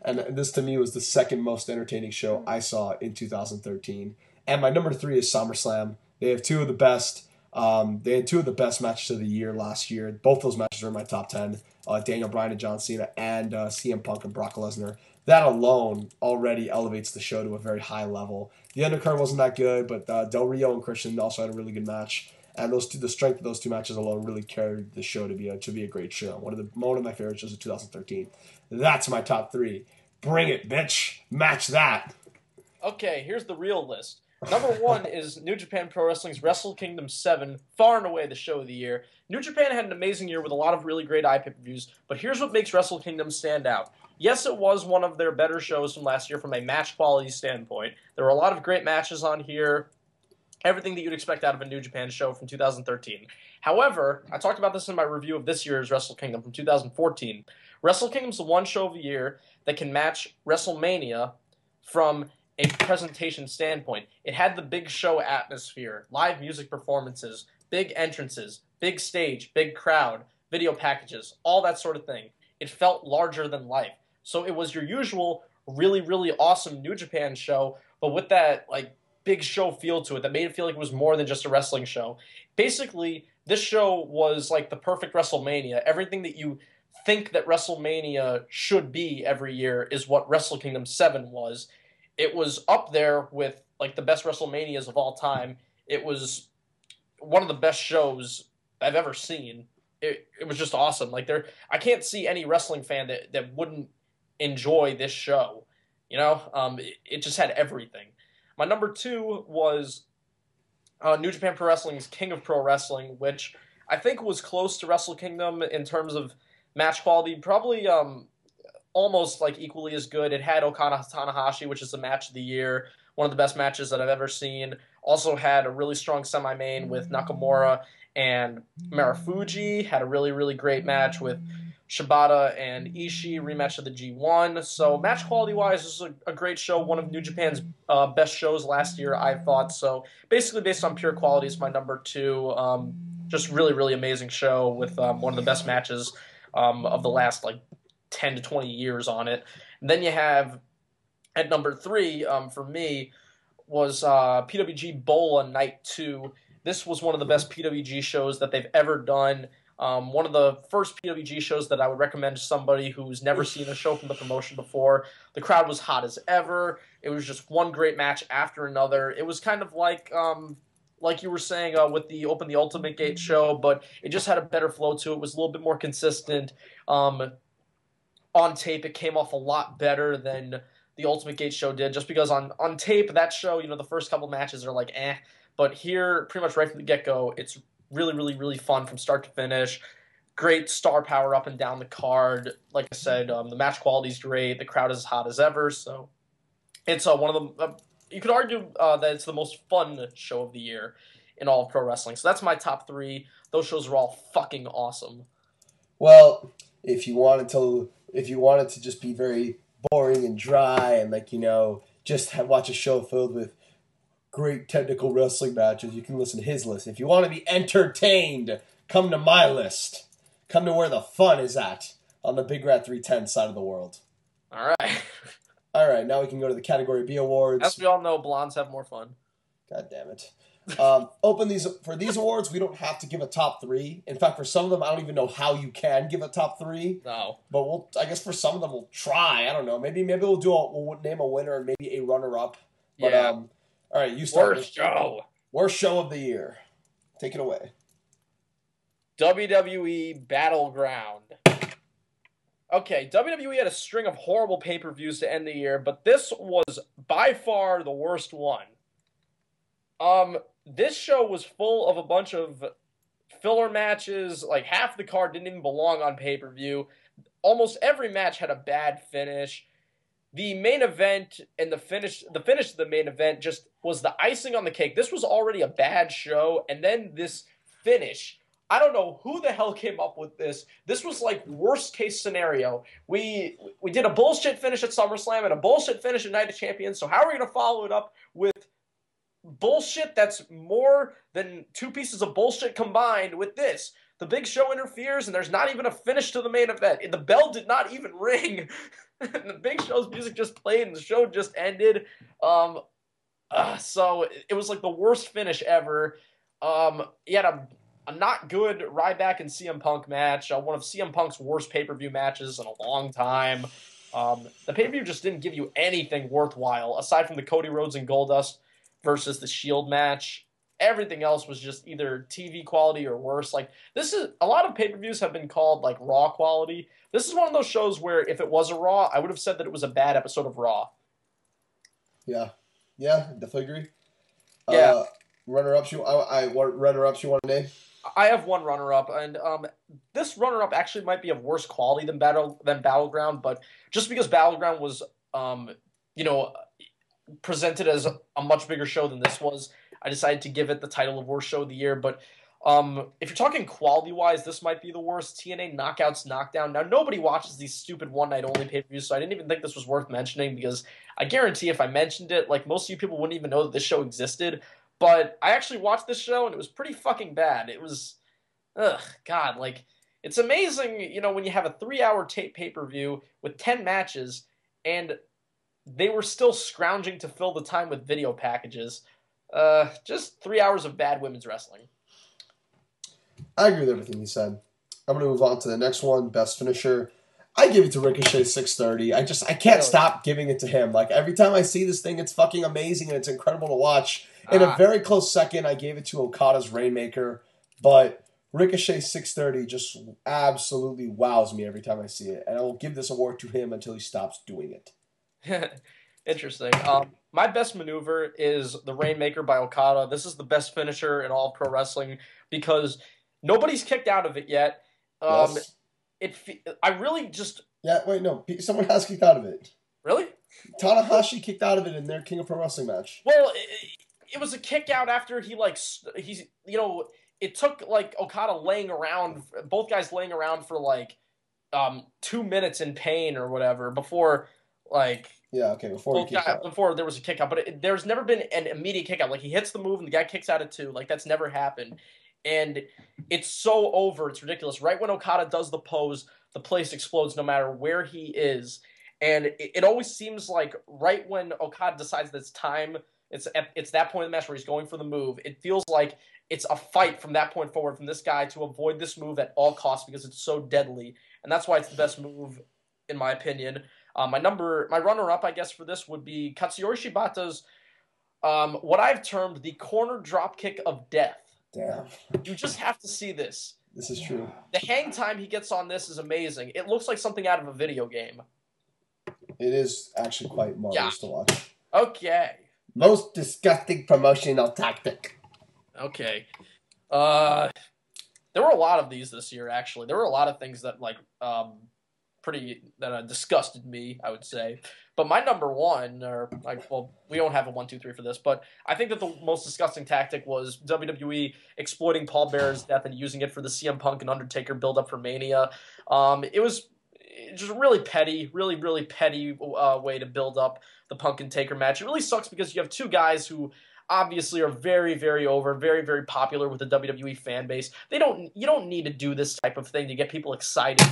And this to me was the second most entertaining show I saw in 2013. And my number three is SummerSlam. They have two of the best. They had two of the best matches of the year last year. Both those matches are in my top 10. Daniel Bryan and John Cena and CM Punk and Brock Lesnar. That alone already elevates the show to a very high level. The undercard wasn't that good, but Del Rio and Christian also had a really good match. And the strength of those two matches alone really carried the show to be a great show. One of my favorite shows of 2013. That's my top three. Bring it, bitch. Match that. Okay, here's the real list. Number one is New Japan Pro Wrestling's Wrestle Kingdom 7, far and away the show of the year. New Japan had an amazing year with a lot of really great iPay-per-views, but here's what makes Wrestle Kingdom stand out. Yes, it was one of their better shows from last year from a match quality standpoint. There were a lot of great matches on here, everything that you'd expect out of a New Japan show from 2013. However, I talked about this in my review of this year's Wrestle Kingdom from 2014. Wrestle Kingdom's the one show of the year that can match WrestleMania from a presentation standpoint. It had the big show atmosphere, live music performances, big entrances, big stage, big crowd, video packages, all that sort of thing. It felt larger than life. So it was your usual really, really awesome New Japan show, but with that like big show feel to it that made it feel like it was more than just a wrestling show. Basically, this show was like the perfect WrestleMania. Everything that you think that WrestleMania should be every year is what Wrestle Kingdom 7 was. It was up there with like the best WrestleManias of all time. It was one of the best shows I've ever seen. It was just awesome. Like I can't see any wrestling fan that wouldn't enjoy this show. You know, it just had everything. My number two was New Japan Pro Wrestling's King of Pro Wrestling, which I think was close to Wrestle Kingdom in terms of match quality. Probably almost like equally as good. It had Okada Tanahashi, which is the match of the year, one of the best matches that I've ever seen. Also had a really strong semi-main with Nakamura and Marufuji. Had a really, really great match with Shibata and Ishii, rematch of the G1. So match quality-wise, this is a great show. One of New Japan's best shows last year, I thought. So basically, based on pure quality, it's my number 2. Just really, really amazing show with one of the best matches of the last, like, 10 to 20 years on it. And then you have, at number 3, for me, was PWG Bola Night 2. This was one of the best PWG shows that they've ever done. One of the first PWG shows that I would recommend to somebody who's never seen a show from the promotion before. The crowd was hot as ever. It was just one great match after another. It was kind of like you were saying with the Open the Ultimate Gate show, but it just had a better flow to it. It was a little bit more consistent. On tape, it came off a lot better than the Ultimate Gate show did, just because on tape, that show, the first couple matches are like, eh. But here, pretty much right from the get-go, it's really, really, really fun from start to finish. Great star power up and down the card. Like I said, the match quality is great. The crowd is as hot as ever. So it's one of the... you could argue that it's the most fun show of the year in all of pro wrestling. So that's my top 3. Those shows are all fucking awesome. Well, if you wanted to just be very boring and dry and just watch a show filled with great technical wrestling matches, you can listen to his list. If you want to be entertained, come to my list. Come to where the fun is at, on the Big Rat 310 side of the world. All right. All right, now we can go to the Category B awards. As we all know, blondes have more fun. God damn it. For these awards, we don't have to give a top 3. In fact, for some of them, I don't even know how you can give a top 3. No. But I guess for some of them, we'll try. I don't know. Maybe we'll name a winner and maybe a runner-up. But, yeah. All right, you start. Worst show. Worst show of the year. Take it away. WWE Battleground. Okay, WWE had a string of horrible pay-per-views to end the year, but this was by far the worst one. This show was full of a bunch of filler matches. Like, half the card didn't even belong on pay-per-view. Almost every match had a bad finish. The main event and the finish of the main event just was the icing on the cake. This was already a bad show, and then this finish. I don't know who the hell came up with this. This was like worst case scenario. We did a bullshit finish at SummerSlam and a bullshit finish at Night of Champions, so how are we going to follow it up with bullshit that's more than 2 pieces of bullshit combined with this? The Big Show interferes, and there's not even a finish to the main event. The bell did not even ring. The Big Show's music just played, and the show just ended. So it was like the worst finish ever. You had a not good Ryback and CM Punk match, one of CM Punk's worst pay-per-view matches in a long time. The pay-per-view just didn't give you anything worthwhile, aside from the Cody Rhodes and Goldust versus the Shield match. Everything else was just either TV quality or worse. Like, a lot of pay-per-views have been called, like, Raw quality. This is one of those shows where if it was a Raw, I would have said that it was a bad episode of Raw. Yeah, definitely agree. Yeah. Runner-ups you want to name? I have one runner-up, and this runner-up actually might be of worse quality than Battleground, but just because Battleground was, presented as a much bigger show than this was, I decided to give it the title of worst show of the year. But if you're talking quality-wise, this might be the worst. TNA Knockouts Knockdown. Now, nobody watches these stupid one-night-only pay-per-views, so I didn't even think this was worth mentioning, because I guarantee if I mentioned it, like, most of you people wouldn't even know that this show existed. But I actually watched this show, and it was pretty fucking bad. It was, God, like, it's amazing, when you have a 3-hour tape pay-per-view with 10 matches, and they were still scrounging to fill the time with video packages. Just 3 hours of bad women's wrestling. I agree with everything you said. I'm going to move on to the next one, best finisher. I give it to Ricochet 630. I can't stop giving it to him. Like, every time I see this thing, it's fucking amazing and it's incredible to watch. In a very close second, I gave it to Okada's Rainmaker, but Ricochet 630 just absolutely wows me every time I see it, and I will give this award to him until he stops doing it. Interesting. My best maneuver is the Rainmaker by Okada. This is the best finisher in all of pro wrestling because nobody's kicked out of it yet. Yes. I really just... Yeah, wait, no. Someone has kicked out of it. Really? Tanahashi kicked out of it in their King of Pro Wrestling match. Well, it was a kick out after it took, like, Okada laying around, both guys laying around for, like, 2 minutes in pain or whatever before like. Yeah, okay, before there was a kick out, but there's never been an immediate kick out. Like he hits the move and the guy kicks out at 2. Like that's never happened, and it's so over. It's ridiculous. Right when Okada does the pose, the place explodes no matter where he is, and it always seems like right when Okada decides that it's time, it's that point in the match where he's going for the move. It feels like it's a fight from that point forward from this guy to avoid this move at all costs because it's so deadly, and that's why it's the best move in my opinion. My runner-up, I guess, for this would be Katsuyori Shibata's, what I've termed the corner dropkick of death. Damn. You just have to see this. This is true. The hang time he gets on this is amazing. It looks like something out of a video game. It is actually quite marvelous to watch. Okay. Most disgusting promotional tactic. Okay. There were a lot of these this year, actually. There were a lot of things that, like, that disgusted me, I would say. But my number one, or like, well, we don't have a 1, 2, 3 for this, but I think that the most disgusting tactic was WWE exploiting Paul Bearer's death and using it for the CM Punk and Undertaker build up for Mania. It was just really petty, really, really petty way to build up the Punk and Taker match. It really sucks because you have two guys who obviously are very, very over, very, very popular with the WWE fan base. You don't need to do this type of thing to get people excited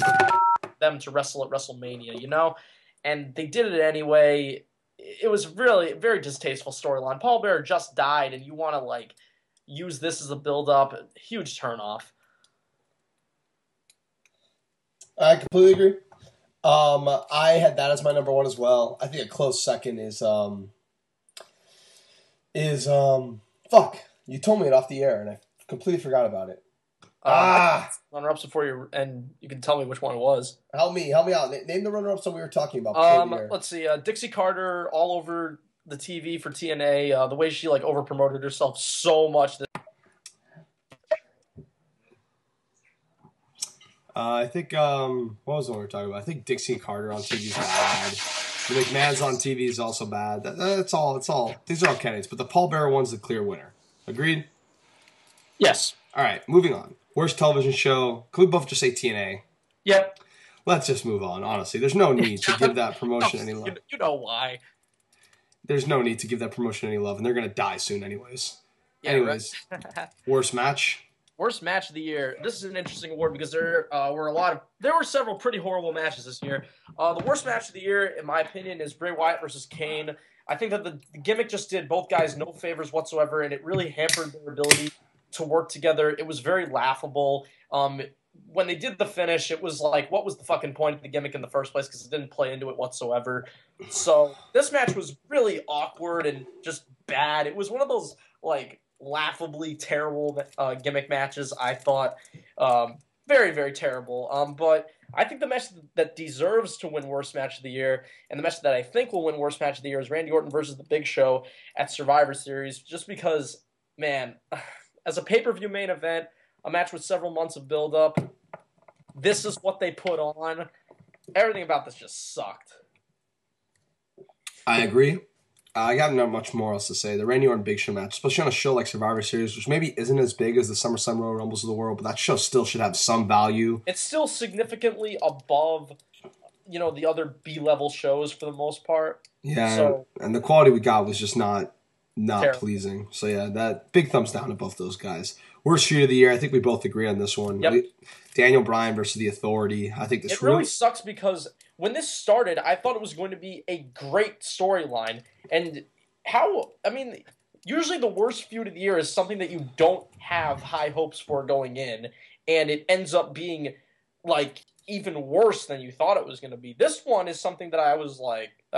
them to wrestle at WrestleMania, you know? And they did it anyway. It was really a very distasteful storyline. Paul Bearer just died, and you want to, like, use this as a build-up. Huge turnoff. I completely agree. I had that as my number one as well. I think a close second is fuck. You told me it off the air, and I completely forgot about it. Runner-ups before you, and you can tell me which one it was. Help me out. Name the runner-ups that we were talking about. Let's see. Dixie Carter all over the TV for TNA. The way she like over-promoted herself so much. I think what was the one we were talking about? I think Dixie Carter on TV is bad. The McMahon's on TV is also bad. That's all. It's all. These are all candidates, but the Paul Bearer one's the clear winner. Agreed? Yes. All right, moving on. Worst television show. Can we both just say TNA? Yep. Let's just move on, honestly. There's no need to give that promotion any love. You know why. There's no need to give that promotion any love, and they're going to die soon anyways. Yeah, anyways, right. Worst match? Worst match of the year. This is an interesting award because there were several pretty horrible matches this year. The worst match of the year, in my opinion, is Bray Wyatt versus Kane. I think that the gimmick just did both guys no favors whatsoever, and it really hampered their ability to work together. It was very laughable. When they did the finish, it was like, what was the fucking point of the gimmick in the first place? Because it didn't play into it whatsoever. So this match was really awkward and just bad. It was one of those like laughably terrible gimmick matches. I thought very, very terrible. But I think the match that deserves to win worst match of the year, and the match that I think will win worst match of the year, is Randy Orton versus The Big Show at Survivor Series. Just because, man. As a pay-per-view main event, a match with several months of build-up, this is what they put on. Everything about this just sucked. I agree. I got not much more else to say. The Randy Orton Big Show match, especially on a show like Survivor Series, which maybe isn't as big as the SummerSlam Royal Rumbles of the world, but that show still should have some value. It's still significantly above, the other B-level shows for the most part. Yeah, and the quality we got was just not terrible. Pleasing. So yeah, that big thumbs down to both those guys. Worst feud of the year, I think we both agree on this one. Yep. Daniel Bryan versus The Authority. I think this really sucks because when this started, I thought it was going to be a great storyline. And usually the worst feud of the year is something that you don't have high hopes for going in, and it ends up being like even worse than you thought it was going to be. This one is something that I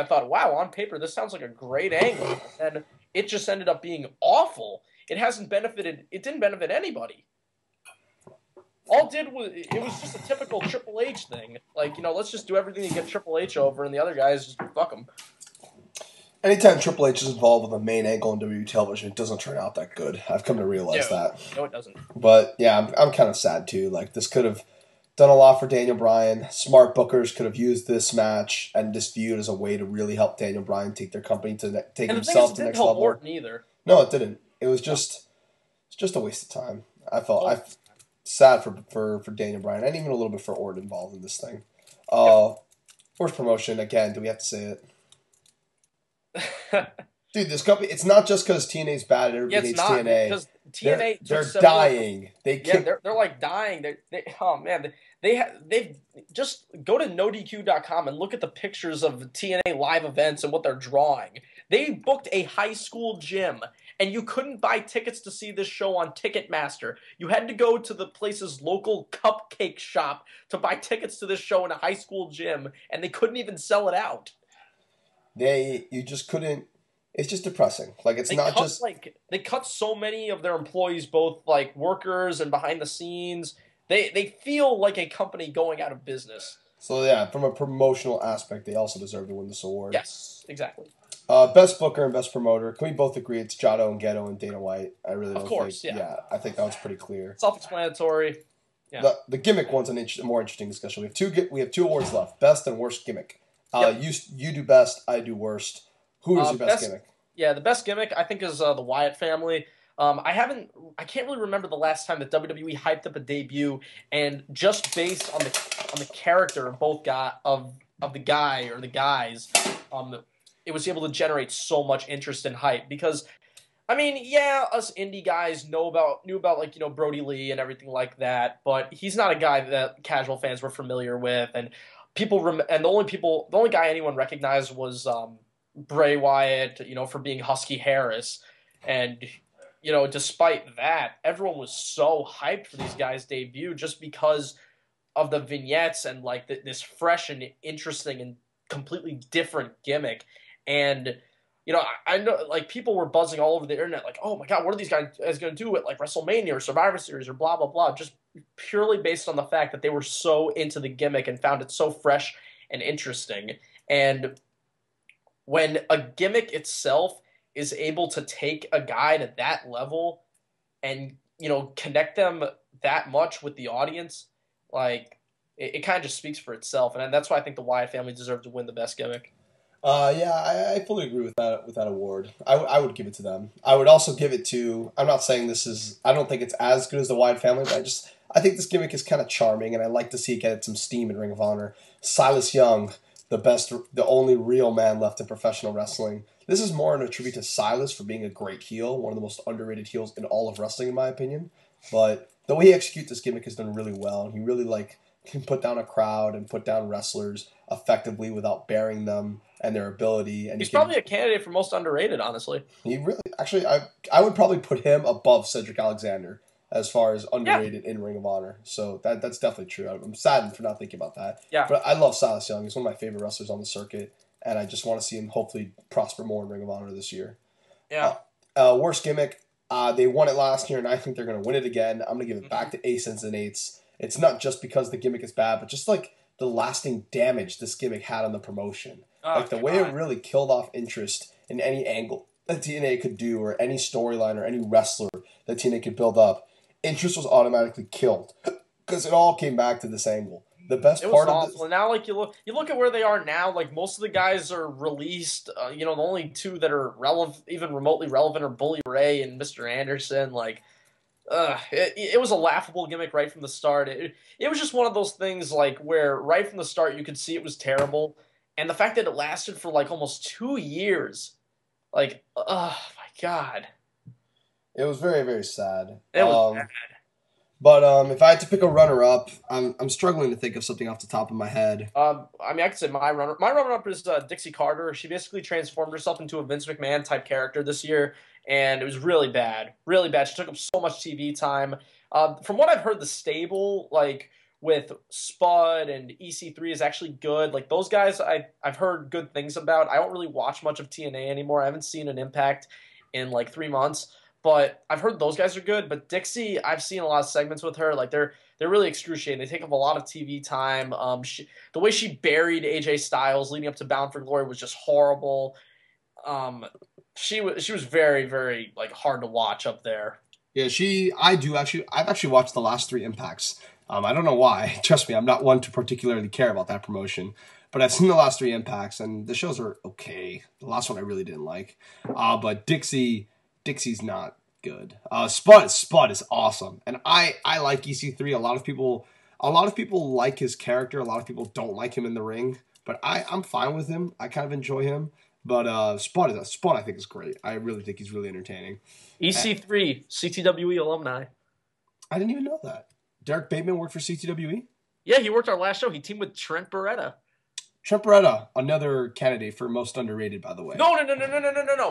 thought, wow, on paper this sounds like a great angle, and it just ended up being awful. It didn't benefit anybody. It was just a typical Triple H thing. Like, let's just do everything to get Triple H over, and the other guys just fuck him. Anytime Triple H is involved with a main angle on WWE television, it doesn't turn out that good. I've come to realize that. No, it doesn't. But yeah, I'm kind of sad too. Like, this could have done a lot for Daniel Bryan. Smart bookers could have used this match and this feud as a way to really help Daniel Bryan take their company to take himself to the next level. Orton either. No, it didn't. It was just a waste of time. I felt sad for Daniel Bryan and even a little bit for Orton involved in this thing. Worst promotion, again, do we have to say it? Dude, this company, it's not just because TNA's bad and everybody hates TNA. Because TNA they're dying. They're like dying. Oh man, they've just go to nodq.com and look at the pictures of TNA live events and what they're drawing. They booked a high school gym, and you couldn't buy tickets to see this show on Ticketmaster. You had to go to the place's local cupcake shop to buy tickets to this show in a high school gym, and they couldn't even sell it out. You just couldn't. It's just depressing. Like, they cut so many of their employees, both like workers and behind the scenes. They feel like a company going out of business. So yeah, from a promotional aspect, they also deserve to win this award. Yes, exactly. Best booker and best promoter. Can we both agree it's Jotto and Ghetto and Dana White? I really don't think. Yeah, I think that was pretty clear. Self-explanatory. Yeah. The gimmick one's a more interesting discussion. We have two awards left: best and worst gimmick. You do best, I do worst. Who is your best gimmick? Yeah, the best gimmick I think is the Wyatt family. I can't really remember the last time that WWE hyped up a debut, and just based on the character of the guys, it was able to generate so much interest and hype. Because, I mean, yeah, us indie guys knew about like, you know, Brody Lee and everything like that, but he's not a guy that casual fans were familiar with, and the only guy anyone recognized was Bray Wyatt, you know, for being Husky Harris. And, you know, despite that, everyone was so hyped for these guys' debut just because of the vignettes and, like, this fresh and interesting and completely different gimmick. And, you know, I know, like, people were buzzing all over the internet, like, oh my god, what are these guys going to do at, like, WrestleMania or Survivor Series or blah, blah, blah, just purely based on the fact that they were so into the gimmick and found it so fresh and interesting. And when a gimmick itself is able to take a guy to that level and, you know, connect them that much with the audience, like, it kind of just speaks for itself. And that's why I think the Wyatt family deserved to win the best gimmick. I fully agree with that award. I would give it to them. I would also give it to, I'm not saying I don't think it's as good as the Wyatt family, but I think this gimmick is kind of charming, and I like to see it get some steam in Ring of Honor. Silas Young, the only real man left in professional wrestling. This is more an tribute to Silas for being a great heel, one of the most underrated heels in all of wrestling, in my opinion. But the way he executes this gimmick is done really well, and he really can put down a crowd and put down wrestlers effectively without bearing them and their ability. And he's probably a candidate for most underrated, honestly. He really, actually, I would probably put him above Cedric Alexander as far as underrated in Ring of Honor. So that's definitely true. I'm saddened for not thinking about that. Yeah. But I love Silas Young. He's one of my favorite wrestlers on the circuit, and I just want to see him hopefully prosper more in Ring of Honor this year. Yeah. Worst gimmick. They won it last year, and I think they're going to win it again. I'm going to give it back to Ace and Eights. It's not just because the gimmick is bad, but just like the lasting damage this gimmick had on the promotion. Like the way it really killed off interest in any angle that TNA could do, or any storyline or any wrestler that TNA could build up. Interest was automatically killed because it all came back to this angle. The best part of this, and now, like, you look at where they are now. Like, most of the guys are released. You know, the only two that are relevant, even remotely relevant, are Bully Ray and Mr. Anderson. Like, it was a laughable gimmick right from the start. It was just one of those things, like, where right from the start you could see it was terrible, and the fact that it lasted for like almost 2 years, like, oh my god, it was very, very sad. It was bad. But if I had to pick a runner-up, I'm struggling to think of something off the top of my head. I mean, I could say my runner-up is Dixie Carter. She basically transformed herself into a Vince McMahon type character this year, and it was really bad, really bad. She took up so much TV time. From what I've heard, the stable, like, with Spud and EC3 is actually good. Like, those guys I've heard good things about. I don't really watch much of TNA anymore. I haven't seen an Impact in like 3 months. But I've heard those guys are good. But Dixie, I've seen a lot of segments with her. Like, they're really excruciating. They take up a lot of TV time. The way she buried AJ Styles leading up to Bound for Glory was just horrible. She was very, very, like, hard to watch up there. Yeah, I've actually watched the last 3 Impacts. I don't know why. Trust me, I'm not one to particularly care about that promotion. But I've seen the last 3 Impacts, and the shows are okay. The last one I really didn't like. But Dixie's not good. Spud is awesome. And I like EC3. A lot of people A lot of people like his character. A lot of people don't like him in the ring. But I'm fine with him. I kind of enjoy him. But Spud I think is great. I really think he's really entertaining. EC3, CTWE alumni. I didn't even know that. Derek Bateman worked for CTWE? Yeah, he worked our last show. He teamed with Trent Beretta. Trent Beretta, another candidate for most underrated, by the way. No.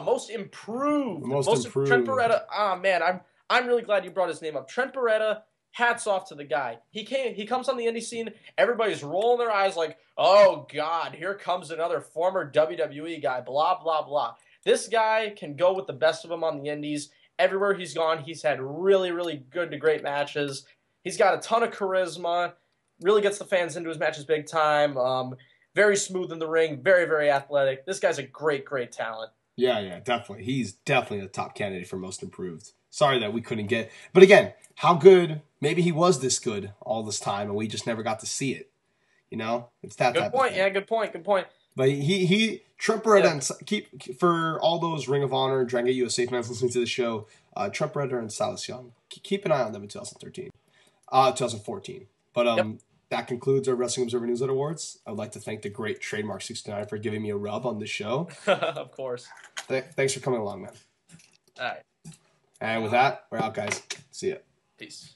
Most improved. Most improved. Trent Beretta. Ah, man, I'm really glad you brought his name up. Trent Beretta. Hats off to the guy. He comes on the indie scene. Everybody's rolling their eyes like, oh God, here comes another former WWE guy. Blah blah blah. This guy can go with the best of them on the indies. Everywhere he's gone, he's had really, really good to great matches. He's got a ton of charisma. Really gets the fans into his matches big time. Very smooth in the ring. Very, very athletic. This guy's a great, great talent. Yeah, definitely. He's definitely a top candidate for most improved. Sorry that we couldn't get. But again, how good? Maybe he was this good all this time, and we just never got to see it. You know, it's that good type point. of thing. Yeah, good point. Good point. But Trent Beretta keep for all those Ring of Honor, Dragon Gate USA fans listening to the show. Trent Beretta and Silas Young. Keep an eye on them in 2014. But that concludes our Wrestling Observer Newsletter Awards. I would like to thank the great Trademark629 for giving me a rub on the show. Of course. Thanks for coming along, man. All right. And with that, we're out, guys. See ya. Peace.